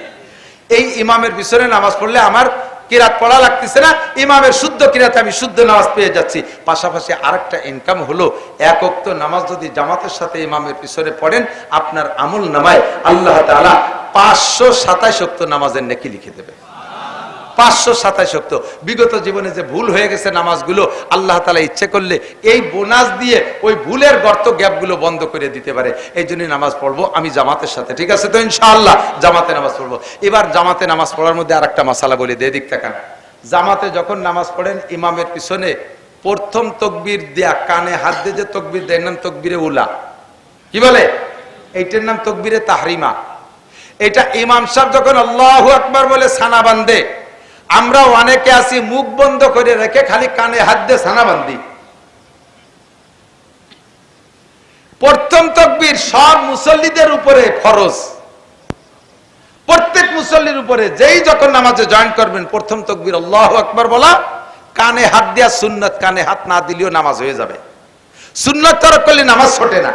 Speaker 1: এই ইমামের পিছনে নামাজ পড়লে আমার কিরাত পড়া লাগতেছে না, ইমামের শুদ্ধ কিরাতে আমি শুদ্ধ নামাজ পেয়ে যাচ্ছি। পাশাপাশি আরেকটা ইনকাম হলো, এক ওয়াক্ত নামাজ যদি জামাতের সাথে ইমামের পিছনে পড়েন, আপনার আমল নামায় আল্লাহ তাআলা 527 ওয়াক্ত নামাজের নেকি লিখে দেবে। 527 ওয়াক্ত। বিগত জীবনে যে ভুল হয়ে গেছে নামাজগুলো, আল্লাহ তাআলা ইচ্ছে করলে এই বোনাস দিয়ে ওই ভুলের গর্ত গ্যাপগুলো বন্ধ করে দিতে পারে। এই জন্য নামাজ পড়বো আমি জামাতের সাথে, ঠিক আছে তো? ইনশাআল্লাহ জামাতে নামাজ পড়বো। এবার জামাতে নামাজ পড়ার মধ্যে আরেকটা মাসালা বলে দিয়ে দিক তাকান। জামাতে যখন নামাজ পড়েন, ইমামের পিছনে প্রথম তাকবীর দেয়া, কানে হাত দিয়ে যে তাকবীর দেয়, নাম তাকবীরে উলা। কি বলে? এইটার নাম তাকবীরে তাহরিমা। এটা ইমাম সাহেব যখন আল্লাহু আকবার বলে সানা বাঁধে, আমরা অনেকে আছি মুখ বন্ধ করে রেখে খালি কানে হাত দিয়ে সানা বাঁধি। প্রথম তাকবীর সব মুসল্লিদের উপরে ফরজ, প্রত্যেক মুসল্লির উপরে। যেই যখন নামাজে জয়েন করবেন, প্রথম তাকবীর আল্লাহু আকবার বলা, কানে হাত দেয়া সুন্নাত। কানে হাত না দিলেও নামাজ হয়ে যাবে। সুন্নাত তরক করলে নামাজ ছোটে না,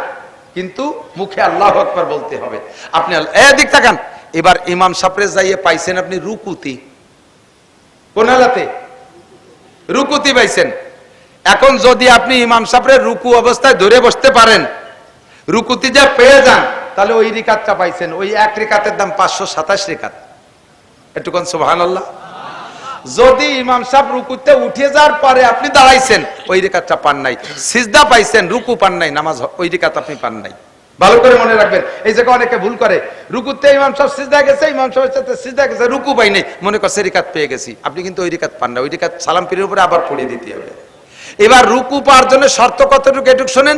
Speaker 1: কিন্তু মুখে আল্লাহু আকবার বলতে হবে। আপনি এদিক তাকান। এবার ইমাম সাহেবরে যাইয়ে পাইছেন আপনি রুকুতি, কোন হালাতে? রুকুতি পাইছেন। এখন যদি আপনি ইমাম সাহেবের রুকু অবস্থায় ধরে বসতে পারেন, রুকুতি যা পেয়ে যান, তাহলে ওই রিকাতটা পাইছেন। ওই এক রিকাতের দাম 527 রিকাত। একটু কোন সুবহানাল্লাহ। যদি ইমাম সাহেব রুকুতে উঠে যাওয়ার পরে আপনি দাঁড়াইছেন, ওই রিকাতটা পান নাই। সিজদা পাইছেন, রুকু পান নাই, নামাজ ওই রিকাত আপনি পান নাই। ভালো করে মনে রাখবেন। এই জায়গায় অনেকে ভুল করে, রুকুতে ইমাম সাহেব সিজদা গেছে, ইমাম সাহেবের সাথে সিজদা গেছে, রুকু পাই নাই, মনে করছে রিকাত পেয়ে গেছি। আপনি কিন্তু ওই রিকাত পান না। ওই রিকাত সালাম ফিরের উপরে আবার পড়িয়ে দিতে হবে। এবার রুকু পাওয়ার জন্য শর্ত কতটুকু, এটুকু শোনেন।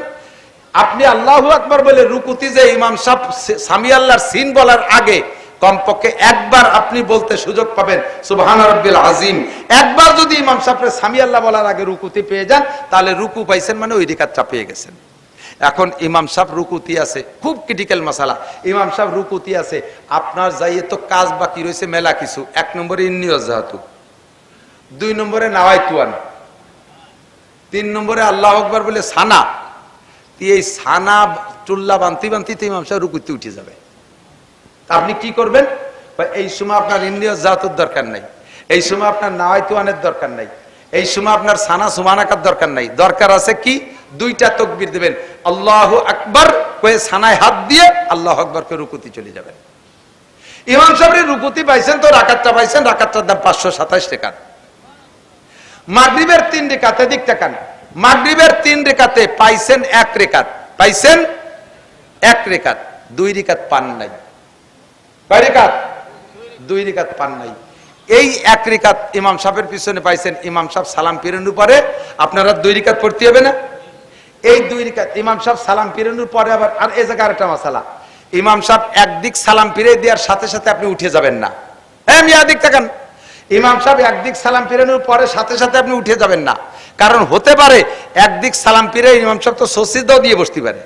Speaker 1: আপনি আল্লাহু আকবার বলে রুকুতি যে ইমাম সাহেব সামি আল্লাহর সিন বলার আগে কমপক্ষে একবার আপনি বলতে সুযোগ পাবেন সুবহান রাব্বিল আযীম। একবার যদি ইমাম সাহেব সামি আল্লাহ বলার আগে রুকুতি পেয়ে যান, তাহলে রুকু পাইছেন, মানে ওই রিকাতটা পেয়ে গেছেন। এখন ইমাম সাহেব রুকুতি আছে, খুব ক্রিটিক্যাল মাসালা। ইমাম সাহেব রুকুতি আছে, আপনার যাইয়ে তো কাজ বাকি রয়েছে মেলা কিছু। 1 নম্বরে ইন্নী ওয়াজহাতু, 2 নম্বরে নাওয়াইতুয়ান, 3 নম্বরে আল্লাহু আকবার বলে সানা। এই সানা চুল্লা বান্তি বান্তিতে ইমাম সাহেব রুকুতে উঠে যাবে। আপনি কি করবেন? এই সময় আপনার ইন্নী ওয়াজহাতুর দরকার নাই, এই সময় আপনার নাওয়াইতুয়ানের দরকার নাই, এই সময় আপনার সানা সুবহানাকার দরকার নাই। দরকার আছে কি? 2টা তাকবীর দিবেন, আল্লাহু আকবার কয়ে সানায় হাত দিয়ে আল্লাহু আকবার করে রুকুতে চলে যাবেন। ইমাম সাহেবের রুকুতি পাইছেন তো রাকাতটা পাইছেন, রাকাতটার দাম 527 টাকা। মাগরিবের 3 রিকাতে দিক তাকান। মাগরিবের 3 রিকাতে পাইছেন 1 রিকাত, পাইছেন 1 রিকাত, 2 রিকাত পান নাই। কয় রিকাত? 2 রিকাত পান নাই। এই 1 রিকাত ইমাম সাহেবের পিছনে পাইছেন, ইমাম সাহেব সালাম ফিরানোর পরে আপনারা 2 রিকাত পড়তে হবে না? এই 2 রিকাত ইমাম সাহেব সালাম ফিরানোর পরে আবার, আর এই জায়গায় আরেকটা মাসালা, ইমাম সাহেব একদিক সালাম ফিরে দেওয়ার সাথে সাথে আপনি উঠে যাবেন না। হ্যাঁ মিয়া দিক তাকান। ইমাম সাহেব একদিক সালাম ফিরানোর পরে সাথে সাথে আপনি উঠে যাবেন না, কারণ হতে পারে একদিক সালাম ফিরে ইমাম সাহেব তো সজদাও দিয়ে বসতে পারে।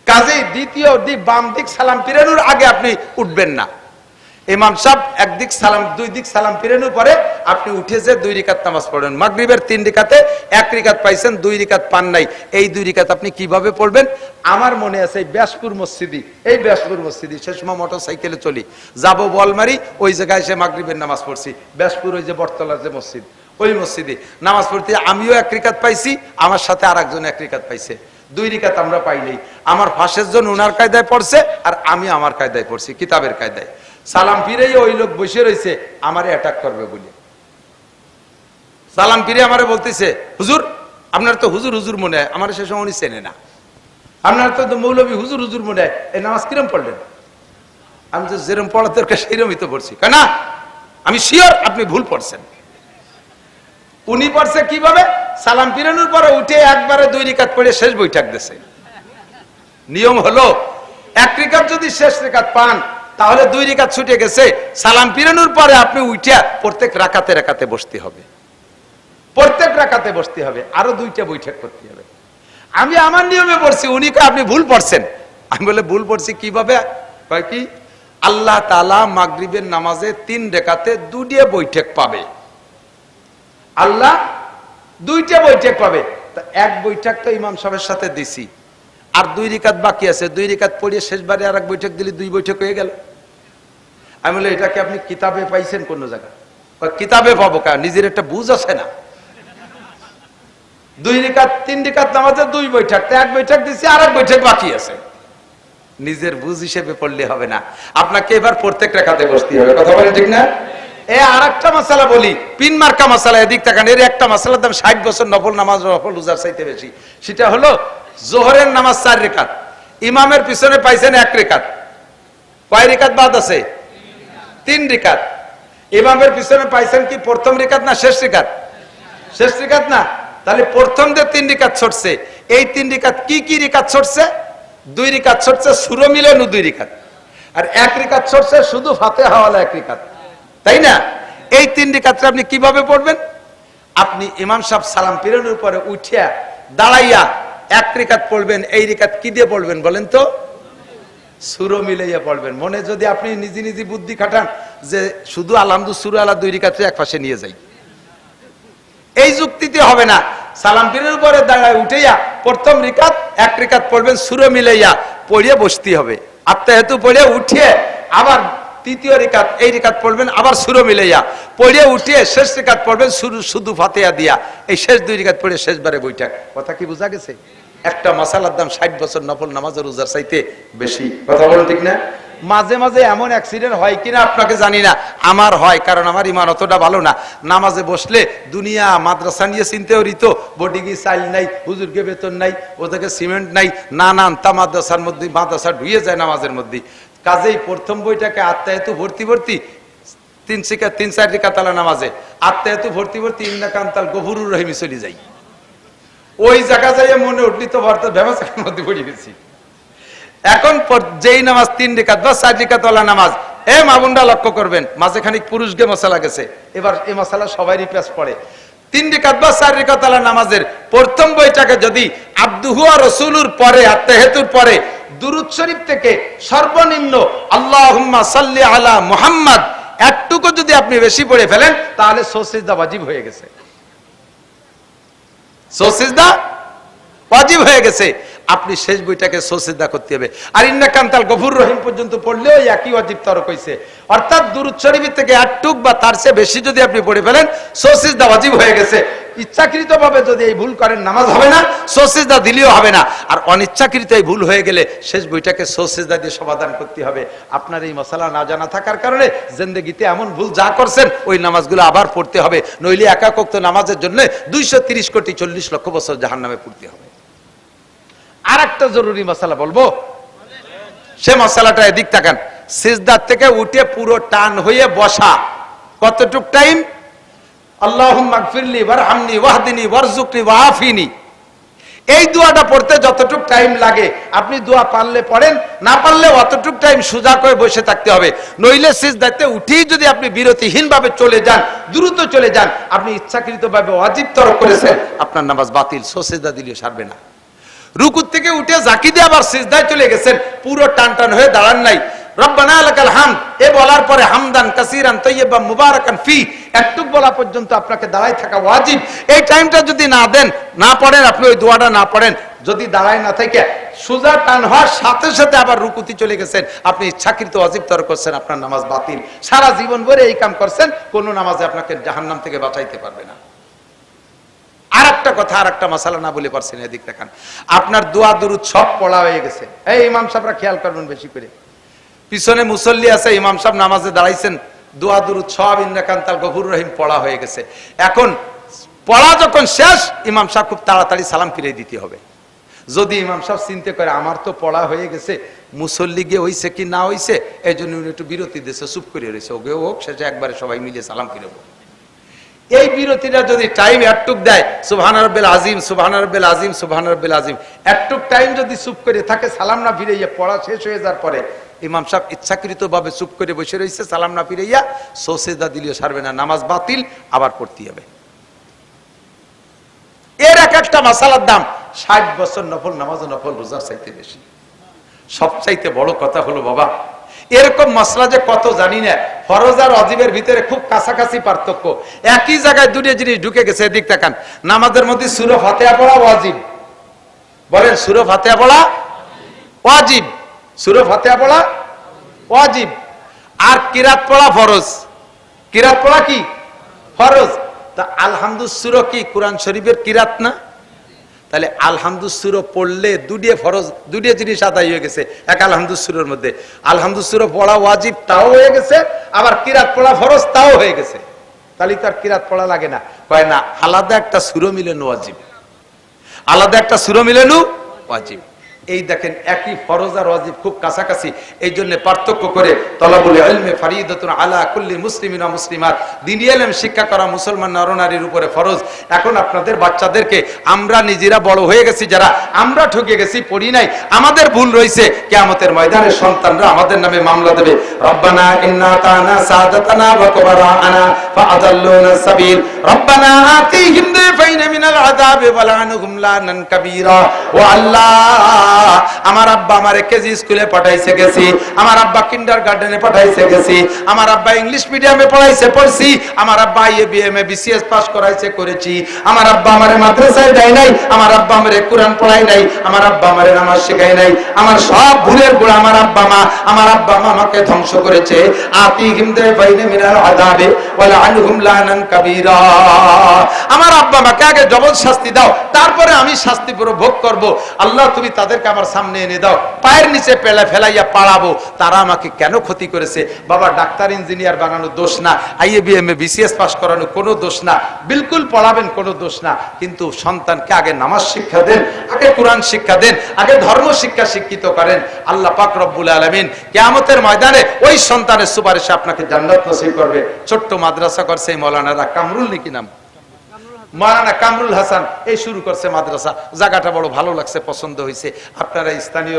Speaker 1: কাজেই দ্বিতীয় দিক বাম দিক সালাম ফিরানোর আগে আপনি উঠবেন না। ইমাম সাহেব একদিক সালাম 2 দিক সালাম ফিরানোর পরে আপনি উঠে যে 2 রিকাত নামাজ পড়েন। মাগরিবের 3 রিকাতে 1 রিকাত পাইছেন, 2 রিকাত পান নাই। এই 2 রিকাত আপনি কিভাবে পড়বেন? আমার মনে আছে এই ব্যাসপুর মসজিদে, এই ব্যাসপুর মসজিদে সে সময় মোটরসাইকেলে চলি, যাব বলমারি, ওই জায়গায় এসে মাগরিবের নামাজ পড়ছি। ব্যাসপুর ওই যে বটতলার যে মসজিদ, ওই মসজিদে নামাজ পড়তে আমিও 1 রিকাত পাইছি, আমার সাথে আরেকজন 1 রিকাত পাইছে। 2 রিকাত আমরা পাইলেই আমার পাশের জন ওনার কায়দায় পড়ছে, আর আমি আমার কায়দায় পড়ছি, কিতাবের কায়দায়। সালাম ফিরেই ওই লোক বসে রয়েছে আমারে অ্যাটাক করবে বলে। সালাম ফিরে আমারে বলতেছে, হুজুর আপনার তো হুজুর হুজুর মনে হয়। আমার সে সময় উনি চেনে না। আপনার তো মৌলবী হুজুর হুজুর মনে হয়, এই নামাজ কিরম পড়লেন? আমি তো যেরকম পড়ার দরকার সেইরকমই তো পড়ছি। কেন? আমি শিওর আপনি ভুল পড়ছেন। উনি পড়ছে কিভাবে? সালাম ফিরানোর পরে উঠে একবারে 2 রিকাত পড়ে শেষ বৈঠক দিয়েছে। নিয়ম হলো 1 রিকাত যদি শেষ রিকাত পান, তাহলে 2 রাকাত ছুটে গেছে। সালাম ফিরানোর পরে আপনি উঠা প্রত্যেক রাকাতে রাকাতে বসতে হবে, প্রত্যেক রাকাতে বসতে হবে, আরো 2টা বৈঠক করতে হবে। আমি আমার নিয়মে পড়ছি, উনি কয় আপনি ভুল পড়ছেন। আমি বলে ভুল পড়ছি কিভাবে? কয় কি, আল্লাহ তাআলা মাগরিবের নামাজে 3 রাকাতে 2টা বৈঠক পাবে, আল্লাহ 2টা বৈঠক পাবে। তা এক বৈঠক তো ইমাম সাহেবের সাথে দিছি, আর 2 রাকাত বাকি আছে, 2 রাকাত পড়িয়ে শেষবারে আর এক বৈঠক দিলে 2 বৈঠক হয়ে গেল। আমি বলে এটাকে আপনি কিতাবে পাইছেন কোন জায়গায়? কিতাবে পাবো কা, নিজের একটা বুঝ আছে না। 2 রাকাত 3 রাকাত নামাজে 2 বৈঠক, তো এক বৈঠক দিছি আর এক বৈঠক বাকি আছে। নিজের বুঝ হিসেবে পড়লে হবে না, আপনাকে এবার প্রত্যেক রাকাতে বসতে হবে। কথা বলেন ঠিক না? আরেকটা মাসালা বলি, পিন মার্কা মাসালা, এদিক তাকান। এর একটা মাসালার দাম 60 বছর নফল নামাজ নফল রোজার চাইতে বেশি। সেটা হলো জোহরের নামাজ 4 রাকাত, ইমামের পিছনে পাইছেন 1 রাকাত, কয় রাকাত বাদ আছে? 3 রাকাত। ইমামের পিছনে পাইছেন কি প্রথম রাকাত না শেষ রাকাত? শেষ রাকাত না? তাহলে প্রথম যে 3 রাকাত ছড়ছে, এই 3 রাকাত কি কি রাকাত ছড়ছে? 2 রাকাত ছড়ছে সূরা মিলানো 2 রাকাত, আর 1 রাকাত ছড়ছে শুধু ফাতিহা ওয়ালা 1 রাকাত, তাই না? এই 3 রাকাতটা আপনি কিভাবে পড়বেন? আপনি ইমাম সাহেব সালাম ফিরানোর পরে উঠিয়া দাঁড়াইয়া 1 রাকাত পড়বেন। এই রাকাত কি দিয়ে পড়বেন বলেন তো? সূরা মিলাইয়া পড়বেন। মনে যদি আপনি নিজে নিজে বুদ্ধি খাটান যে শুধু আলহামদুলিল্লাহ সূরা আলা 2 রাকাত এক পাশে নিয়ে যাই, এই যুক্তিতে হবে না। সালাম ফিরানোর পরে দাঁড়ায় উঠাইয়া প্রথম রাকাত 1 রাকাত পড়বেন, সূরা মিলাইয়া পড়িয়ে বসতে হবে। আত্তাহিয়াতু পড়ে উঠিয়ে আবার তৃতীয় রাকাত, এই রাকাত পড়বেন, আবার সূরা মিলাইয়া পড়িয়ে উঠিয়ে শেষ রাকাত পড়বেন শুধু ফাতিহা দিয়া। এই শেষ 2 রাকাত পড়ে শেষবারে বৈঠক। কথা কি বোঝা গেছে? একটা মাসালার দাম 60 বছর নফল নামাজ রোজার চাইতে বেশি। কথা বলেন ঠিক না? মাঝে মাঝে এমন অ্যাক্সিডেন্ট হয় কিনা আপনাকে জানি না, আমার হয়, কারণ আমার ইমান অতটা ভালো না। নামাজে বসলে দুনিয়া মাদ্রাসা নিয়ে চিন্তা করিত, বোর্ডিংয়ে চাইল নাই, হুজুরকে বেতন নাই, ওদেরকে সিমেন্ট নাই, নানানটা মাদ্রাসার মধ্যে মাদ্রাসা ঢুয়ে যায় নামাজের মধ্যে। কাজেই প্রথম বইটাকে আত্মায়তু ভর্তি 3-4 রাকাত নামাজে আত্মায়তু ভর্তি ইন্নাকান্তাল গফুরুর রহিমি চলে যাই। ওই জায়গা যাইয়ে মনে উঠলি তো ব্যবসার মধ্যে পড়ে গেছি। এখন যেই নামাজ 3 রাকাত বা 4 রাকাত নামাজ, মামুনরা লক্ষ্য করবেন মাঝে খানিক পুরুষকে মশলা গেছে, এবার এই মশলা সবাই পেশ পড়ে। 3 রাকাত বা 4 রাকাত নামাজের প্রথম বইটাকে যদি আব্দুহু ওয়া রাসূলুর পরে আত্তাহিয়াতুর পরে দুরূদ শরীফ থেকে সর্বনিম্ন আল্লাহুম্মা সাল্লি আলা মুহাম্মদ একটুকু যদি আপনি বেশি পড়ে ফেলেন, তাহলে সুজদা ওয়াজিব হয়ে গেছে। সুজদা ওয়াজিব হয়ে গেছে। আপনি শেষ বইটাকে সুজদা করতে হবে। আর ইন্নাকান্তাল গফুর রহিম পর্যন্ত পড়লেও একই ওয়াজিব তরক হইছে। অর্থাৎ দুরূদ শরীফ থেকে একটুক বা তার চেয়ে বেশি যদি আপনি পড়ে ফেলেন, সুজদা ওয়াজিব হয়ে গেছে। ইচ্ছাকৃতভাবে যদি এই ভুল করেন নামাজ হবে না, সুজদা দিলেও হবে না। আর অনিচ্ছাকৃত এই ভুল হয়ে গেলে শেষ বইটাকে সুজদা দিয়ে সমাধান করতে হবে। আপনার এই মশলা না জানা থাকার কারণে জিন্দেগিতে এমন ভুল যা করছেন ওই নামাজগুলো আবার পড়তে হবে, নইলে একাক ওয়াক্ত নামাজের জন্য 230 কোটি 40 লক্ষ বছর জাহান্নামে পড়তে হবে। আর একটা জরুরি মশলা বলবো, সে মশলাটা এদিক তাকান। সিজদার থেকে উঠে পুরো টান হয়ে বসা কতটুক টাইম? আল্লাহুম্মা গফিরলি ওয়ারহামনি ওয়াহদিনি ওয়ারযুকনি ওয়াআফিনি, এই দোয়াটা পড়তে যতটুক টাইম লাগে আপনি দোয়া পারলে পড়েন, না পারলে অতটুক টাইম সোজা করে বসে থাকতে হবে। নইলে সিজদাতে উঠেই যদি আপনি বিরতিহীন ভাবে চলে যান, দ্রুত চলে যান, আপনি ইচ্ছাকৃতভাবে ওয়াজিব তরক করেছেন, আপনার নামাজ বাতিল, সিজদা দিলে সারবে না। রুকুর থেকে উঠে জাকি দিয়ে আবার সিজদায় চলে গেছেন, পুরো টান টান হয়ে দাঁড়ান নাই। রব্বানা লাকাল হামদ এ বলার পরে হামদান কাসীরান তাইয়্যিবান মুবারাকান ফি একটুক বলা পর্যন্ত আপনাকে দাঁড়ায় থাকা ওয়াজিব। এই টাইমটা যদি না দেন, না পড়েন, আপনি ওই দোয়াটা না পড়েন, যদি দাঁড়ায় না থেকে সোজা টান হওয়ার সাথে সাথে আবার রুকুতে চলে গেছেন, আপনি ইচ্ছাকৃত ওয়াজিব তরক করছেন, আপনার নামাজ বাতিল। সারা জীবন ভরে এই কাম করছেন, কোন নামাজে আপনাকে জাহান্নাম থেকে বাঁচাইতে পারবে না। আর একটা কথা, আর একটা মশলা না বলে পারছেন, এদিক দেখান। আপনার দোয়া দুরূদ সব পড়া হয়ে গেছে। এই ইমাম সাহেবরা খেয়াল করবেন বেশি করে, পিছনে মুসল্লি আছে, ইমাম সাহেব নামাজে দাঁড়াইছেন, দোয়া দুরূদ সব ইন্নাকান্তাল গফুর রহিম পড়া হয়ে গেছে। এখন পড়া যখন শেষ, ইমাম সাহেব খুব তাড়াতাড়ি সালাম ফিরে দিতে হবে। যদি ইমাম সাহেব চিন্তা করে আমার তো পড়া হয়ে গেছে, মুসল্লি গিয়ে হইছে কি না হইছে, এই জন্য উনি একটু বিরতি দিয়েছে, চুপ করে রয়েছে, ওকে হোক শেষে একবারে সবাই মিলে সালাম ফিরব। এই বিরতিটা যদি টাইম একটুক দেয়, সুবহান রাব্বিল আজিম, সুবহান রাব্বিল আজিম, সুবহান রাব্বিল আজিম, একটুক টাইম যদি চুপ করে থাকে, সালাম না ফিরাইয়া পড়া শেষ হয়ে যাওয়ার পরে ইমাম সাহেব ইচ্ছাকৃতভাবে চুপ করে বসে রয়েছে, সালাম না ফিরাইয়া সোসেদা দিলেও সারবে না, নামাজ বাতিল, আবার পড়তে হবে। এর এক একটা মাসালার দাম 60 বছর নফল নামাজ ও নফল রোজার চাইতে বেশি। সবচাইতে বড় কথা হলো বাবা, এরকম মাসলা যে কত জানি না। ফরজ আর ওয়াজিবের ভিতরে খুব কাছাকাছি পার্থক্য। একই জায়গায় দুটো জিনিস ঢুকে গেছে। এদিক তাকান, নামাজের মধ্যে সূরা ফাতিহা পড়া ওয়াজিব। বলেন, সূরা ফাতিহা পড়া ওয়াজিব, সূরা ফাতিহা পড়া ওয়াজিব। আর কিরাত পড়া ফরজ। কিরাত পড়া কি ফরজ। তা আলহামদুলিল্লাহ সূরা কি কোরআন শরীফের কিরাত না? তাহলে আলহামদুলিল্লাহ পড়লে দুটিয়ে ফরজ, দুটিয়ে জিনিস আদায় হয়ে গেছে এক আলহামদুলিল্লাহর মধ্যে। আলহামদুলিল্লাহ পড়া ওয়াজিব তাও হয়ে গেছে, আবার কিরাত পড়া ফরজ তাও হয়ে গেছে। তাহলে তার কিরাত পড়া লাগে না? কয় না, আলাদা একটা সূরা মিলানো ওয়াজিব, আলাদা একটা সূরা মিলানো ওয়াজিব। এই দেখেন, একই ফরজ আর ওয়াজিব খুব কাছাকাছি। এই জন্য পার্থক্য করে তলাবুল ইলমে ফরিদাতুন আলা কুল্লি মুসলিমিন ওয়া মুসলিমাত, দ্বীনি ইলম শিক্ষা করা মুসলমান নরনারীর উপরে ফরজ। এখন আপনাদের বাচ্চাদেরকে, আমরা নিজেরা বড় হয়ে গেছি যারা, আমরা ঠকে গেছি, পড়ি নাই, আমাদের ভুল রয়েছে, কিয়ামতের ময়দানে সন্তানরা আমাদের নামে মামলা দেবে। রব্বানা ইন্না তানা সাদাতানা ওয়া কুবারানা ফাআদাল্লুনা সাবিল রব্বানা আতিহিম দিফাইনা মিনাল আযাবি ওয়া লা'নহুম লানান কাবীরা। ও আল্লাহ, আমার আব্বা আমারে কেজি স্কুলে পাঠাইছে গেছি, আমার আব্বা কিন্ডারগার্টেনে পাঠাইছে গেছি, আমার আব্বা ইংলিশ মিডিয়ামে পড়াইছে পড়ছি, আমার আব্বা আইএ বিএমএ বিসিএস পাস করাইছে করেছি, আমার আব্বা আমারে মাদ্রাসায় দেয় নাই, আমার আব্বা আমারে কোরআন পড়াই নাই, আমার আব্বা আমারে নামাজ শেখায় নাই, আমার সব ভুলের গোড়া আমার আব্বা মা, আমার আব্বা মা আমাকে ধ্বংস করেছে। আতিহিম দিফাইনা মিনাল আযাবি ওয়া লা'নহুম লানান কাবীরা। আমার আব্বা মাকে আগে জবর শাস্তি দাও, তারপরে আমি শাস্তি পুরো ভোগ করব। আল্লাহ, তুমি তাদেরকে আমার সামনে এনে দাও, পায়ের নিচে পেলা ফেলাইয়া পাড়াবো। তারা আমাকে কেন ক্ষতি করেছে? বাবা, ডাক্তার ইঞ্জিনিয়ার বানানো দোষ না, আইএ বিএমএ বিসিএস পাস করানো কোনো দোষ না, বিলকুল পড়াবেন কোনো দোষ না, কিন্তু সন্তানকে আগে নামাজ শিক্ষা দেন, আগে কোরআন শিক্ষা দেন, আগে ধর্ম শিক্ষা শিক্ষিত করেন। আল্লাহ পাক রব্বুল আলামিন কিয়ামতের ময়দানে ওই সন্তানের সুপারিশে আপনাকে জান্নাত নসিব করবে। ছোট্ট মাদ্রাসা করছে এই মৌলানারা, কামরুল নাকি নাম, মাওলানা কামরুল হাসান, এই শুরু করছে মাদ্রাসা। জায়গাটা বড় ভালো লাগছে, পছন্দ হয়েছে। আপনারা স্থানীয়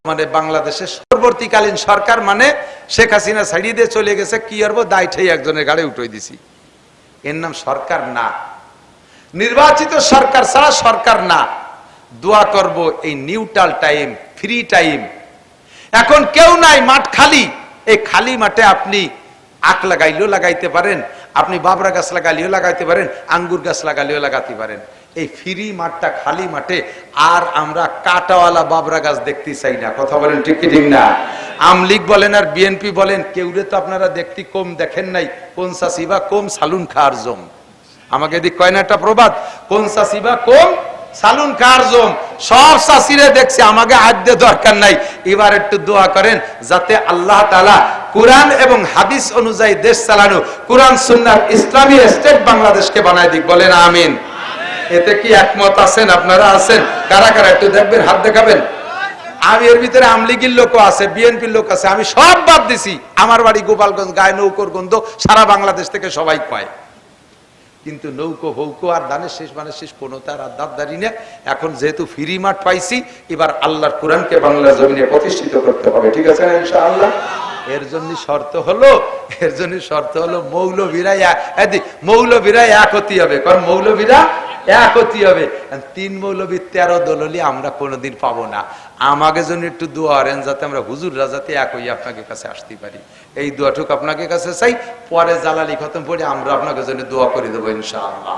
Speaker 1: মানে বাংলাদেশের পরবর্তীকালীন সরকার মানে শেখ হাসিনা ছাড়িয়ে দিয়ে চলে গেছে, কি করবো, দায়িত্বে একজনের গাড়ি উঠে দিছি। এর নাম সরকার না, নির্বাচিত সরকার ছাড়া সরকার না। দোয়া করব এই নিউট্রাল টাইম, ফ্রি টাইম। এখন কেউ নাই, মাঠ খালি। এই খালি মাঠে আপনি আখ লাগাইলেও লাগাইতে পারেন, আপনি বাবরা গাছ লাগাইলেও লাগাইতে পারেন, আঙ্গুর গাছ লাগাইলেও লাগাতে পারেন। এই ফ্রি মাঠটা, খালি মাঠে আর আমরা কাটাওয়ালা বাবরা গাছ দেখতে চাই না। কথা বলেন ঠিক কি ঠিক না? আমলিগ বলেন আর বিএনপি বলেন, কেউরে তো আপনারা দেখতে কম দেখেন নাই। কোন চাষিবা কম সালুন খার জম। আমাকে এদিক কয় না একটা প্রবাদ, কোন চাষিবা কম সালুন কার জম। সব চাষিরে দেখছি, আমাকে আদ্যে দরকার নাই। এবার একটু দোয়া করেন যাতে আল্লাহ তাআলা কোরআন এবং হাদিস অনুযায়ী দেশ চালানো, কোরআন সুন্নাহর ইসলামী স্টেট বাংলাদেশকে বানায় দিক। বলেন আমিন। এতে কি একমত আছেন? আপনারা আছেন? কারা কারা একটু দেখবেন, হাত দেখাবেন। আমি এর ভিতরে আমলিগির লোকও আছে, বিএনপির লোক আছে, আমি সব বাদ দিছি। আমার বাড়ি গোপালগঞ্জ, গায়ে নৌকোর গন্ধ সারা বাংলাদেশ থেকে সবাই কয়, কিন্তু নৌকো হৌকো আর দানের শেষ মানে শেষ কোনো তার আর দাঁড়ি না। এখন যেহেতু ফ্রি মাঠ পাইছি, এবার আল্লাহর কোরআনকে বাংলা জমিনে প্রতিষ্ঠিত করতে হবে। ঠিক আছে না ইনশাআল্লাহ? এর জন্য শর্ত হলো মৌলবীরা এক হতে হবে। কারণ মৌলবীরা এক হতে হবে। 3 মৌলবী 13 দললি আমরা কোনোদিন পাবো না। আমাকে জন্য একটু দোয়া করেন যাতে আমরা হুজুররা যাতে এক হই আপনাকে কাছে আসতে পারি। এই দোয়াটুক আপনাকে কাছে চাই। পরে জালালি খতম পড়ে আমরা আপনাকে জন্য দোয়া করে দেবো ইনশাআল্লাহ।